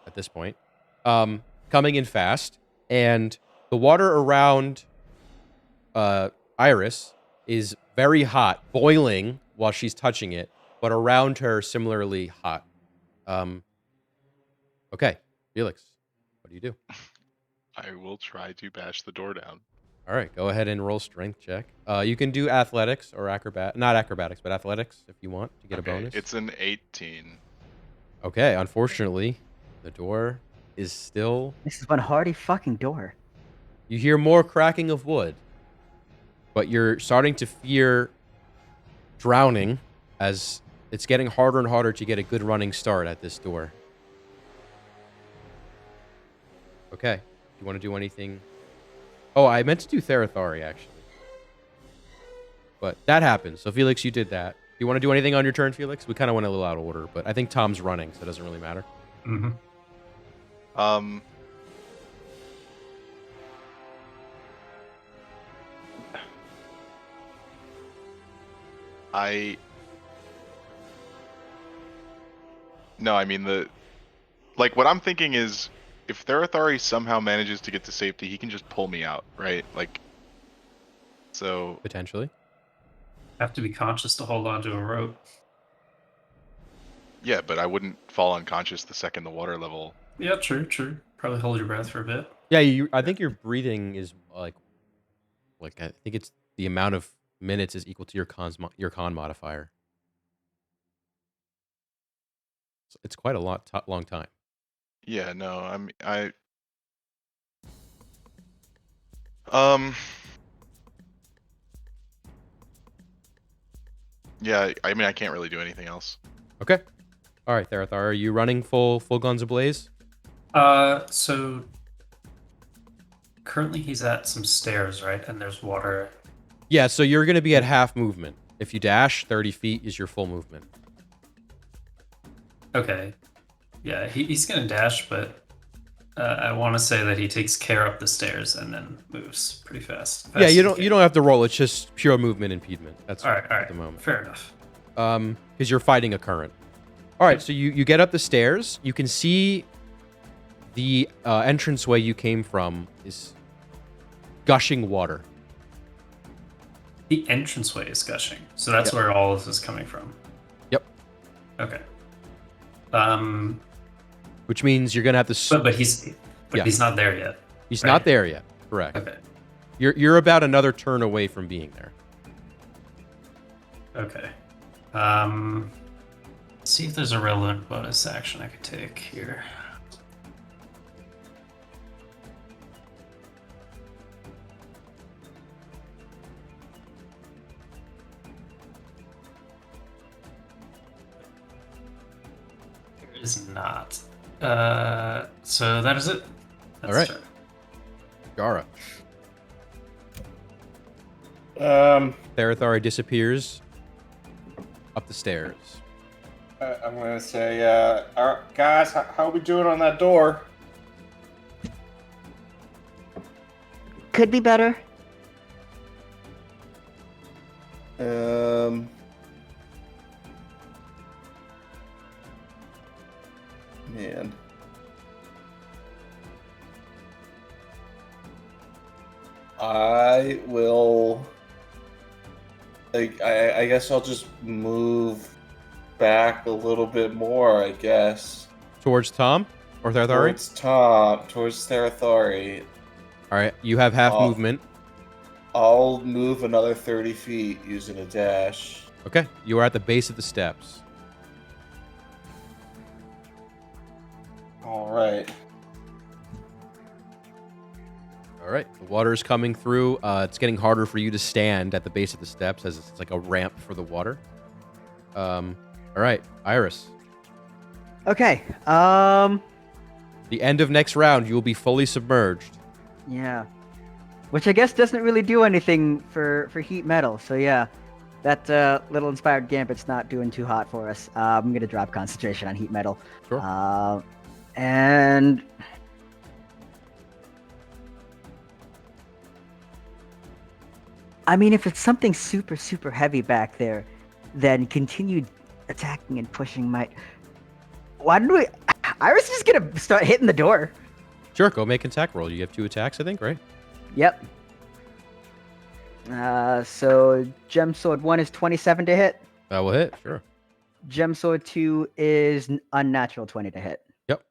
at this point. Coming in fast, and the water around Iris is very hot, boiling while she's touching it, but around her similarly hot. Okay, Felix, what do you do? I will try to bash the door down. All right, go ahead and roll strength check. You can do athletics or not acrobatics, but athletics if you want to get a bonus. It's an 18. Okay, unfortunately, the door is still. This is one hardy fucking door. You hear more cracking of wood, but you're starting to fear drowning as it's getting harder and harder to get a good running start at this door. Okay, do you want to do anything? Oh, I meant to do Therathari, actually. But that happened, so Felix, you did that. Do you want to do anything on your turn, Felix? We kind of went a little out of order, but I think Tom's running, so it doesn't really matter. Mm-hmm. No, I mean what I'm thinking is if Therathari somehow manages to get to safety, he can just pull me out, right? Like, so Potentially. Have to be conscious to hold onto a rope. yeah, but I wouldn't fall unconscious the second the water level. Yeah, true. Probably hold your breath for a bit. Yeah, I think your breathing is like I think it's the amount of minutes is equal to your con modifier. So it's quite a long time. Yeah, no, yeah, I mean, I can't really do anything else. Okay. All right, Therathar, are you running full guns ablaze? So currently he's at some stairs, right? And there's water. Yeah, so you're going to be at half movement. If you dash, 30 feet is your full movement. Okay. Yeah, he's gonna dash, but I want to say that he takes care up the stairs and then moves pretty fast. Yeah, you don't have to roll. It's just pure movement impediment. That's all right. at the moment. Fair enough. Because you're fighting a current. All right, so you get up the stairs. You can see the entranceway you came from is gushing water. The entranceway is gushing, so that's where all of this is coming from. Yep. Okay. Which means you're gonna have to. But he's not there yet. He's right? not there yet. Correct. Okay. You're about another turn away from being there. Okay. See if there's a relevant bonus action I could take here. There is not. So that is it. All right. Turn. Gara. Um, Therathari disappears up the stairs. I'm gonna say, all right, guys, how are we doing on that door? Could be better. Man. I will. I guess I'll just move back a little bit more. I guess Towards Tom or Tharthari? towards Tom, towards Therathari. All right, you have half Oh. movement. I'll move another 30 feet using a dash. Okay, you are at the base of the steps. All right. All right, the water is coming through. It's getting harder for you to stand at the base of the steps as it's like a ramp for the water. All right, Iris. Okay. The end of next round, you will be fully submerged. Yeah. Which I guess doesn't really do anything for heat metal. So yeah, that little inspired gambit's not doing too hot for us. I'm gonna drop concentration on heat metal. Sure. And I mean, if it's something super heavy back there, then continued attacking and pushing might. Why don't we? Iris is just gonna start hitting the door. Sure, go make an attack roll. You have 2 attacks, I think, right? Yep. So Gem Sword 1 is 27 to hit. That will hit, sure. Gem Sword 2 is unnatural 20 to hit. Yep.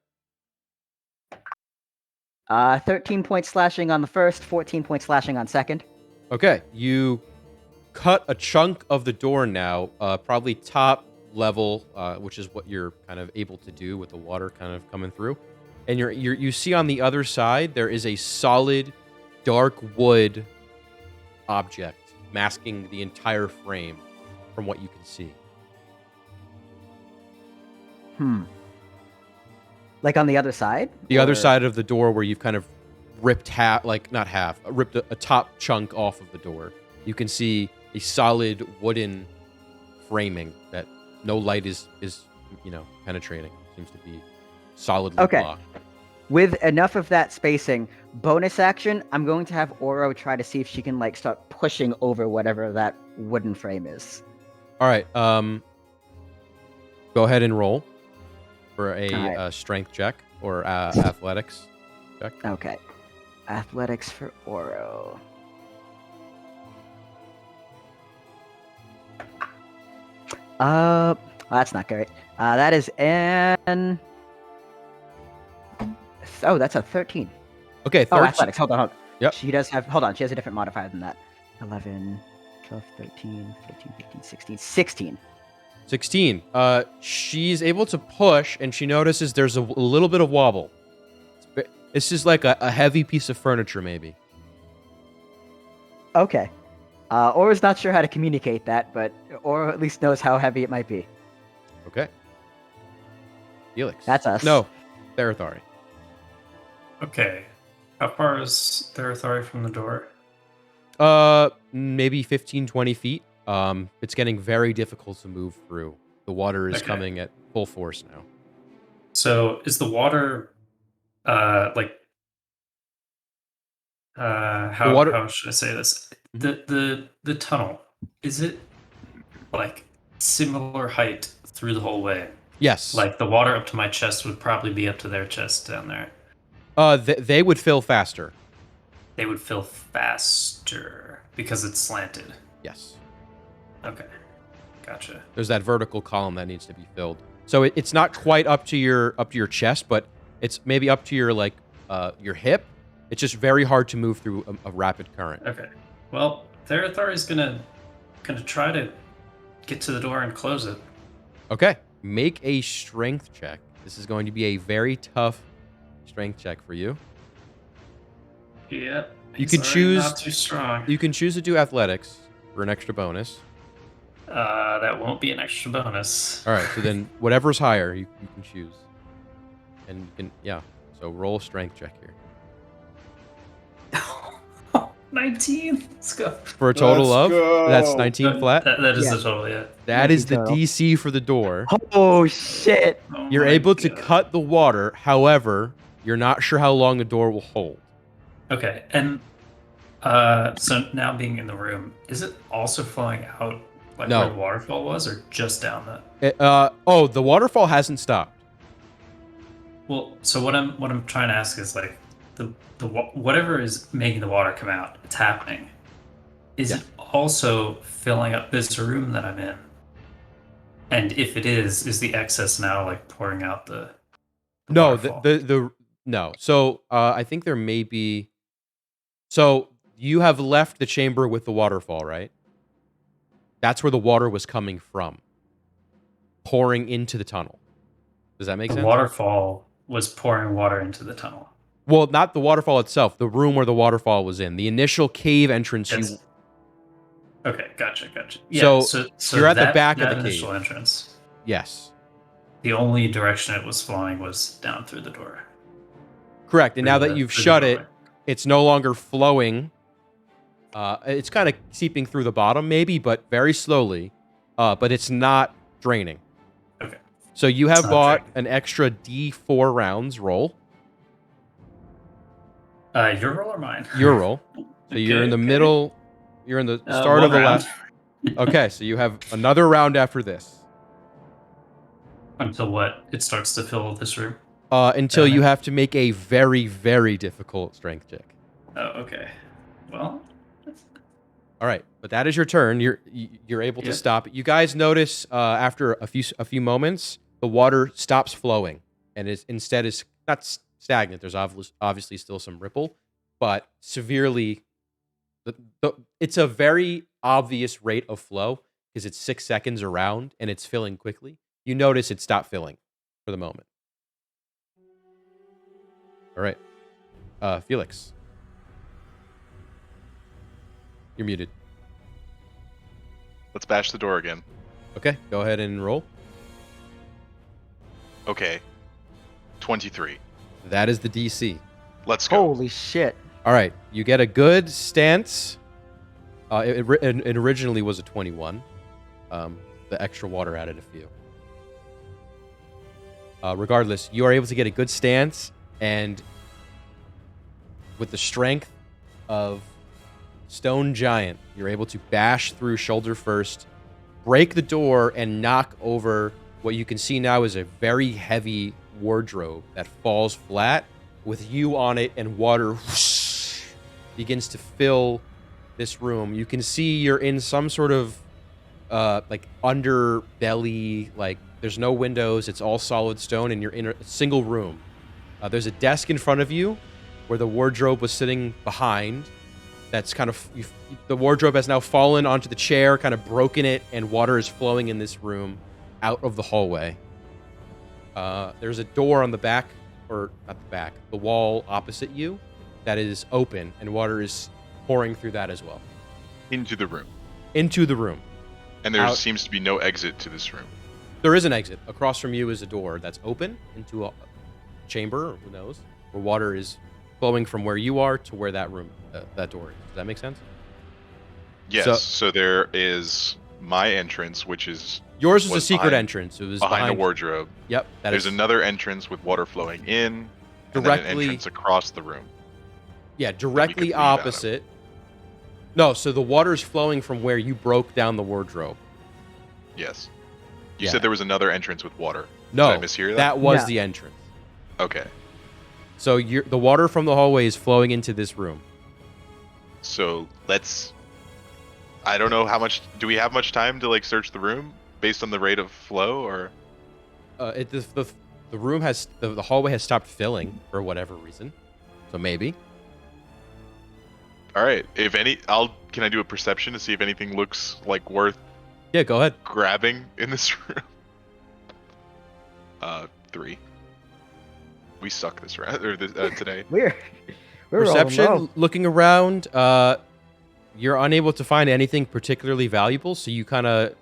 13 point slashing on the first, 14 point slashing on second. Okay, you cut a chunk of the door now, probably top level, which is what you're kind of able to do with the water kind of coming through. And you see on the other side, there is a solid dark wood object masking the entire frame from what you can see. Like on the other side? The other Or- side of the door where you've kind of ripped ripped a top chunk off of the door. You can see a solid wooden framing that no light is penetrating. Seems to be solidly Okay. blocked. With enough of that spacing, bonus action, I'm going to have Oro try to see if she can like start pushing over whatever that wooden frame is. All right. Go ahead and roll for a All right. strength check or athletics check. Okay. Athletics for Oro. That's not great. That is an. Oh, that's a 13. Okay, Oh, 13. athletics. Hold on. Yep. She does have. Hold on. She has a different modifier than that. 11, 12, 13, 14, 15, 16. 16. 16. She's able to push, and she notices there's a little bit of wobble. It's just like a heavy piece of furniture, maybe. Okay. Oro's not sure how to communicate that, but Oro at least knows how heavy it might be. Okay. Felix. That's us. No, Therathari. Okay. How far is Therathari from the door? Maybe 15, 20 feet. It's getting very difficult to move through. The water is Okay. coming at full force now. So is the water how water- how should I say this? The tunnel, is it like similar height through the whole way? Yes. Like the water up to my chest would probably be up to their chest down there. They would fill faster. They would fill faster because it's slanted. Yes. Okay. Gotcha. There's that vertical column that needs to be filled. So it's not quite up to your chest, but it's maybe up to your hip. It's just very hard to move through a rapid current. Okay. Well, Therathari's gonna try to get to the door and close it. Okay. Make a strength check. This is going to be a very tough strength check for you. Yep. You he's can already choose- Not too strong. You can choose to do athletics for an extra bonus. That won't be an extra bonus. All right. So then whatever's higher, you can choose. And you can, yeah. So roll a strength check here. 19. Let's go. For a total Let's of go. that's 19 flat. That is Yeah. the total, yeah. That is 19 the total. DC for the door. Oh shit! Oh You're my able to God. cut the water. However, you're not sure how long the door will hold. Okay, and so now being in the room, is it also flowing out like No. where the waterfall was, or just down the? Oh, the waterfall hasn't stopped. Well, so what I'm trying to ask is like whatever is making the water come out, it's happening. Is Yeah. it also filling up this room that I'm in? And if it is the excess now like pouring out the No, waterfall? no. So I think there may be. So you have left the chamber with the waterfall, right? That's where the water was coming from, pouring into the tunnel. Does that make The sense? waterfall was pouring water into the tunnel. Well, not the waterfall itself. The room where the waterfall was in, the initial cave entrance. That's- Okay, gotcha. So you're at the back of that the initial cave. entrance. Yes, The only direction it was flowing was down through the door. correct. And now Through that the- you've through the shut it, doorway. it's no longer flowing. It's kind of seeping through the bottom, maybe, but very slowly. But it's not draining. Okay. So you It's have not bought draining. an extra D4 rounds roll. Your roll or mine? Your roll. So you're in the Okay. middle. You're in the start One of the round. last. Okay, so you have another round after this. Until what? It starts to fill this room. Until you Okay. have to make a very, very difficult strength check. Oh, okay. Well, All right, but that is your turn. You're able to Yeah. stop it. You guys notice after a few moments, the water stops flowing, and instead is not stagnant. There's obviously still some ripple, but severely. It's a very obvious rate of flow because it's 6 seconds around and it's filling quickly. You notice it stopped filling for the moment. All right, Felix, you're muted. Let's bash the door again. Okay, go ahead and roll. Okay. 23. That is the DC. Let's go. Holy shit! All right, you get a good stance. It originally was a 21. The extra water added a few. Regardless, you are able to get a good stance, and with the strength of Stone Giant, you're able to bash through shoulder first, break the door, and knock over what you can see now is a very heavy wardrobe that falls flat with you on it, and water whoosh, begins to fill this room. You can see you're in some sort of like underbelly, like there's no windows, it's all solid stone, and you're in a single room. There's a desk in front of you where the wardrobe was sitting behind. That's kind of the wardrobe has now fallen onto the chair, kind of broken it, and water is flowing in this room out of the hallway. There's a door on the back, or not the back, the wall opposite you that is open, and water is pouring through that as well Into the room. into the room. And there Out. seems to be no exit to this room. There is an exit. Across from you is a door that's open into a chamber, or who knows, where water is flowing from where you are to where that room, that door is. Does that make sense? Yes. So there is my entrance, which is Yours is a Was secret behind- entrance. It was behind the wardrobe. Yep. That There's is another entrance with water flowing in. And then an directly. entrance across the room. Yeah, could directly leave out of. opposite. No, so the water is flowing from where you broke down the wardrobe. Yes. You Yeah. said there was another entrance with water. No, Did I mishear that? that was Yeah. the entrance. Okay. So the water from the hallway is flowing into this room. So let's. I don't know how much. Do we have much time to like search the room based on the rate of flow, or? The room has the hallway has stopped filling for whatever reason. So maybe. All right. If any, Can I do a perception to see if anything looks like worth Yeah, go ahead. grabbing in this room? 3. We suck this round or today. We're rolling Perception, low. looking around, you're unable to find anything particularly valuable, so you kind of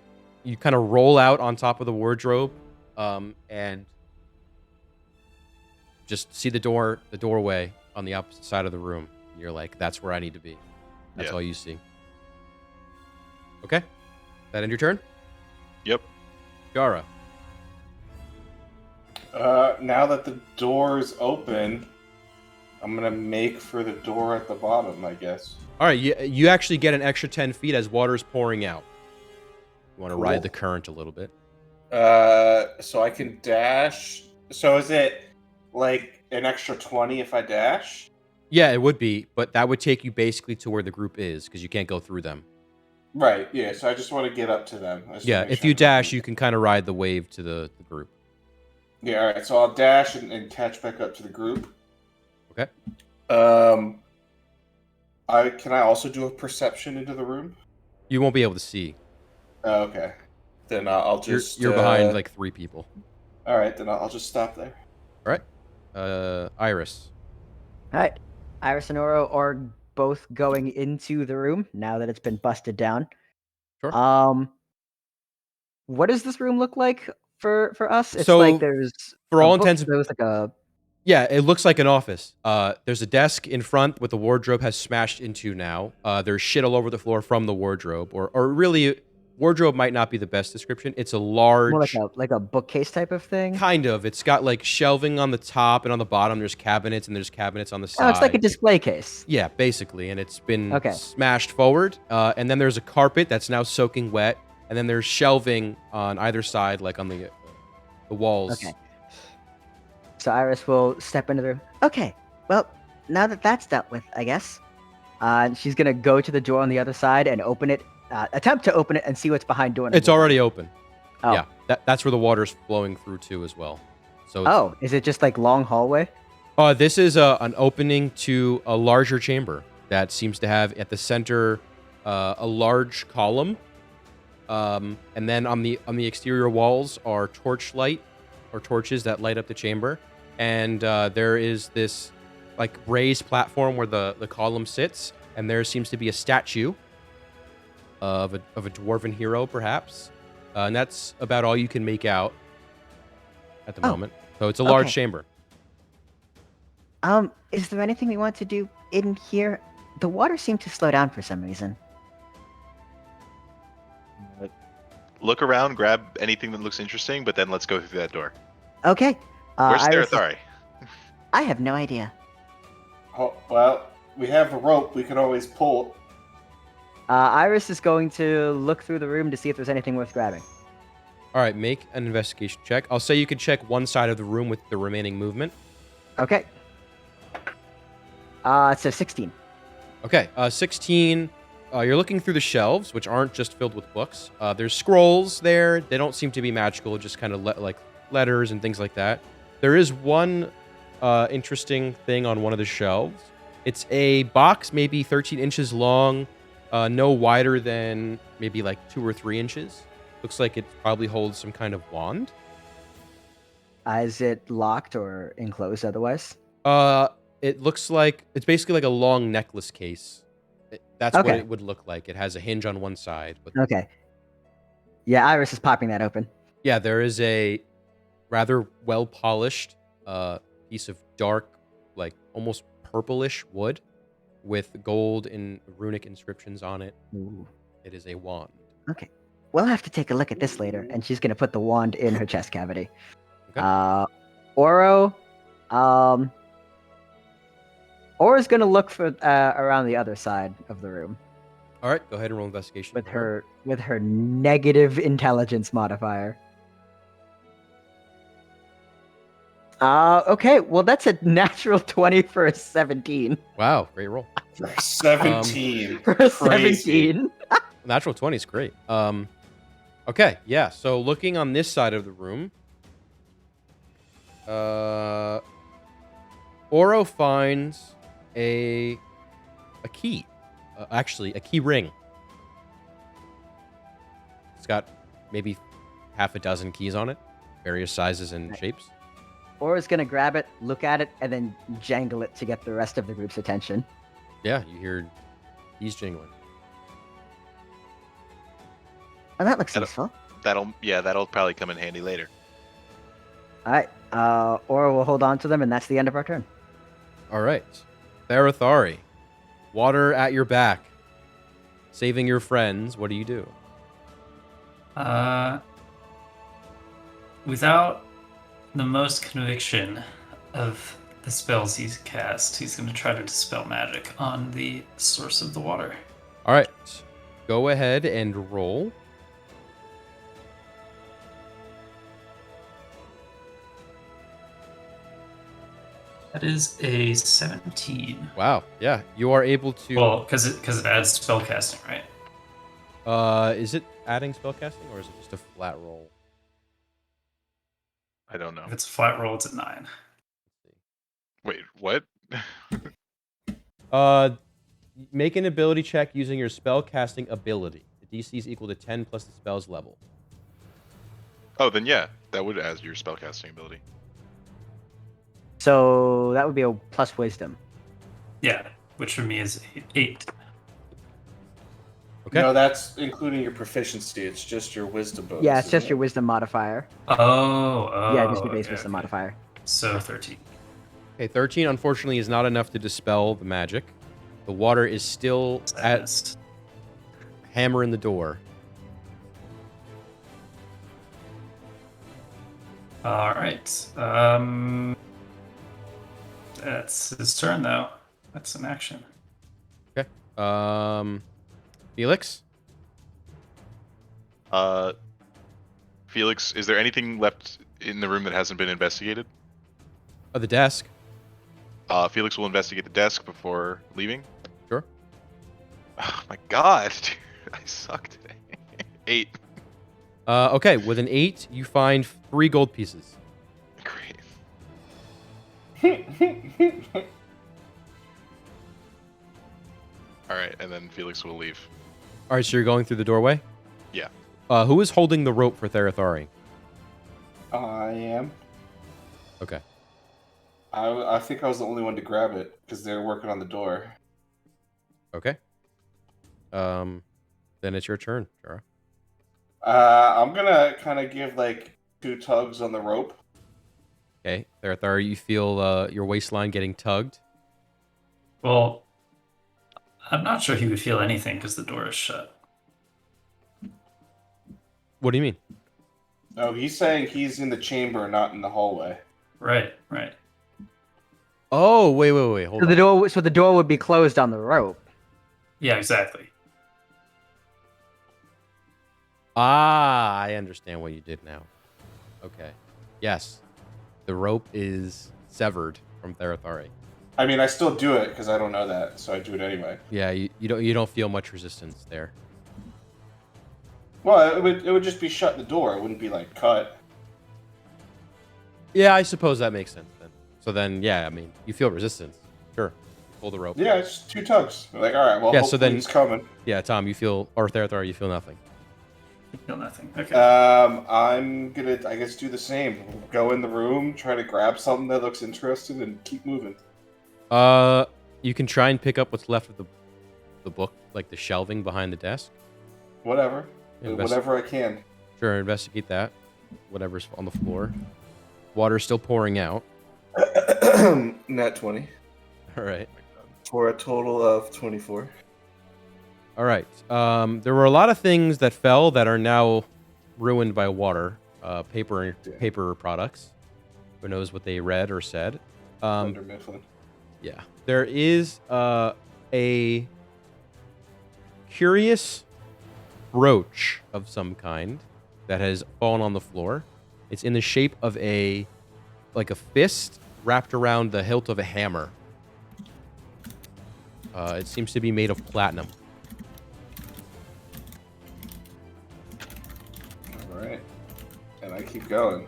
roll out on top of the wardrobe, and just see the doorway on the opposite side of the room. You're like, that's where I need to be. That's Yeah. all you see. Okay. That end your turn? Yep. Gara. Now that the door is open, I'm gonna make for the door at the bottom, I guess. All right, you actually get an extra 10 feet as water is pouring out. You want to Cool. ride the current a little bit. So I can dash. So is it like an extra 20 if I dash? Yeah, it would be, but that would take you basically to where the group is because you can't go through them. Right. Yeah. So I just want to get up to them. I just Yeah, wanna make if sure you I can dash, do you can kind of ride the wave to the group. Yeah. All right. So I'll dash and catch back up to the group. Okay. Can I also do a perception into the room? You won't be able to see. Oh, okay. Then I'll just. You're behind like 3 people. All right. Then I'll just stop there. All right. Iris. All right. Iris and Oro are both going into the room now that it's been busted down. Sure. What does this room look like for us? It's So, like there's for a all book- intents and- there's like a Yeah, it looks like an office. There's a desk in front with the wardrobe has smashed into now. There's shit all over the floor from the wardrobe, or really, wardrobe might not be the best description. It's a large, more like a bookcase type of thing. kind of. It's got like shelving on the top and on the bottom. There's cabinets and there's cabinets on the side. Oh, it's like a display case. Yeah, basically, and it's been Okay. smashed forward. And then there's a carpet that's now soaking wet, and then there's shelving on either side, like on the walls. Okay. So Iris will step into the room. Okay, well, now that that's dealt with, I guess, she's gonna go to the door on the other side and open it. Attempt to open it and see what's behind door. It's number one. already open. Oh. Yeah, that's where the water's flowing through to as well. So it's, Oh, is it just like long hallway? This is an opening to a larger chamber that seems to have at the center a large column, and then on the exterior walls are torchlight or torches that light up the chamber, and there is this like raised platform where the column sits, and there seems to be a statue of a dwarven hero, perhaps, and that's about all you can make out at the Oh, moment. So it's a large okay. chamber. Is there anything we want to do in here? The water seemed to slow down for some reason. Look around, grab anything that looks interesting, but then let's go through that door. Okay. Where's Iris is- Therathari? I have no idea. Oh, well, we have a rope. We could always pull. Iris is going to look through the room to see if there's anything worth grabbing. All right, make an investigation check. I'll say you can check one side of the room with the remaining movement. Okay. So 16. Okay, 16. You're looking through the shelves, which aren't just filled with books. There's scrolls there. They don't seem to be magical, just kind of like letters and things like that. There is one interesting thing on one of the shelves. It's a box, maybe 13 inches long, no wider than maybe like 2 or 3 inches. Looks like it probably holds some kind of wand. Is it locked or enclosed otherwise? It looks like it's basically like a long necklace case. That's what Okay. it would look like. It has a hinge on one side, but Okay. Yeah, Iris is popping that open. yeah, there is a rather well polished piece of dark, like almost purplish wood with gold and runic inscriptions on it. Ooh. It is a wand. Okay. We'll have to take a look at this later. And she's going to put the wand in her chest cavity. Okay. Oro. Oro's going to look for around the other side of the room All right, go ahead and roll investigation. with for her negative intelligence modifier. Okay, well that's a natural 20 for a 17. Wow, great roll. 17. For a Crazy. 17. Natural 20 is great. Okay, yeah. So looking on this side of the room, Oro finds a key. Actually, a key ring. It's got maybe half a dozen keys on it, various sizes and Right. shapes. Oro's going to grab it, look at it, and then jangle it to get the rest of the group's attention. Yeah, you hear keys jingling. Oh, that looks Hello. useful. That'll probably come in handy later. Alright, Oro will hold on to them, and that's the end of our turn. All right, Therathari, water at your back. saving your friends, what do you do? Without the most conviction of the spells he's cast, he's going to try to dispel magic on the source of the water. All right. Go ahead and roll. That is a 17. Wow. Yeah, you are able to. Well, because it adds spellcasting, right? Is it adding spellcasting or is it just a flat roll? I don't know. If it's a flat roll, it's at 9. Wait, what? Make an ability check using your spellcasting ability. The DC is equal to 10 plus the spell's level. Oh, then yeah, that would add your spellcasting ability. So that would be a plus wisdom. Yeah, which for me is 8. Okay. No, that's including your proficiency. It's just your wisdom bonus. Yeah, it's isn't just your wisdom modifier. Oh. Yeah, just your base okay, wisdom okay. modifier. So 13. Okay, 13 unfortunately is not enough to dispel the magic. The water is still at Sadness. hammering the door. All right. That's his turn, though. That's an action. Felix? Felix, is there anything left in the room that hasn't been investigated? The desk. Felix will investigate the desk before leaving. Sure. Oh my god, dude, I suck today. 8. Okay, with an 8, you find 3 gold pieces. Great. All right, and then Felix will leave. All right, so you're going through the doorway? Yeah. Who is holding the rope for Therathari? I am. Okay. I think I was the only one to grab it because they were working on the door. Okay. Then it's your turn, Jara. I'm gonna kind of give like 2 tugs on the rope. Okay, Therathari, you feel your waistline getting tugged. Well, I'm not sure he would feel anything because the door is shut. What do you mean? Oh, he's saying he's in the chamber, not in the hallway. Right. Oh, wait, hold So on. the door would be closed on the rope. Yeah, exactly. Ah, I understand what you did now. Okay. Yes. The rope is severed from Therathari. I mean, I still do it because I don't know that, so I do it anyway. Yeah, you don't feel much resistance there. Well, it would just be shut the door. It wouldn't be like cut. Yeah, I suppose that makes sense then. So then, yeah, I mean, you feel resistance. Sure. Pull the rope. Yeah, it's 2 tugs. Like, all right, well, Yeah, so hopefully then- he's coming. Yeah, Tom, you feel, or Therathari, you feel nothing. You feel nothing. Okay. I'm gonna, I guess, do the same. Go in the room, try to grab something that looks interesting, and keep moving. You can try and pick up what's left of the book, like the shelving behind the desk. Whatever. Invest- Whatever I can. Sure, investigate that. Whatever's on the floor. Water's still pouring out. Nat 20. All right. For a total of 24. All right. There were a lot of things that fell that are now ruined by water. Paper products. Who knows what they read or said? Under Mifflin. Yeah. There is a curious brooch of some kind that has fallen on the floor. It's in the shape of a fist wrapped around the hilt of a hammer. It seems to be made of platinum. All right. And I keep going.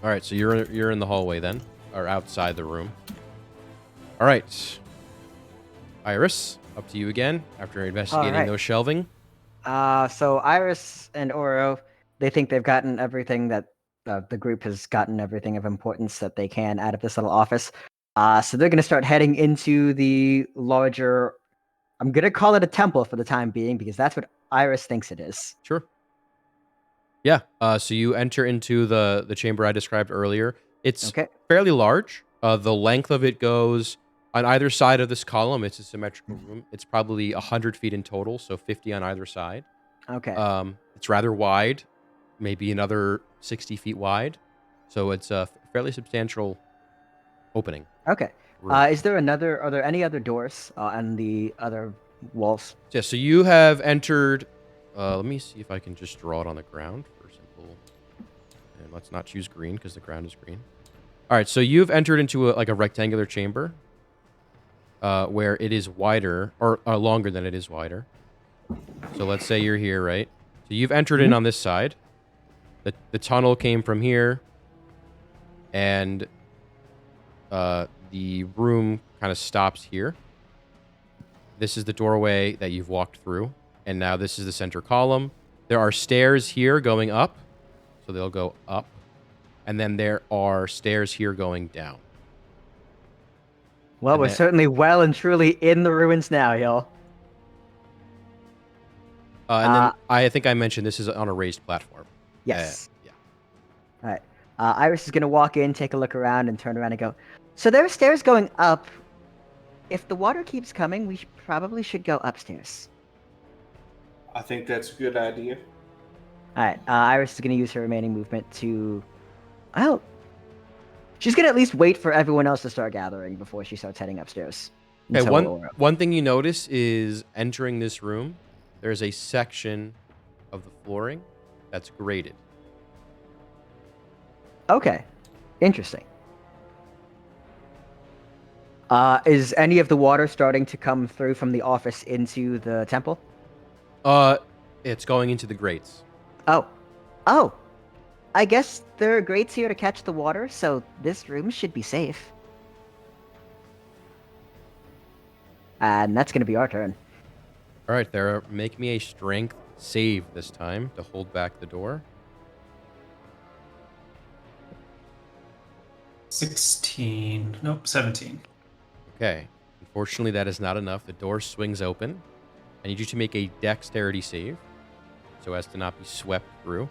All right, so you're in the hallway then, or outside the room. All right, Iris, up to you again after investigating right. those shelving. So Iris and Oro, they think they've gotten everything that the group has gotten everything of importance that they can out of this little office. So they're going to start heading into the larger. I'm going to call it a temple for the time being because that's what Iris thinks it is. Sure. Yeah. So you enter into the chamber I described earlier. It's Okay. fairly large. The length of it goes On either side of this column, it's a symmetrical room. It's probably 100 feet in total, so 50 on either side. Okay. It's rather wide, maybe another 60 feet wide. So it's a fairly substantial opening. Okay. room. Are there any other doors on the other walls? Yeah, so you have entered. Let me see if I can just draw it on the ground for simple. And let's not choose green because the ground is green. All right, so you've entered into a rectangular chamber, where it is wider or longer than it is wider. So let's say you're here, right? So you've entered in on this side. The tunnel came from here, and the room kind of stops here. This is the doorway that you've walked through, and now this is the center column. There are stairs here going up, so they'll go up, and then there are stairs here going down. Well, And we're then- certainly well and truly in the ruins now, y'all. And then I think I mentioned this is on a raised platform. Yes. Yeah. All right. Iris is gonna walk in, take a look around, and turn around and go. So there are stairs going up. If the water keeps coming, we probably should go upstairs. I think that's a good idea. All right. Iris is gonna use her remaining movement to. Well, she's gonna at least wait for everyone else to start gathering before she starts heading upstairs. Okay, Until Aurora. one thing you notice is entering this room, there's a section of the flooring that's graded. Okay. Interesting. Is any of the water starting to come through from the office into the temple? It's going into the grates. Oh. Oh. I guess there are grates here to catch the water, so this room should be safe. And that's going to be our turn. All right, there. Make me a strength save this time to hold back the door. 16. Nope, 17. Okay. Unfortunately, that is not enough. The door swings open. I need you to make a dexterity save so as to not be swept through.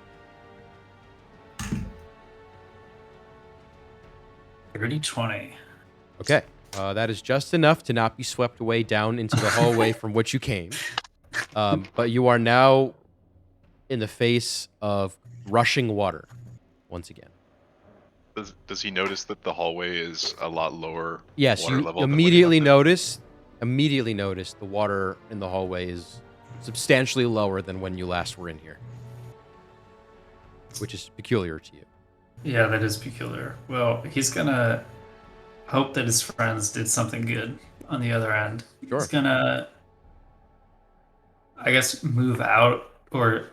30-20. Okay. That is just enough to not be swept away down into the hallway from which you came. But you are now in the face of rushing water once again. Does he notice that the hallway is a lot lower? Yes, water you level than when immediately left notice the water in the hallway is substantially lower than when you last were in here, which is peculiar to you. Yeah, that is peculiar. Well, he's gonna hope that his friends did something good on the other end. Sure. He's gonna, I guess, move out or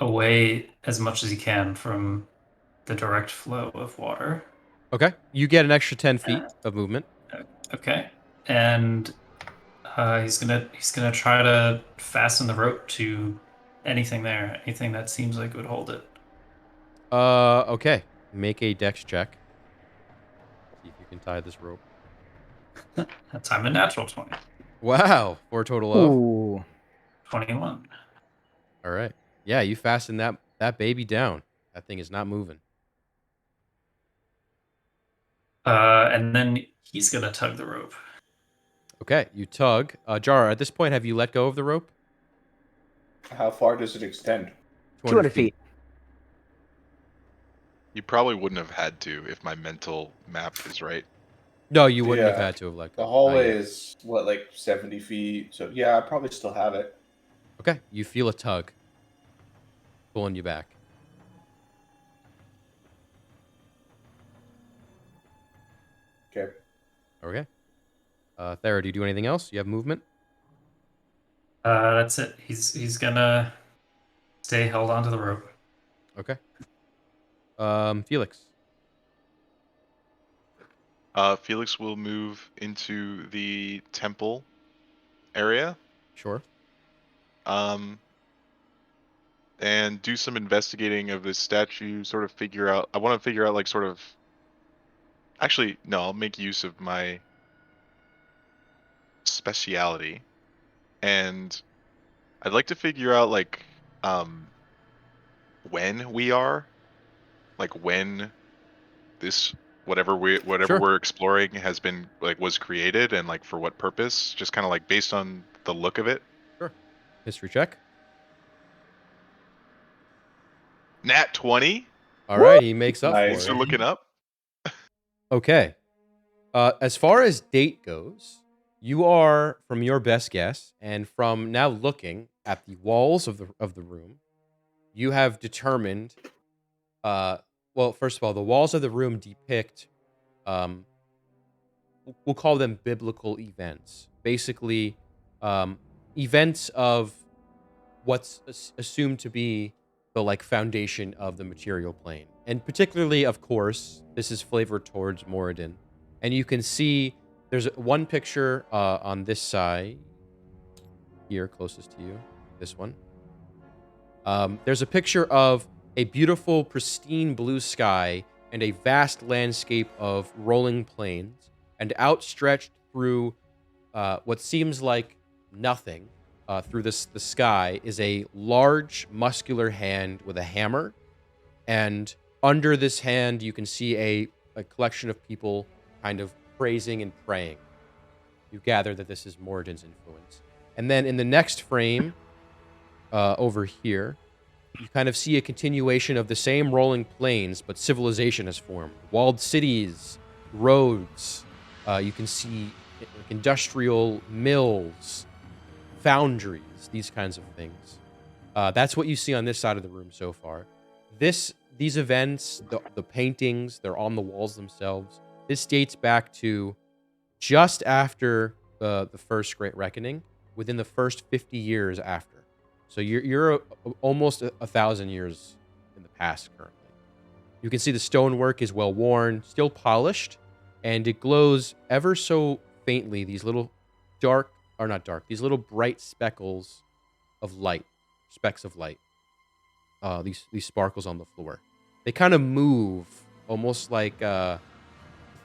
away as much as he can from the direct flow of water. Okay, you get an extra 10 feet of movement. Okay, and he's gonna try to fasten the rope to anything there, anything that seems like it would hold it. Okay, make a dex check. See if you can tie this rope. That's I'm a natural 20. Wow, for a total of. Ooh. 21. All right. Yeah, you fasten that baby down. That thing is not moving. And then he's gonna tug the rope. Okay, you tug. Jar, at this point, have you let go of the rope? How far does it extend? 200 feet. You probably wouldn't have had to if my mental map is right. No, you wouldn't have Yeah. had to have let go. The hallway Not yet. is what, like 70 feet. So yeah, I probably still have it. Okay, you feel a tug pulling you back. Okay. Okay. Thera, do you do anything else? You have movement? That's it. He's gonna stay held onto the rope. Okay. Felix. Felix will move into the temple area, Sure. and do some investigating of this statue. Sort of figure out. I want to figure out, like, sort of. Actually, no. I'll make use of my speciality, and I'd like to figure out, like, when we are, like, when this whatever Sure. we're exploring has been was created and like for what purpose? Just kind of like based on the look of it. History check. Nat 20. All right, he makes up Nice. for Still it. looking up. Okay. As far as date goes, you are, from your best guess, and from now looking at the walls of the room, you have determined. Well, first of all, the walls of the room depict, we'll call them biblical events. Basically, events of what's assumed to be the foundation of the material plane, and particularly, of course, this is flavored towards Moradin. And you can see there's one picture on this side here, closest to you. This one. There's a picture of a beautiful, pristine blue sky and a vast landscape of rolling plains, and outstretched through what seems like nothing through the sky is a large, muscular hand with a hammer. And under this hand, you can see a collection of people kind of praising and praying. You gather that this is Moradin's influence. And then in the next frame, over here, you kind of see a continuation of the same rolling plains, but civilization has formed. Walled cities, roads. You can see industrial mills, foundries, these kinds of things. That's what you see on this side of the room so far. These events, the paintings, they're on the walls themselves. This dates back to just after the First Great Reckoning, within the first 50 years after. So you're almost 1,000 years in the past currently. You can see the stonework is well worn, still polished, and it glows ever so faintly. These little these little bright speckles of light, specks of light. These sparkles on the floor. They kind of move almost like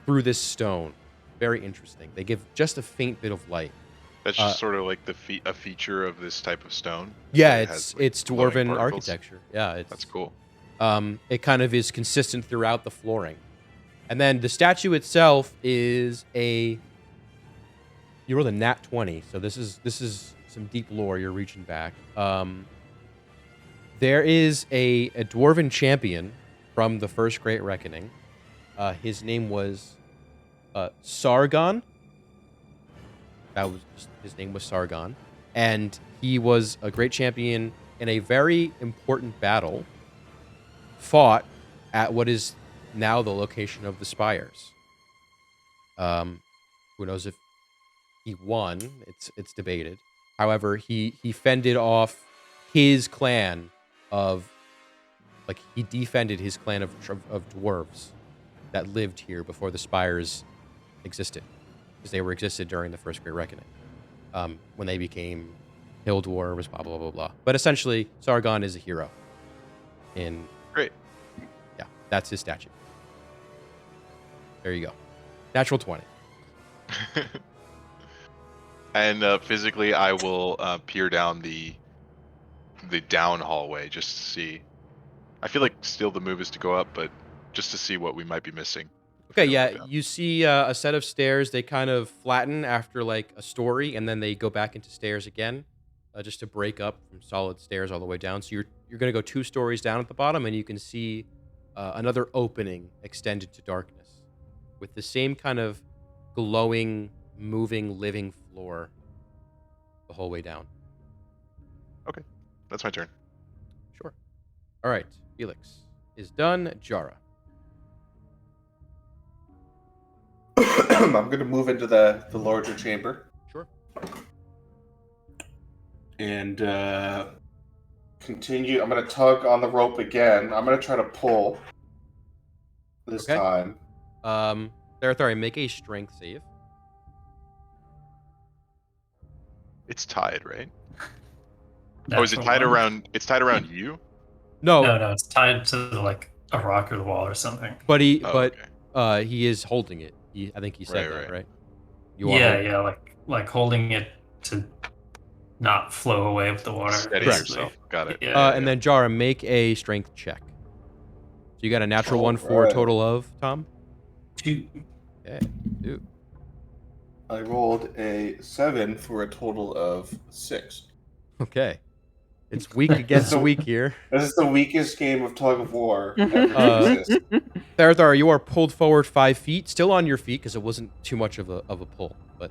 through this stone. Very interesting. They give just a faint bit of light. That's just sort of like a feature of this type of stone. Yeah, It has, like, it's glowing dwarven particles. architecture. Yeah, That's cool. It kind of is consistent throughout the flooring. And then the statue itself is you rolled a nat 20, so this is some deep lore. You're reaching back. There is a dwarven champion from the First Great Reckoning. His name was Sargon. His name was Sargon, and he was a great champion in a very important battle fought at what is now the location of the Spires. Who knows if he won? It's debated. However, he fended off his clan he defended his clan of dwarves that lived here before the Spires existed, because they existed during the First Great Reckoning, when they became hill dwarves, blah blah blah blah. But essentially, Sargon is a hero. Great. Yeah, that's his statue. There you go. Natural 20. And physically, I will peer down the down hallway just to see. I feel like still the move is to go up, but just to see what we might be missing. Okay, Yeah, yeah, yeah. you see a set of stairs. They kind of flatten after like a story, and then they go back into stairs again, just to break up from solid stairs all the way down. So you're gonna go 2 stories down at the bottom, and you can see another opening extended to darkness, with the same kind of glowing, moving, living floor the whole way down. That's my turn. Sure. All right, Felix is done. Jara. I'm gonna move into the larger chamber Sure. and continue. I'm gonna tug on the rope again. I'm gonna try to pull this Okay. time. Therathari, make a strength save. It's tied, right? Oh, is it Natural tied one. around? It's tied around you. No, No, it's tied to like a rock or the wall or something. but Oh, okay. he is holding it. I think he said Right, that, right. right? You are Yeah, holding- yeah, like holding it to not flow away with the water. Steady Correct. basically. yourself. Got it. Yeah. And then Jara, make a strength check. So you got a natural Oh, 1 for a right. total of, Tom? Two. Okay. Dude. I rolled a 7 for a total of 6. Okay. It's weak against So- weak here. This is the weakest game of tug of war ever Uh, to exist. Tharathar, you are pulled forward 5 feet, still on your feet because it wasn't too much of a pull. But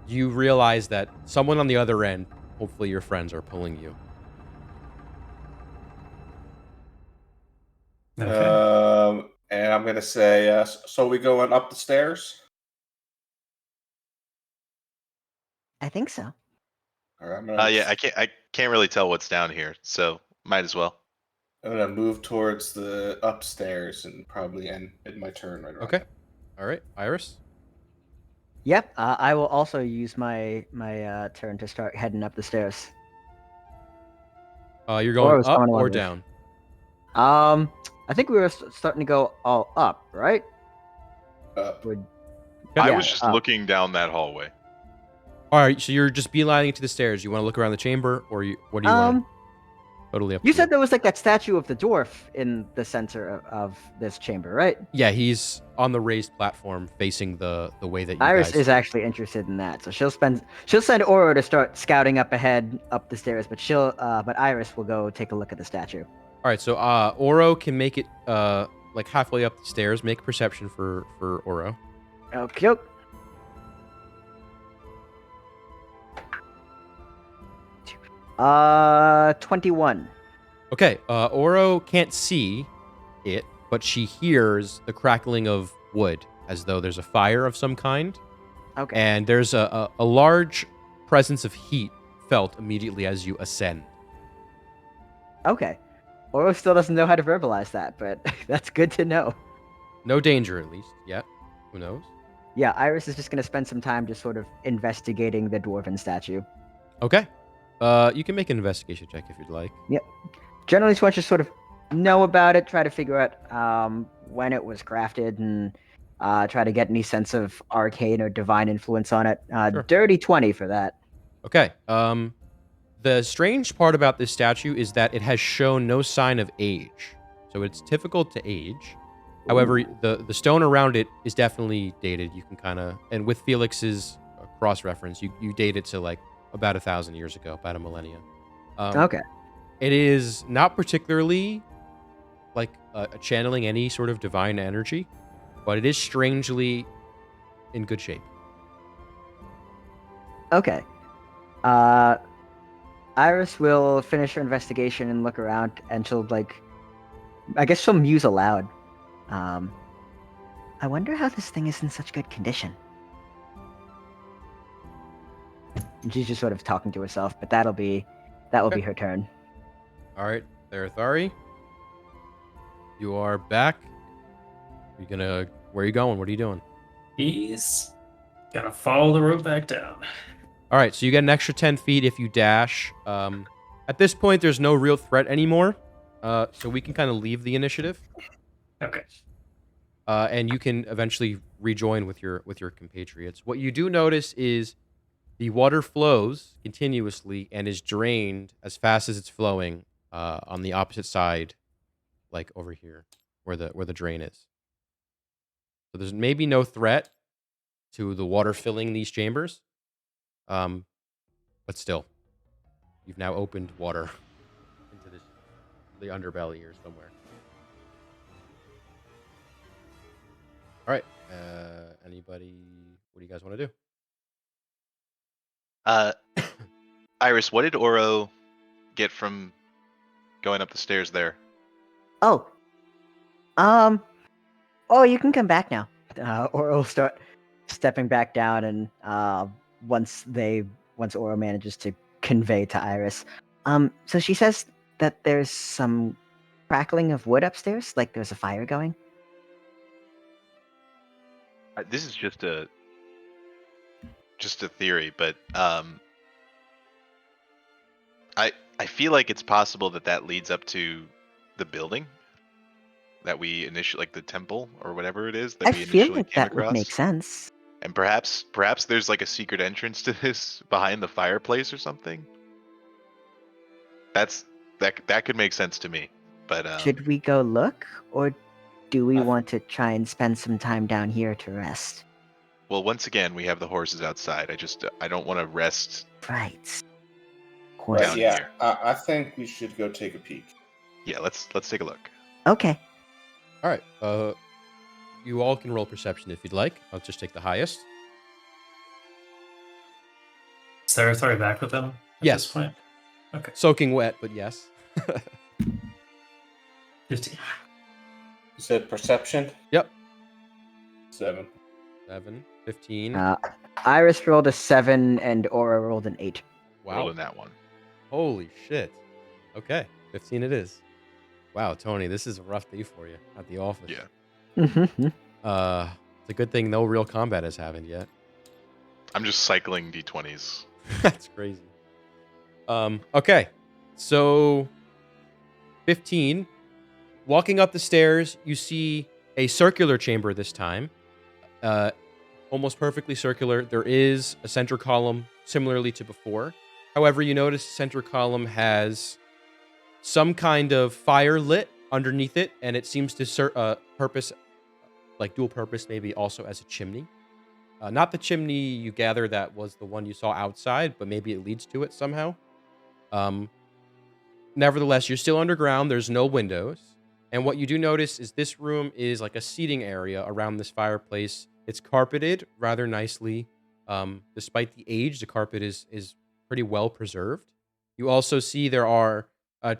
you realize that someone on the other end, hopefully your friends, are pulling you. Okay. And I'm gonna say, so we going up the stairs? I think so. All right, I'm gonna, Yeah, I can't really tell what's down here, so might as well. I'm gonna move towards the upstairs and probably end my turn right around. Okay. All right. Iris? Yep. I will also use my turn to start heading up the stairs. You're Or going was up someone or wondering? down? I think we were starting to go all up, right? Up. Would I Yeah, was just up. looking down that hallway. All right. So you're just beelining to the stairs. You want to look around the chamber, or what do you want? Totally up to You said there was like that statue of the dwarf in the center of this chamber, right? Yeah, he's on the raised platform facing the way that you Iris guys... is actually interested in that, so she'll send Oro to start scouting up ahead up the stairs, but Iris will go take a look at the statue. All right, so Oro can make it like halfway up the stairs. Make perception for Oro. Okay. 21. Okay, Oro can't see it, but she hears the crackling of wood as though there's a fire of some kind, Okay. and there's a large presence of heat felt immediately as you ascend. Okay. Oro still doesn't know how to verbalize that, but that's good to know. No danger, at least, yet. Who knows? Yeah, Iris is just going to spend some time just sort of investigating the dwarven statue. Okay. You can make an investigation check if you'd like. Generally, she wants to sort of know about it, try to figure out when it was crafted, and try to get any sense of arcane or divine influence on it. Sure. Dirty 20 for that. Okay. The strange part about this statue is that it has shown no sign of age. So it's difficult to age. However, the stone around it is definitely dated. You can kind of, and with Felix's cross-reference, you date it to like about 1,000 years ago, about a millennia. Okay. It is not particularly like channeling any sort of divine energy, but it is strangely in good shape. Okay. Iris will finish her investigation and look around, and she'll I guess she'll muse aloud. I wonder how this thing is in such good condition. And she's just sort of talking to herself, but that will be her turn. All right, Tharathari, you are back. Where are you going? What are you doing? He's gonna follow the rope back down. All right, so you get an extra 10 feet if you dash. At this point, there's no real threat anymore, so we can kind of leave the initiative, Okay. and you can eventually rejoin with your compatriots. What you do notice is the water flows continuously and is drained as fast as it's flowing on the opposite side, like over here, where the drain is. So there's maybe no threat to the water filling these chambers. But still, you've now opened water into the underbelly here somewhere. All right. Anybody? What do you guys want to do? Iris, what did Oro get from going up the stairs there? Oh. Oh, you can come back now. Oro will start stepping back down, and once Oro manages to convey to Iris. So she says that there's some crackling of wood upstairs, like there's a fire going. This is just a theory, but I feel like it's possible that leads up to the building that we initially, like the temple or whatever it is that I we feel initially like came that would across. make sense. And perhaps there's like a secret entrance to this behind the fireplace or something. That could make sense to me. But Should we go look, or do we I- want to try and spend some time down here to rest? Well, once again, we have the horses outside. I don't want to rest. Right. Right, Down yeah. here. I think we should go take a peek. Yeah, let's take a look. Okay. All right. You all can roll perception if you'd like. I'll just take the highest. Is Territory back with them at Yes. this point? Okay. Soaking wet, but yes. 15. You said perception? Yep. 7. 7, 15. Iris rolled a 7 and Aura rolled an 8. Wow. Rolling that one. Holy shit. Okay. 15 it is. Wow, Tony, this is a rough day for you at the office. Yeah. Mm-hmm. It's a good thing no real combat has happened yet. I'm just cycling d20s. That's crazy. Okay. So 15. Walking up the stairs, you see a circular chamber this time. Almost perfectly circular. There is a center column similarly to before. However, you notice the center column has some kind of fire lit underneath it, and it seems to purpose, like dual purpose, maybe also as a chimney. Not the chimney you gather that was the one you saw outside, but maybe it leads to it somehow. Nevertheless, you're still underground. There's no windows. And what you do notice is this room is like a seating area around this fireplace. It's carpeted rather nicely. Despite the age, the carpet is pretty well preserved. You also see there are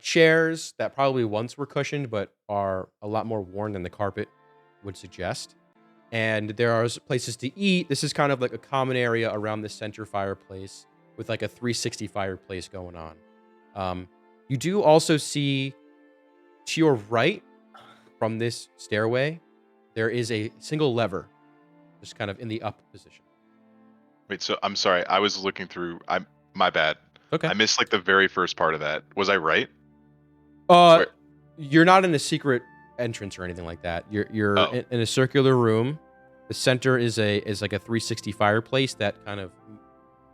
chairs that probably once were cushioned, but are a lot more worn than the carpet would suggest. And there are places to eat. This is kind of like a common area around the center fireplace with like a 360 fireplace going on. You do also see to your right from this stairway, there is a single lever just kind of in the up position. Wait, so I'm sorry. I was looking through. My bad. Okay. I missed like the very first part of that. Was I right? Uh, Where- you're not in a secret entrance or anything like that. You're Oh. in a circular room. The center is like a 360 fireplace that kind of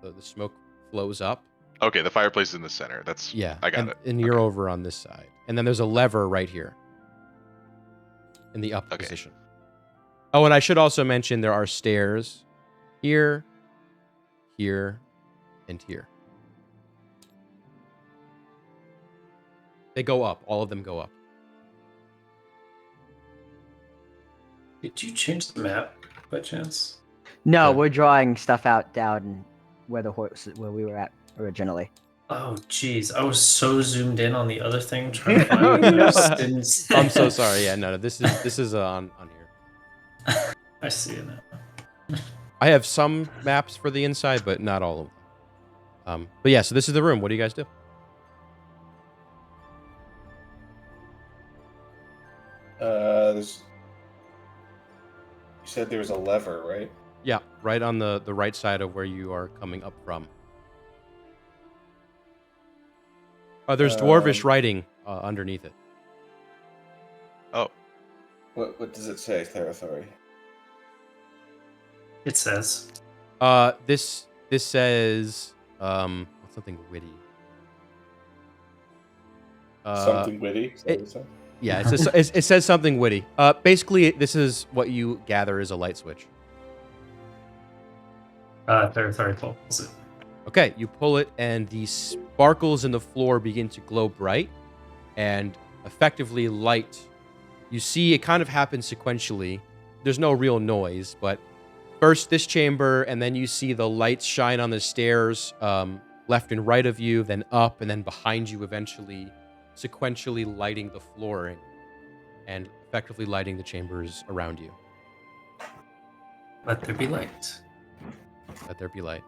the smoke flows up. Okay, the fireplace is in the center. That's Yeah, I got and, it. And you're Okay. over on this side, and then there's a lever right here in the up Okay. position. Oh, and I should also mention there are stairs here, here, and here. They go up. All of them go up. Did you change the map by chance? No, Yeah. we're drawing stuff out down where where we were at originally. Oh, jeez. I was so zoomed in on the other thing trying to find it. No. I'm so sorry. Yeah, no, this is on here. I see it now. I have some maps for the inside, but not all of them. But yeah, so this is the room. What do you guys do? You said there was a lever, right? Yeah, right on the right side of where you are coming up from. There's dwarvish writing underneath it. Oh, What does it say, Territory? It says. This says something witty. Something witty? Is that what it said? Yeah, it says something witty. Basically, this is what you gather is a light switch. Territory pulls it. Okay, you pull it, and the sparkles in the floor begin to glow bright and effectively light. You see it kind of happens sequentially. There's no real noise, but first this chamber, and then you see the lights shine on the stairs left and right of you, then up, and then behind you eventually, sequentially lighting the flooring and effectively lighting the chambers around you. Let there be light. Let there be light.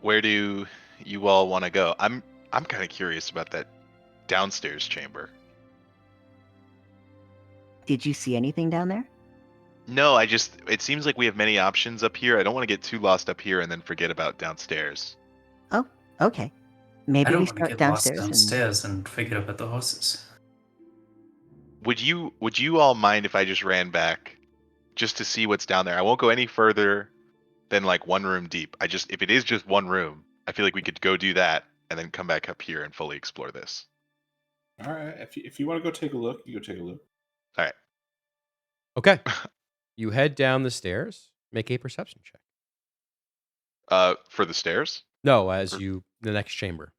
where do you all want to go? I'm kind of curious about that downstairs chamber. Did you see anything down there? No, it seems like we have many options up here. I don't want to get too lost up here and then forget about downstairs. Oh, okay. I Maybe don't we want to start get downstairs. lost downstairs and forget about the horses. Would you all mind if I just ran back just to see what's down there? I won't go any further than like one room deep. If it is just one room, I feel like we could go do that and then come back up here and fully explore this. All right. If you want to go take a look, you go take a look. All right. Okay. You head down the stairs. Make a perception check. For the stairs? No, as Or- the next chamber.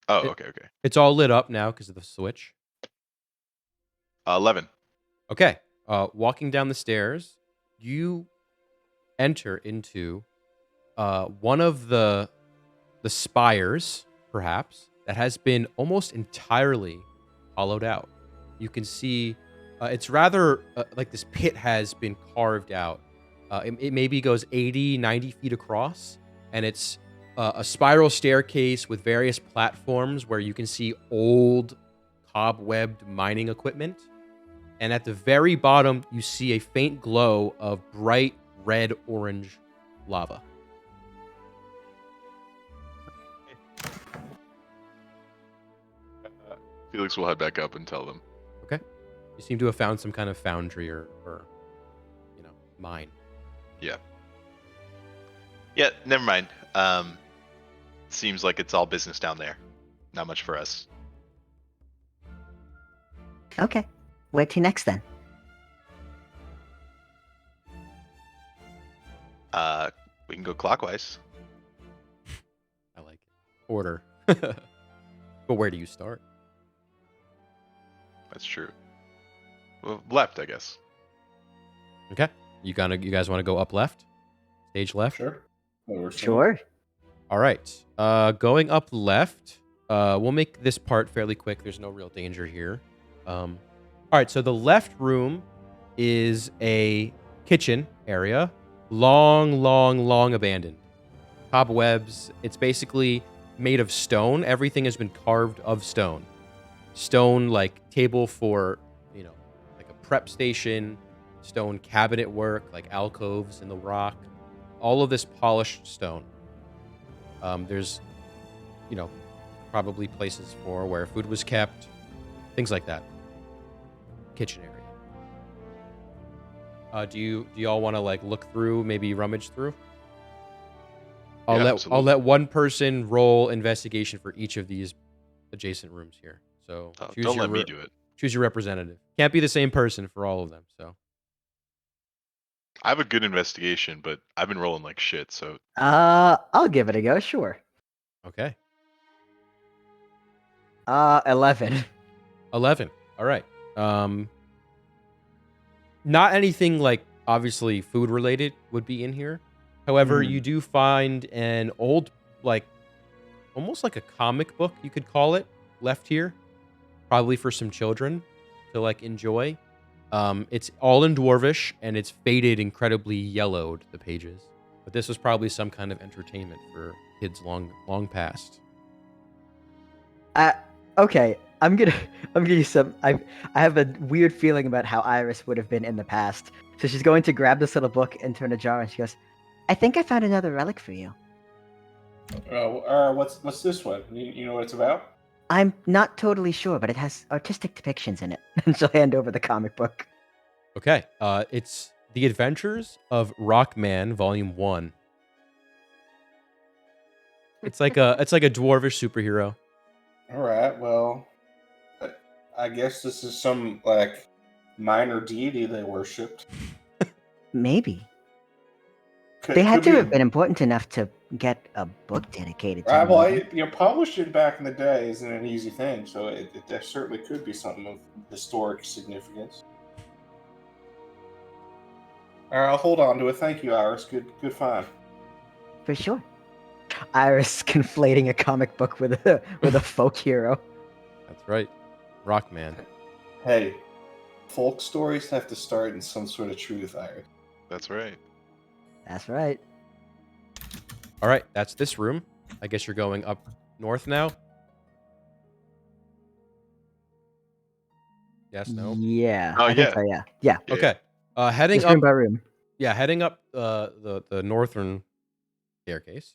Oh, It- okay. It's all lit up now because of the switch. 11. Okay. Walking down the stairs, you enter into one of the spires, perhaps, that has been almost entirely hollowed out. You can see it's rather like this pit has been carved out. It maybe goes 80, 90 feet across, and it's a spiral staircase with various platforms where you can see old cobwebbed mining equipment. And at the very bottom, you see a faint glow of bright red-orange lava. Felix will head back up and tell them. You seem to have found some kind of foundry or mine. Yeah, never mind. Seems like it's all business down there. Not much for us. Okay. Where to next then? We can go clockwise. I like it. Order. But where do you start? That's true. Well, left, I guess. Okay. You guys want to go up left? Stage left? Sure. That works for me. Sure. All right. Going up left. We'll make this part fairly quick. There's no real danger here. All right. So the left room is a kitchen area, long abandoned. Cobwebs. It's basically made of stone. Everything has been carved of stone. Stone like table for like a prep station. Stone cabinet work like alcoves in the rock. All of this polished stone. There's, probably places for where food was kept, things like that. Kitchen area. Do y'all want to like look through, maybe rummage through? I'll absolutely. let one person roll investigation for each of these adjacent rooms here. So Don't let me do it. choose your representative. Can't be the same person for all of them. So I have a good investigation, but I've been rolling like shit, so I'll give it a go. Sure. okay, 11. 11. All right. Not anything like obviously food related would be in here. However, you do find an old, like, almost like a comic book, you could call it, left here. Probably for some children to, like, enjoy. It's all in Dwarvish, and it's faded, incredibly yellowed, the pages. But this was probably some kind of entertainment for kids long past. Okay, I'm gonna use some. I have a weird feeling about how Iris would have been in the past. So she's going to grab this little book and turn a jar, and she goes, I think I found another relic for you. What's this one? You know what it's about? I'm not totally sure, but it has artistic depictions in it. and she'll hand over the comic book. Okay, it's The Adventures of Rockman, Volume 1. It's like a Dwarvish superhero. All right. Well, I guess this is some like minor deity they worshipped. Maybe. Could, They had could to be- have been important enough to get a book dedicated to Right, them. well, publishing back in the day isn't an easy thing, so there certainly could be something of historic significance. All right, I'll hold on to it. Thank you, Iris. Good find. For sure. Iris conflating a comic book with a folk hero. That's right. Rockman. Hey, folk stories have to start in some sort of truth, Iris. that's right. That's right. All right, that's this room. I guess you're going up north now? Yes, no? Yeah. Oh, I think yeah. so, yeah. Yeah. Yeah. Okay. Heading Just room up by room. heading up the northern staircase,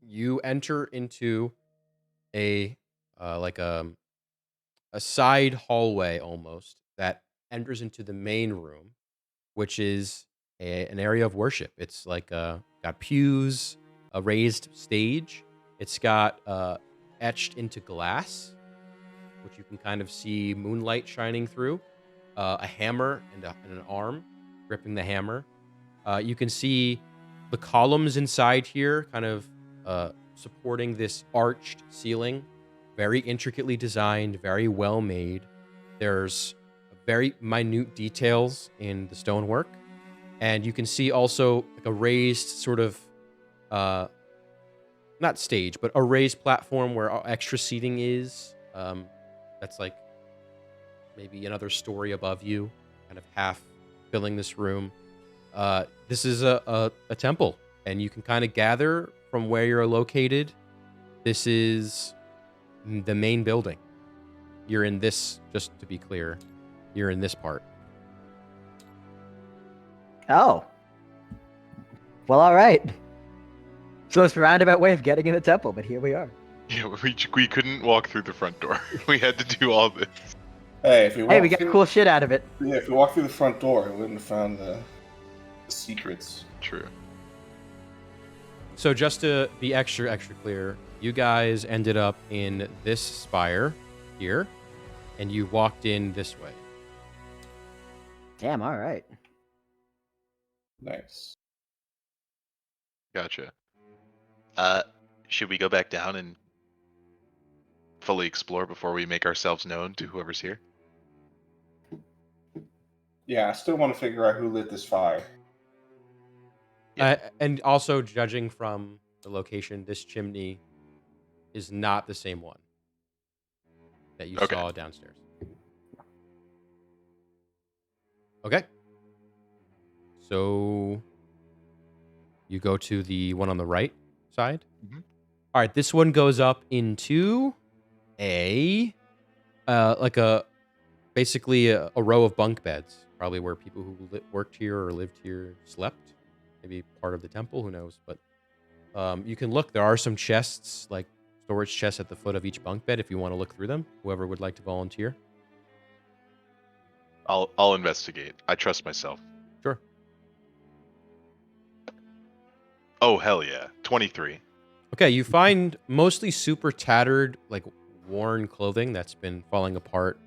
you enter into a side hallway almost that enters into the main room, which is an area of worship. It's like got pews, a raised stage. It's got etched into glass, which you can kind of see moonlight shining through. A hammer and an arm gripping the hammer. You can see the columns inside here kind of supporting this arched ceiling. Very intricately designed, very well made. There's very minute details in the stonework. And you can see also like a raised sort of, not stage, but a raised platform where extra seating is. That's like maybe another story above you, kind of half filling this room. This is a temple, and you can kind of gather from where you're located. This is the main building. You're in this, just to be clear, you're in this part. Oh. Well, all right. So it's a roundabout way of getting in the temple, but here we are. Yeah, we couldn't walk through the front door. We had to do all this. Hey, if we Hey, we got cool shit out of it. Yeah, if we walked through the front door, we wouldn't have found the secrets. True. So just to be extra clear, you guys ended up in this spire here, and you walked in this way. Damn, all right. Nice. Gotcha. Should we go back down and fully explore before we make ourselves known to whoever's here? Yeah, I still want to figure out who lit this fire. Yeah. And also, judging from the location, this chimney is not the same one that you Okay. saw downstairs. Okay. So you go to the one on the right side. Mhm. All right, this one goes up into basically a row of bunk beds, probably where people who worked here or lived here slept. Maybe part of the temple, who knows? But you can look. There are some chests, like storage chests at the foot of each bunk bed if you want to look through them. Whoever would like to volunteer. I'll investigate. I trust myself. Sure. Oh hell yeah. 23. Okay, you find mostly super tattered, like worn clothing that's been falling apart.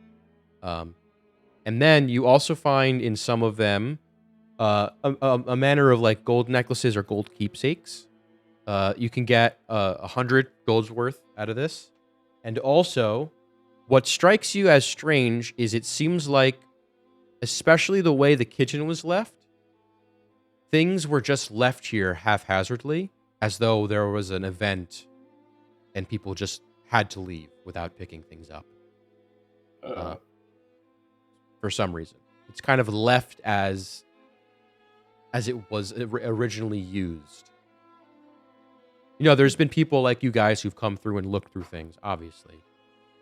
And then you also find in some of them a manner of like gold necklaces or gold keepsakes. You can get 100 gold's worth out of this. And also, what strikes you as strange is it seems like, especially the way the kitchen was left, things were just left here haphazardly, as though there was an event and people just had to leave without picking things up. For some reason, it's kind of left as it was originally used. You know, there's been people like you guys who've come through and looked through things, obviously,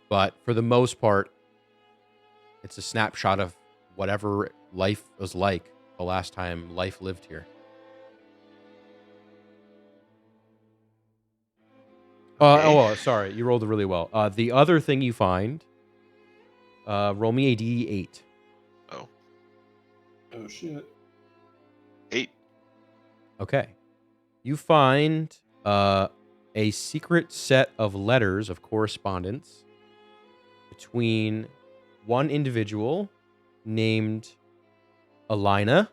but for the most part, it's a snapshot of whatever life was like the last time life lived here. Sorry, you rolled really well. The other thing you find, roll me a D8. Oh shit. 8. Okay. You find a secret set of letters of correspondence between one individual named Alina.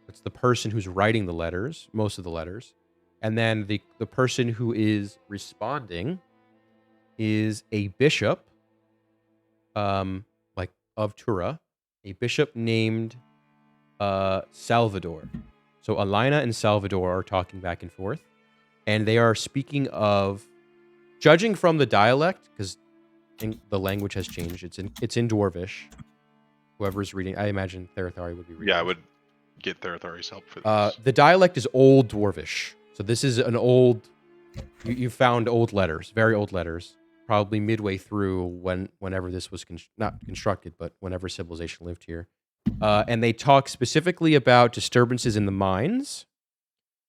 That's the person who's writing the letters, most of the letters. And then the person who is responding is a bishop, like of Tura, a bishop named Salvador. So Alina and Salvador are talking back and forth, and they are speaking of, judging from the dialect, because the language has changed. It's in Dwarvish. Whoever's reading, I imagine Therathari would be reading. Yeah, I would get Therathari's help for this. The dialect is Old Dwarvish. So this is an old. You found old letters, very old letters, probably midway through whenever this was not constructed, but whenever civilization lived here. And they talk specifically about disturbances in the mines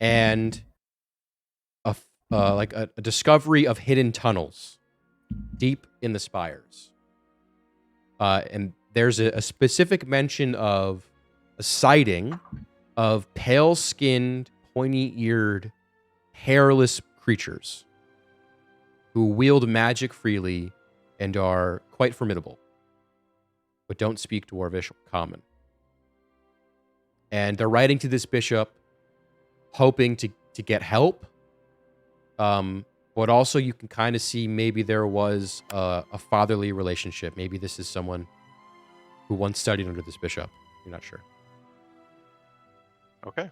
and a discovery of hidden tunnels deep in the spires. And there's a specific mention of a sighting of pale-skinned, pointy-eared, hairless creatures. who wield magic freely and are quite formidable, but don't speak Dwarvish or Common. And they're writing to this bishop, hoping to get help. But also you can kind of see maybe there was a fatherly relationship. Maybe this is someone who once studied under this bishop. You're not sure. Okay.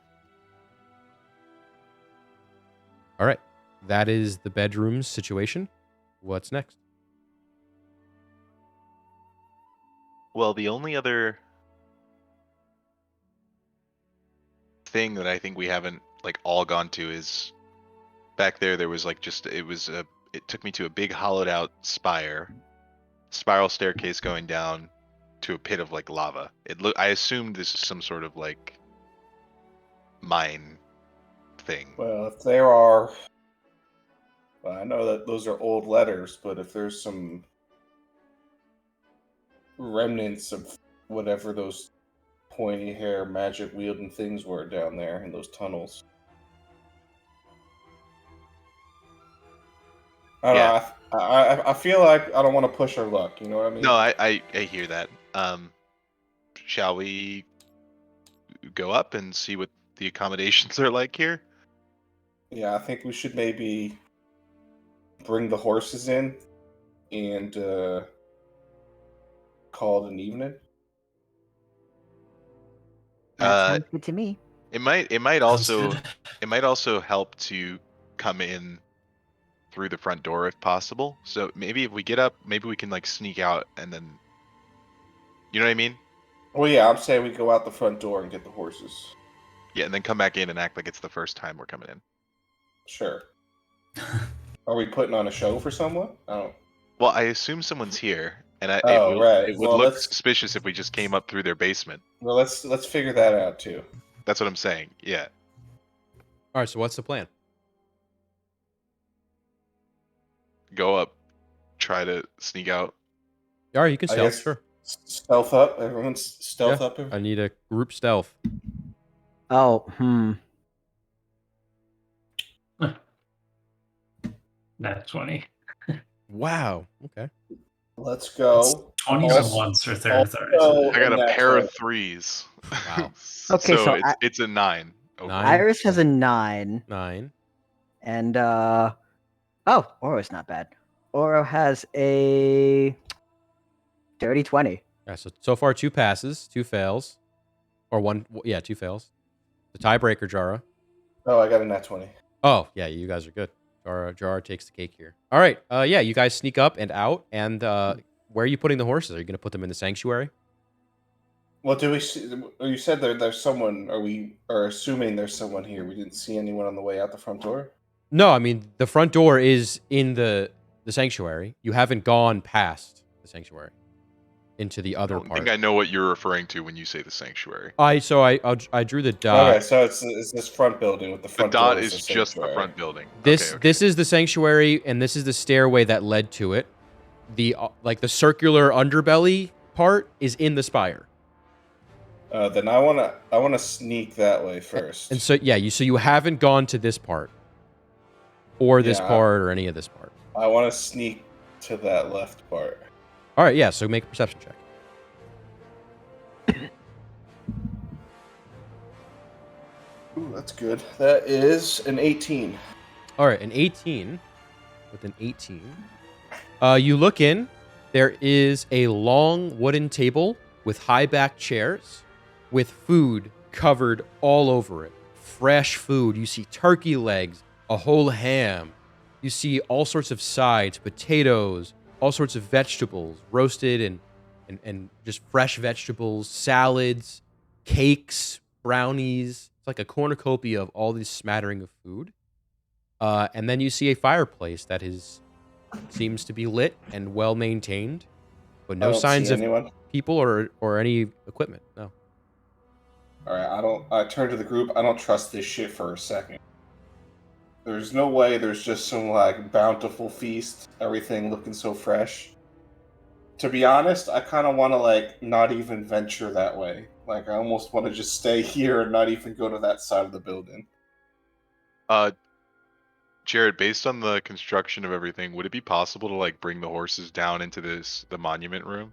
All right. That is the bedroom situation. What's next? Well, the only other thing that I think we haven't like all gone to is back there. There was like it took me to a big hollowed out spiral staircase going down to a pit of like lava. I assumed this is some sort of like mine thing. Well, if there are, well, I know that those are old letters, but if there's some remnants of whatever those pointy hair magic wielding things were down there in those tunnels. I don't know, I feel like I don't want to push our luck, you know what I mean? No, I hear that. Shall we go up and see what the accommodations are like here? Yeah, I think we should maybe bring the horses in and call it an evening. That sounds good to me. It might Sounds also good. it might also help to come in through the front door if possible. So maybe if we get up, maybe we can like sneak out and then, you know what I mean? Well, yeah, I'm saying we go out the front door and get the horses. Yeah, and then come back in and act like it's the first time we're coming in. Sure. Are we putting on a show for someone? I don't. Well, I assume someone's here, and Right. it would Well, look let's suspicious if we just came up through their basement. well let's figure that out too. That's what I'm saying. Yeah. All right, so what's the plan? Go up, try to sneak out. All right, you can I stealth, guess sure. Stealth up. Everyone's stealth Yeah, up. I need a group stealth. Oh, Nat 20. Wow. Okay. Let's go. It's 20s Also- and ones or thirds. also- I got a Natural. pair of threes. Wow. Okay, so it's a 9. overall. Nine. Iris has a 9, 9. and Oro's not bad. Oro has a dirty 20. Yeah, so far 2 passes, 2 fails. Or 1, yeah, 2 fails. The tiebreaker, Jara. Oh, I got a nat 20. Oh, yeah, you guys are good. Jara takes the cake here. All right, yeah, you guys sneak up and out, and where are you putting the horses? Are you going to put them in the sanctuary? Well, do we see? You said there's someone. We are assuming there's someone here. We didn't see anyone on the way out the front door. No, I mean, the front door is in the sanctuary. You haven't gone past the sanctuary into the I other don't part. think I know what you're referring to when you say the sanctuary. I drew the dot. Okay, so it's this front building with the The front dot door is the just the sanctuary. front building. This Okay. this is the sanctuary, and this is the stairway that led to it. The like the circular underbelly part is in the spire. Then I wanna sneak that way first. And so yeah, you haven't gone to this part, or this Yeah. part, or any of this part. I want to sneak to that left part. All right, yeah. So make a perception check. Ooh, that's good. That is an 18. All right, an 18. With an 18, you look in. There is a long wooden table with high back chairs, with food covered all over it. Fresh food. You see turkey legs, a whole ham. You see all sorts of sides, potatoes, all sorts of vegetables, roasted and just fresh vegetables, salads, cakes, brownies. It's like a cornucopia of all this smattering of food. And then you see a fireplace that seems to be lit and well maintained, but I no don't signs see of anyone. people or any equipment. No. All right, I turn to the group. I don't trust this shit for a second. There's no way there's just some like bountiful feast, everything looking so fresh. To be honest, I kind of want to like not even venture that way. Like I almost want to just stay here and not even go to that side of the building. Jared, based on the construction of everything, would it be possible to like bring the horses down into the monument room?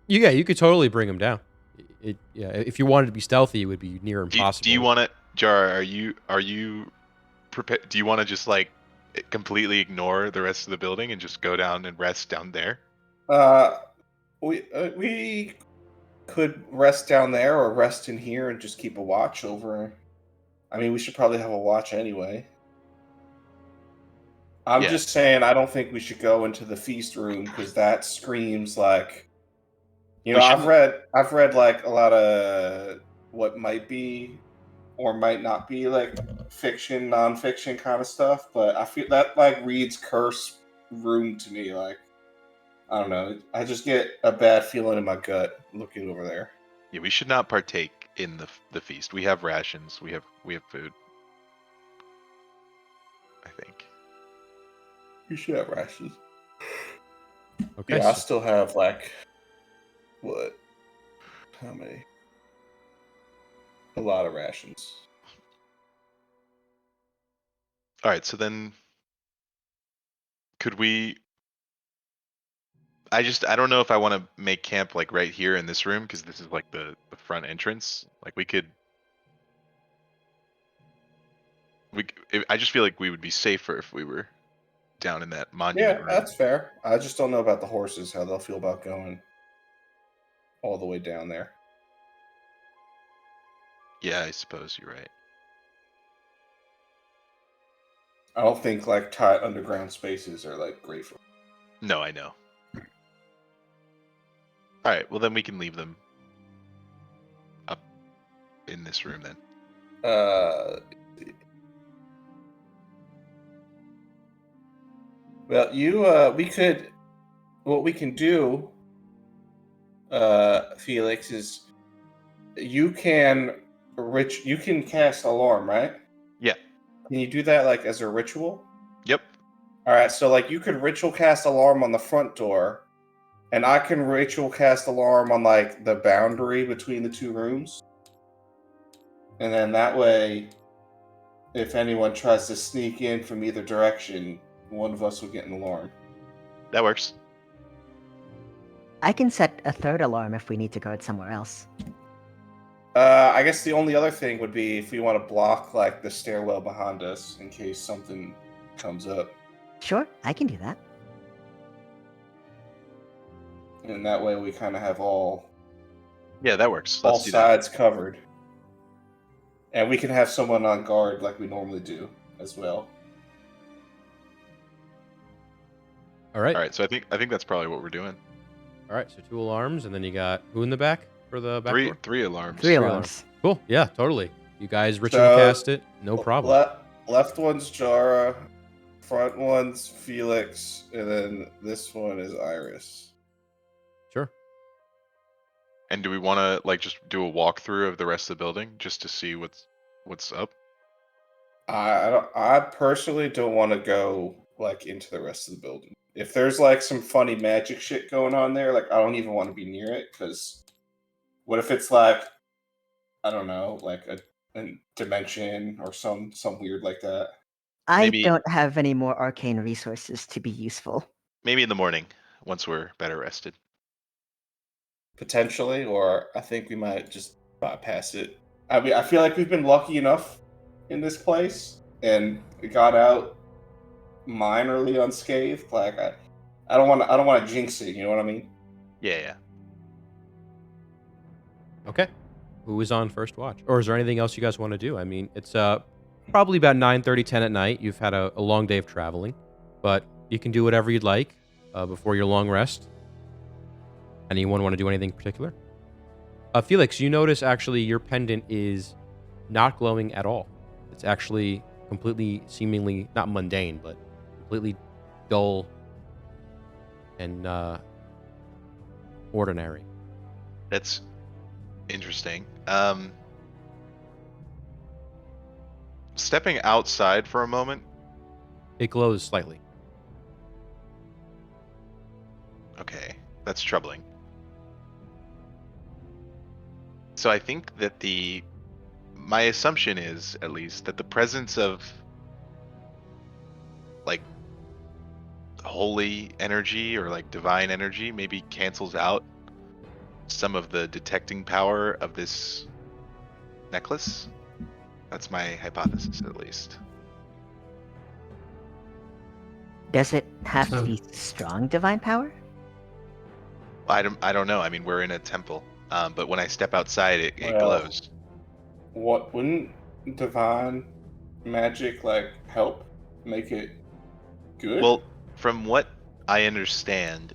Yeah, you could totally bring them down. Yeah, if you wanted to be stealthy, it would be near Do you impossible. want to, Jar? Are you prepared? Do you want to just like completely ignore the rest of the building and just go down and rest down there? We could rest down there or rest in here and just keep a watch over. I mean, we should probably have a watch anyway. I'm Yeah. just saying, I don't think we should go into the feast room because that screams like, We I've shouldn't- read like a lot of what might be or might not be like fiction, nonfiction kind of stuff, but I feel that like reads curse room to me. Like, I don't know, I just get a bad feeling in my gut looking over there. Yeah, we should not partake in the feast. We have rations. We have food. I think. You should have rations. Okay. Yeah, I so- still have like what? How many? A lot of rations. All right, so then could we? I don't know if I want to make camp like right here in this room because this is like the front entrance. Like I just feel like we would be safer if we were down in that monument Yeah, room. that's fair. I just don't know about the horses, how they'll feel about going all the way down there. Yeah, I suppose you're right. I don't think like tight underground spaces are like great for. No, I know. All right, well then we can leave them up in this room then. Well, we could. What we can do, Felix, is you can you can cast alarm, right? Yeah. Can you do that like as a ritual? Yep. All right, so like you could ritual cast alarm on the front door, and I can ritual cast alarm on like the boundary between the two rooms. And then that way, if anyone tries to sneak in from either direction, one of us will get an alarm. That works. I can set a third alarm if we need to guard somewhere else. I guess the only other thing would be if we want to block like the stairwell behind us in case something comes up, Sure, I can do that. and that way we kind of have all Yeah, that works. all Let's do that. sides covered, and we can have someone on guard like we normally do as well. All right. All right, so I think that's probably what we're doing. All right. So 2 alarms, and then you got who in the back for the back door? Three alarms. Three alarms. alarms. Cool. Yeah, totally. You guys ritual So, cast it. No problem. Left one's Jara, front one's Felix, and then this one is Iris. Sure. And do we want to like just do a walkthrough of the rest of the building just to see what's up? I personally don't want to go like into the rest of the building. If there's like some funny magic shit going on there, like I don't even want to be near it because what if it's like I don't know, like a dimension or some weird like that. I Maybe- don't have any more arcane resources to be useful. Maybe in the morning once we're better rested. Potentially, or I think we might just bypass it. I mean, I feel like we've been lucky enough in this place and we got out minorly unscathed. Like I don't want to jinx it. You know what I mean? Yeah. Okay. Who is on first watch? Or is there anything else you guys want to do? I mean, it's probably about 9:30, 10 at night. You've had a long day of traveling, but you can do whatever you'd like before your long rest. Anyone want to do anything in particular? Felix, you notice actually your pendant is not glowing at all. It's actually completely, seemingly, not mundane, but completely dull and ordinary. That's interesting. Stepping outside for a moment. It glows slightly. Okay, that's troubling. So I think that my assumption is, at least, that the presence of holy energy or like divine energy maybe cancels out some of the detecting power of this necklace. That's my hypothesis, at least. Does it have to So- be strong divine power? I don't know. I mean, we're in a temple, but when I step outside, it Well, glows. What wouldn't divine magic like help make it good? Well, from what I understand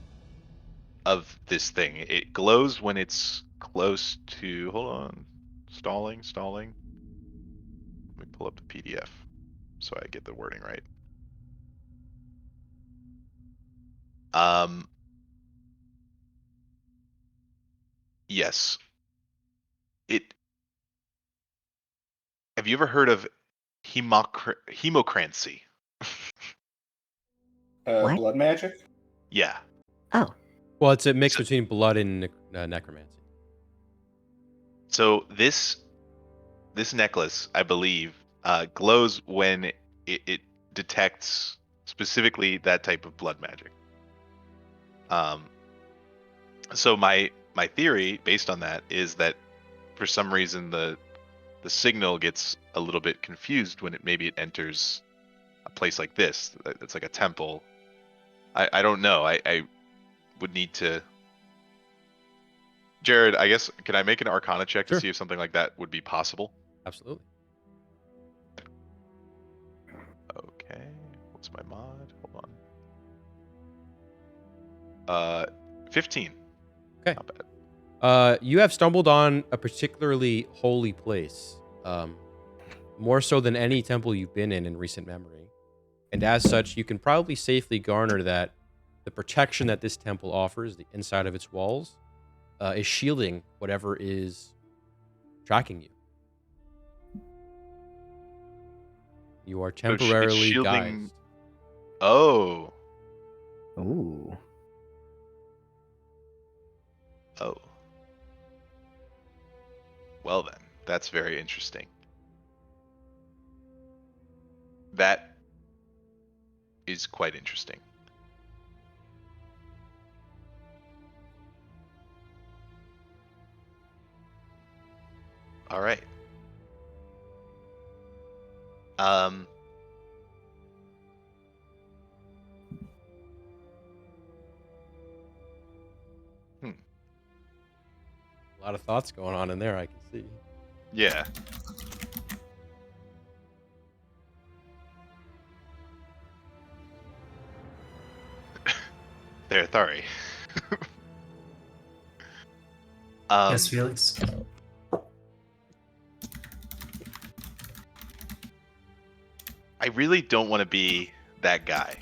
of this thing, it glows when it's close to. Hold on, stalling. Let me pull up the PDF so I get the wording right. Um. Yes. It. Have you ever heard of hemocrancy? What? Blood magic? Yeah. Oh, Well, it's a mix So- between blood and necromancy. So this necklace, I believe, glows when it detects specifically that type of blood magic. So my theory based on that is that for some reason the signal gets a little bit confused when maybe it enters a place like this. It's like a temple. I don't know. I would need to. Jared, I guess can I make an Arcana check Sure. to see if something like that would be possible? Absolutely. Okay. What's my mod? Hold on. 15. Okay. Not bad. You have stumbled on a particularly holy place, more so than any temple you've been in recent memory. And as such, you can probably safely garner that the protection that this temple offers, the inside of its walls, is shielding whatever is tracking you. You are it's temporarily shielding- guised. Oh. Ooh. Oh. Well then, that's very interesting. That is quite interesting. All right. Um. A lot of thoughts going on in there, I can see. Yeah. There, Thari. Yes, Felix. I really don't want to be that guy.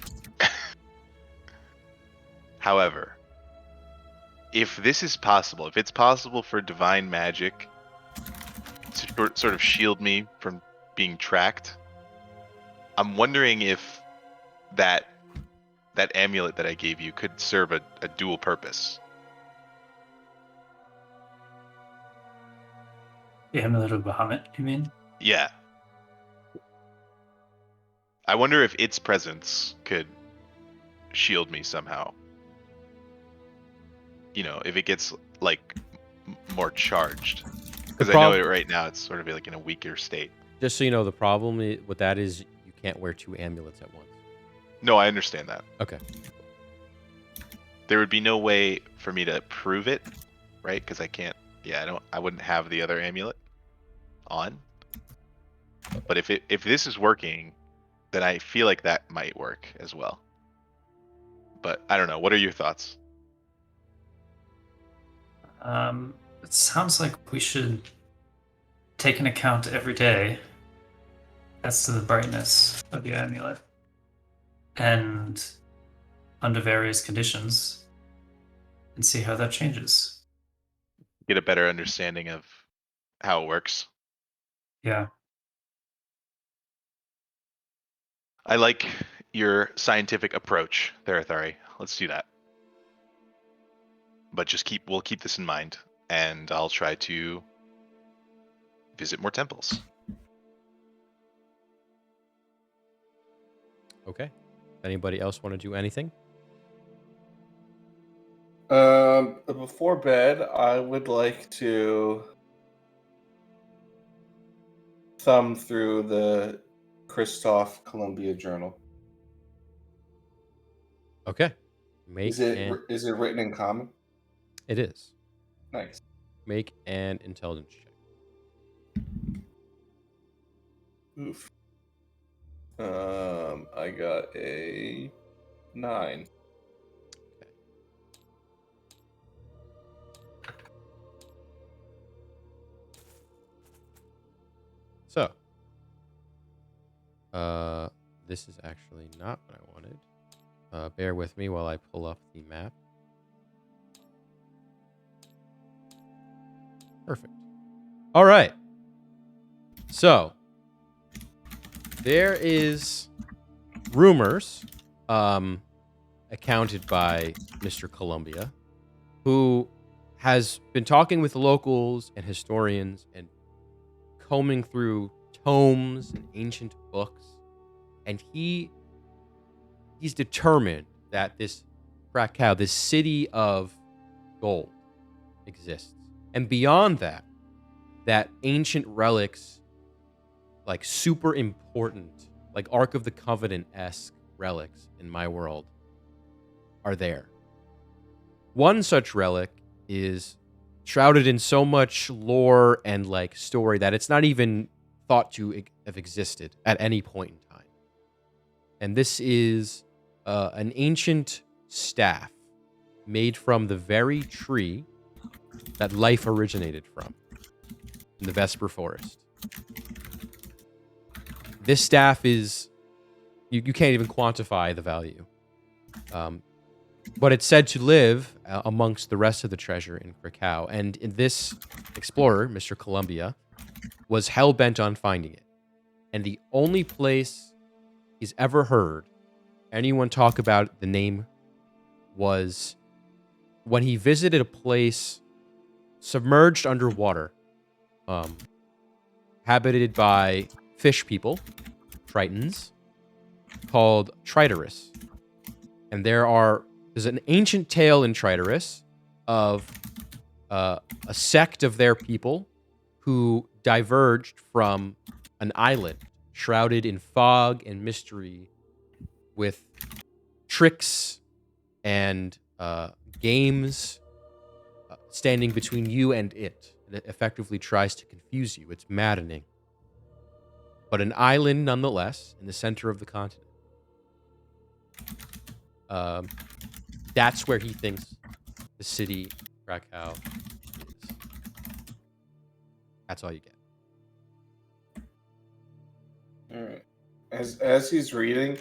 However, if this is possible, if it's possible for divine magic to sort of shield me from being tracked, I'm wondering if that amulet that I gave you could serve a dual purpose. The Amulet of Bahamut, you mean? Yeah. I wonder if its presence could shield me somehow. You know, if it gets like more charged. Because I know it right now, it's sort of like in a weaker state. Just so you know, the problem with that is you can't wear 2 amulets at once. No, I understand that. Okay. There would be no way for me to prove it, right? Because I can't. Yeah, I wouldn't have the other amulet on. But if this is working, then I feel like that might work as well. But I don't know. What are your thoughts? It sounds like we should take an account every day as to the brightness of the amulet. And under various conditions, and see how that changes. Get a better understanding of how it works. Yeah. I like your scientific approach there, Thari. Let's do that. But we'll keep this in mind, and I'll try to visit more temples. Okay. Anybody else want to do anything? Before bed, I would like to thumb through the Christoph Columbia Journal. Okay. Make Is it an, is it written in common? it is. Nice. Make an intelligence check. Oof. I got a 9. So, this is actually not what I wanted. Bear with me while I pull up the map. Perfect. All right. So, there is rumors, accounted by Mr. Columbia, who has been talking with locals and historians and combing through tomes and ancient books, and he's determined that this Krakow, this city of gold, exists. And beyond that, that ancient relics, like super important, like Ark of the Covenant-esque relics in my world, are there. One such relic is shrouded in so much lore and like story that it's not even thought to have existed at any point in time. And this is an ancient staff made from the very tree that life originated from, in the Vesper Forest. This staff is, you can't even quantify the value. But it's said to live amongst the rest of the treasure in Krakow. And in this explorer, Mr. Columbia, was hell-bent on finding it. And the only place he's ever heard anyone talk about the name was when he visited a place submerged underwater, habited by fish people, Tritons, called Tritorus. And there's an ancient tale in Tritorus of a sect of their people who diverged from an island shrouded in fog and mystery, with tricks and games standing between you and it. It effectively tries to confuse you. It's maddening. But an island nonetheless, in the center of the continent. That's where he thinks the city, Krakow, is. That's all you get. All right. As he's reading,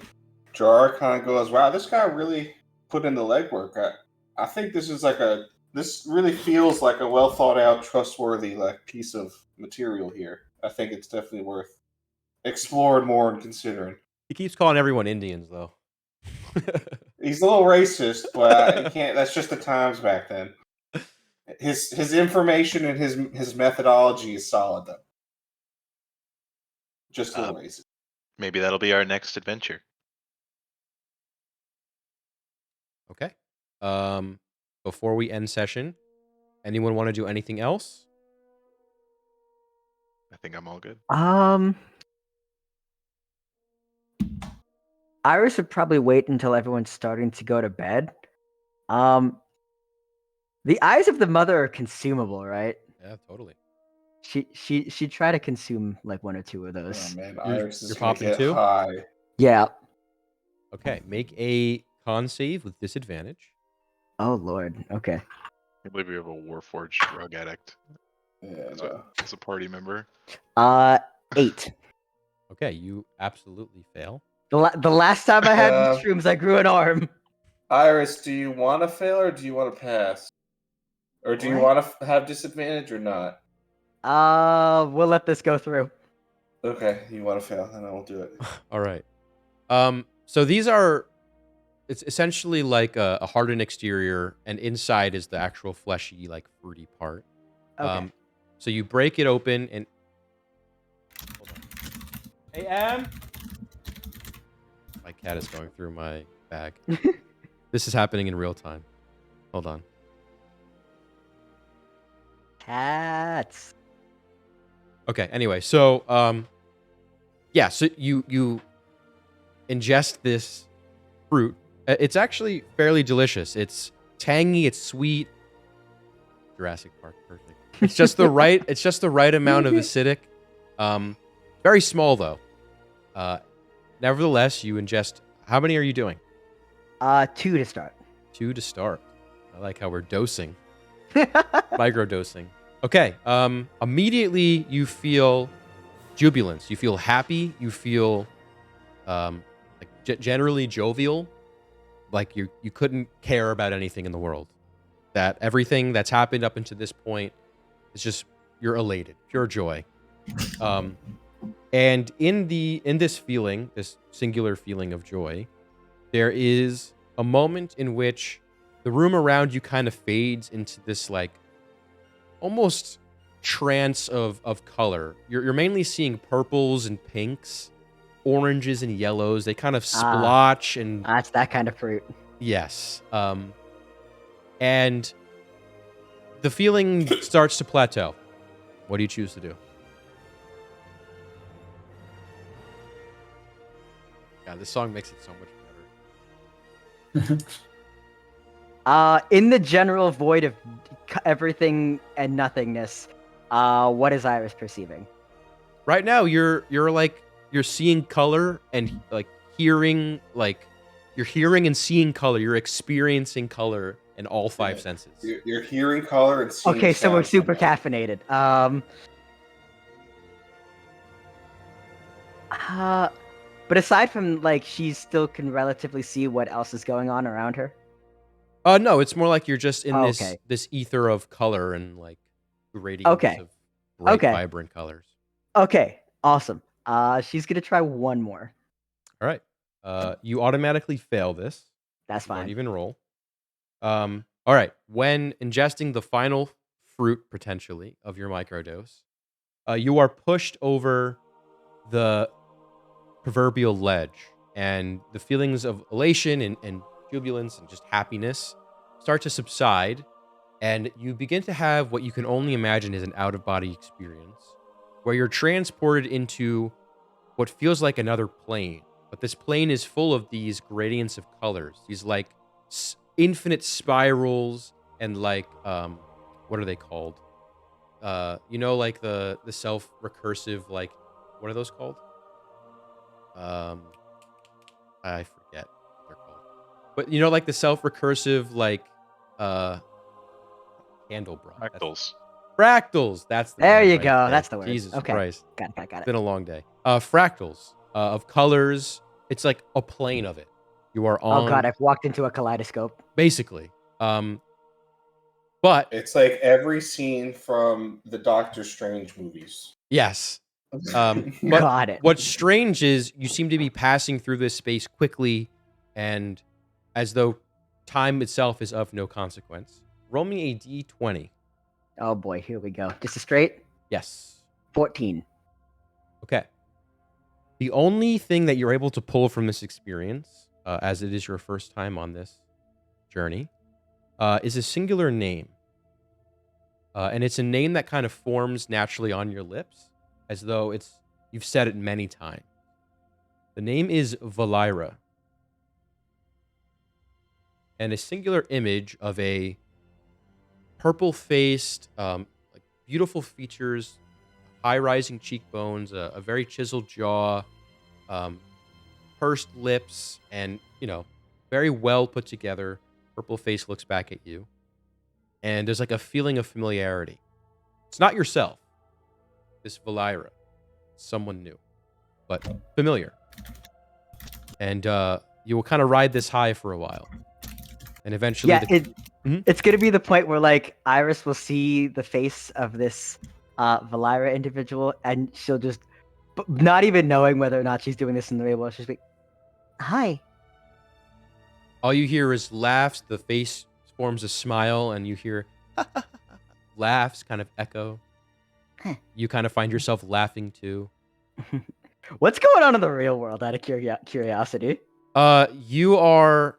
Jar kind of goes, "Wow, this guy really put in the legwork. I think this is this really feels like a well thought out, trustworthy piece of material here. I think it's definitely worth exploring more and considering." He keeps calling everyone Indians, though. He's a little racist, but you can't. That's just the times back then. His information and his methodology is solid, though. Just a little racist. Maybe that'll be our next adventure. Okay. Before we end session, anyone want to do anything else? I think I'm all good. Iris would probably wait until everyone's starting to go to bed. The eyes of the mother are consumable, right? Yeah, totally. She'd try to consume like one or two of those. Oh man, You're Iris is gonna popping get too? high. Yeah. Okay, make a con save with disadvantage. Oh lord. Okay. I believe we have a Warforged drug addict Yeah, as a party member. 8. Okay, you absolutely fail. The last time I had mushrooms, I grew an arm. Iris, do you want to fail or do you want to pass? Or do you want to have disadvantage or not? We'll let this go through. Okay, you want to fail, then I won't do it. All right. So it's essentially like a hardened exterior, and inside is the actual fleshy, like fruity part. Okay. So you break it open and. Hold on. Hey, Em. My cat is going through my bag. This is happening in real time. Hold on. Cats. Okay. Anyway, so yeah, so you ingest this fruit. It's actually fairly delicious. It's tangy. It's sweet. Jurassic Park, perfect. It's just the right. It's just the right amount of acidic. Very small though. Nevertheless, you ingest. How many are you doing? 2 to start. 2 to start. I like how we're dosing. Micro dosing. Okay. Immediately you feel jubilance. You feel happy. You feel generally jovial. Like you couldn't care about anything in the world. That everything that's happened up until this point is just you're elated, pure joy. And in this feeling, this singular feeling of joy, there is a moment in which the room around you kind of fades into this like almost trance of color. You're mainly seeing purples and pinks, oranges and yellows. They kind of splotch and That's that kind of fruit. yes. And the feeling starts to plateau. What do you choose to do? God, this song makes it so much better. In the general void of everything and nothingness, what is Iris perceiving? Right now, you're seeing color and like hearing, like you're hearing and seeing color. You're experiencing color in all 5 senses. You're hearing color and seeing Okay, so we're sound. super caffeinated. But aside from like she still can relatively see what else is going on around her. No, it's more like you're just in Oh, this okay. this ether of color and like gradients Okay. of bright, Okay. vibrant colors. Okay, awesome. She's gonna try one more. All right. You automatically fail this. That's Don't fine. even roll. All right. When ingesting the final fruit potentially of your microdose, you are pushed over the proverbial ledge, and the feelings of elation and jubilance and just happiness start to subside, and you begin to have what you can only imagine is an out-of-body experience, where you're transported into what feels like another plane. But this plane is full of these gradients of colors, these like infinite spirals and like what are they called? Like the self-recursive, like what are those called? I forget what they're called. But like the self-recursive like Candelabra. Fractals. Fractals. That's the There name you right go. there. That's the word. Jesus Okay. Christ. Got It's it. been a long day. Fractals of colors. It's like a plane of it. You are on. Oh god, I've walked into a kaleidoscope. Basically. But It's like every scene from the Doctor Strange movies. yes. But Got it. what's strange is you seem to be passing through this space quickly and as though time itself is of no consequence. Roll me a d20. Oh boy, here we go. Just a straight Yes. 14. Okay. The only thing that you're able to pull from this experience, as it is your first time on this journey, is a singular name. And it's a name that kind of forms naturally on your lips, as though you've said it many times. The name is Valira. And a singular image of a purple-faced, like beautiful features, high-rising cheekbones, a very chiseled jaw, pursed lips, and, very well put together. Purple face looks back at you. And there's like a feeling of familiarity. It's not yourself. This Valira. Someone new. But familiar. And you will kind of ride this high for a while. And eventually... Yeah, Mhm. it's gonna be the point where like Iris will see the face of this Valira individual, and she'll just, not even knowing whether or not she's doing this in the real world, she'll just be, Hi. all you hear is laughs. The face forms a smile, and you hear laughs kind of echo. Huh. You kind of find yourself laughing too. what's going on in the real world? Out of curiosity. You are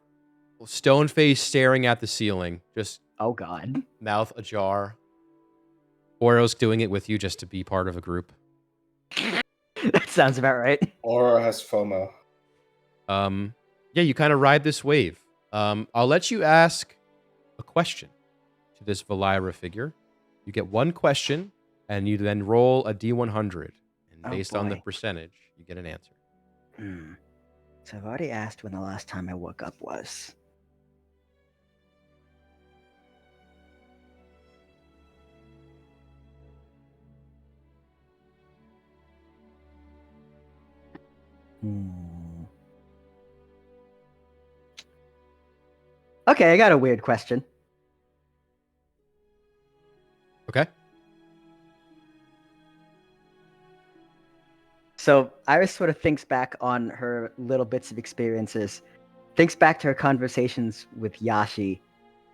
stone-faced staring at the ceiling, just Oh god. mouth ajar. Oro's doing it with you just to be part of a group. That sounds about right. Aura has FOMO. Yeah, you kind of ride this wave. I'll let you ask a question to this Valira figure. You get one question, and you then roll a D100. And Oh, based on the boy. percentage, you get an answer. So I've already asked when the last time I woke up was. Okay, I got a weird question. Okay. So Iris sort of thinks back on her little bits of experiences, thinks back to her conversations with Yashi,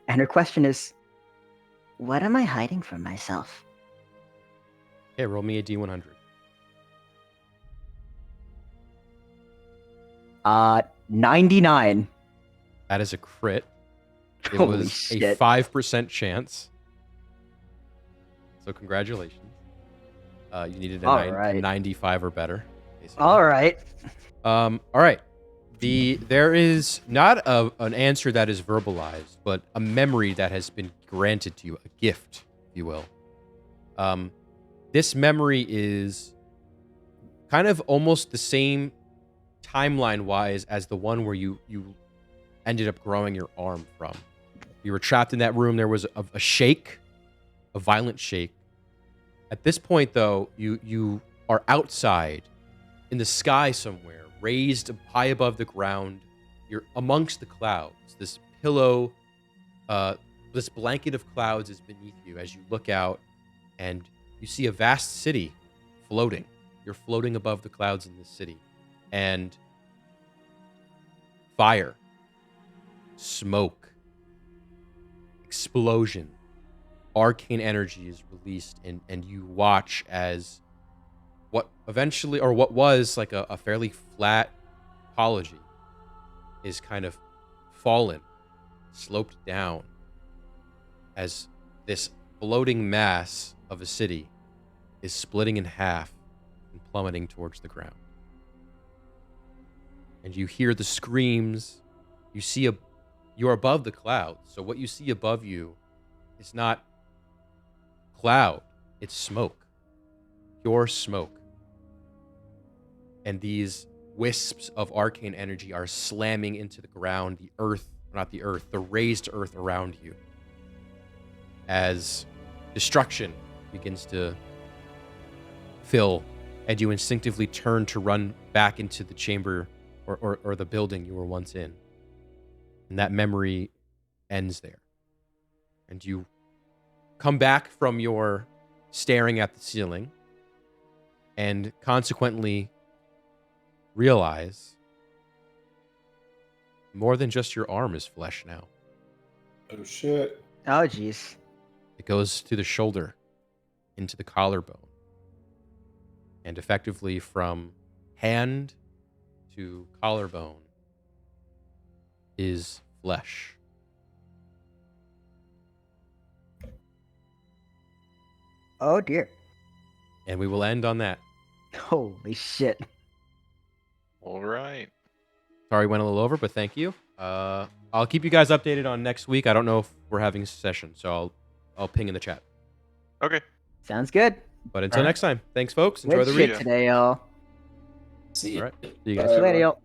and her question is, What am I hiding from myself? Okay, roll me a D100. 99. That is a crit. It Holy was shit. a 5% chance. So congratulations. You needed a, All a right. 95 or better. Basically. All right. All right. There is not an answer that is verbalized, but a memory that has been granted to you, a gift, if you will. This memory is kind of almost the same timeline-wise as the one where you ended up growing your arm from. You were trapped in that room. There was a shake, a violent shake. At this point, though, you are outside in the sky somewhere, raised high above the ground. You're amongst the clouds. This pillow, this blanket of clouds is beneath you as you look out, and you see a vast city floating. You're floating above the clouds in this city. And fire, smoke, explosion, arcane energy is released, and you watch as what was like a fairly flat apology is kind of fallen, sloped down, as this floating mass of a city is splitting in half and plummeting towards the ground. And you hear the screams. You see you're above the clouds, so what you see above you is not cloud, it's smoke, pure smoke. And these wisps of arcane energy are slamming into the ground, the raised earth around you, as destruction begins to fill, and you instinctively turn to run back into the chamber or the building you were once in. And that memory ends there. And you come back from your staring at the ceiling and consequently realize more than just your arm is flesh now. Oh shit. Oh, jeez. It goes to the shoulder, into the collarbone, and effectively from hand to collarbone is flesh. Oh, dear. And we will end on that. Holy shit. All right. Sorry, went a little over, but thank you. I'll keep you guys updated on next week. I don't know if we're having a session, so I'll ping in the chat. Okay. Sounds good. But until Alright. next time, thanks, folks. Enjoy Good the shit week. today, y'all. See you. All right. See you guys. All right. See you later, y'all.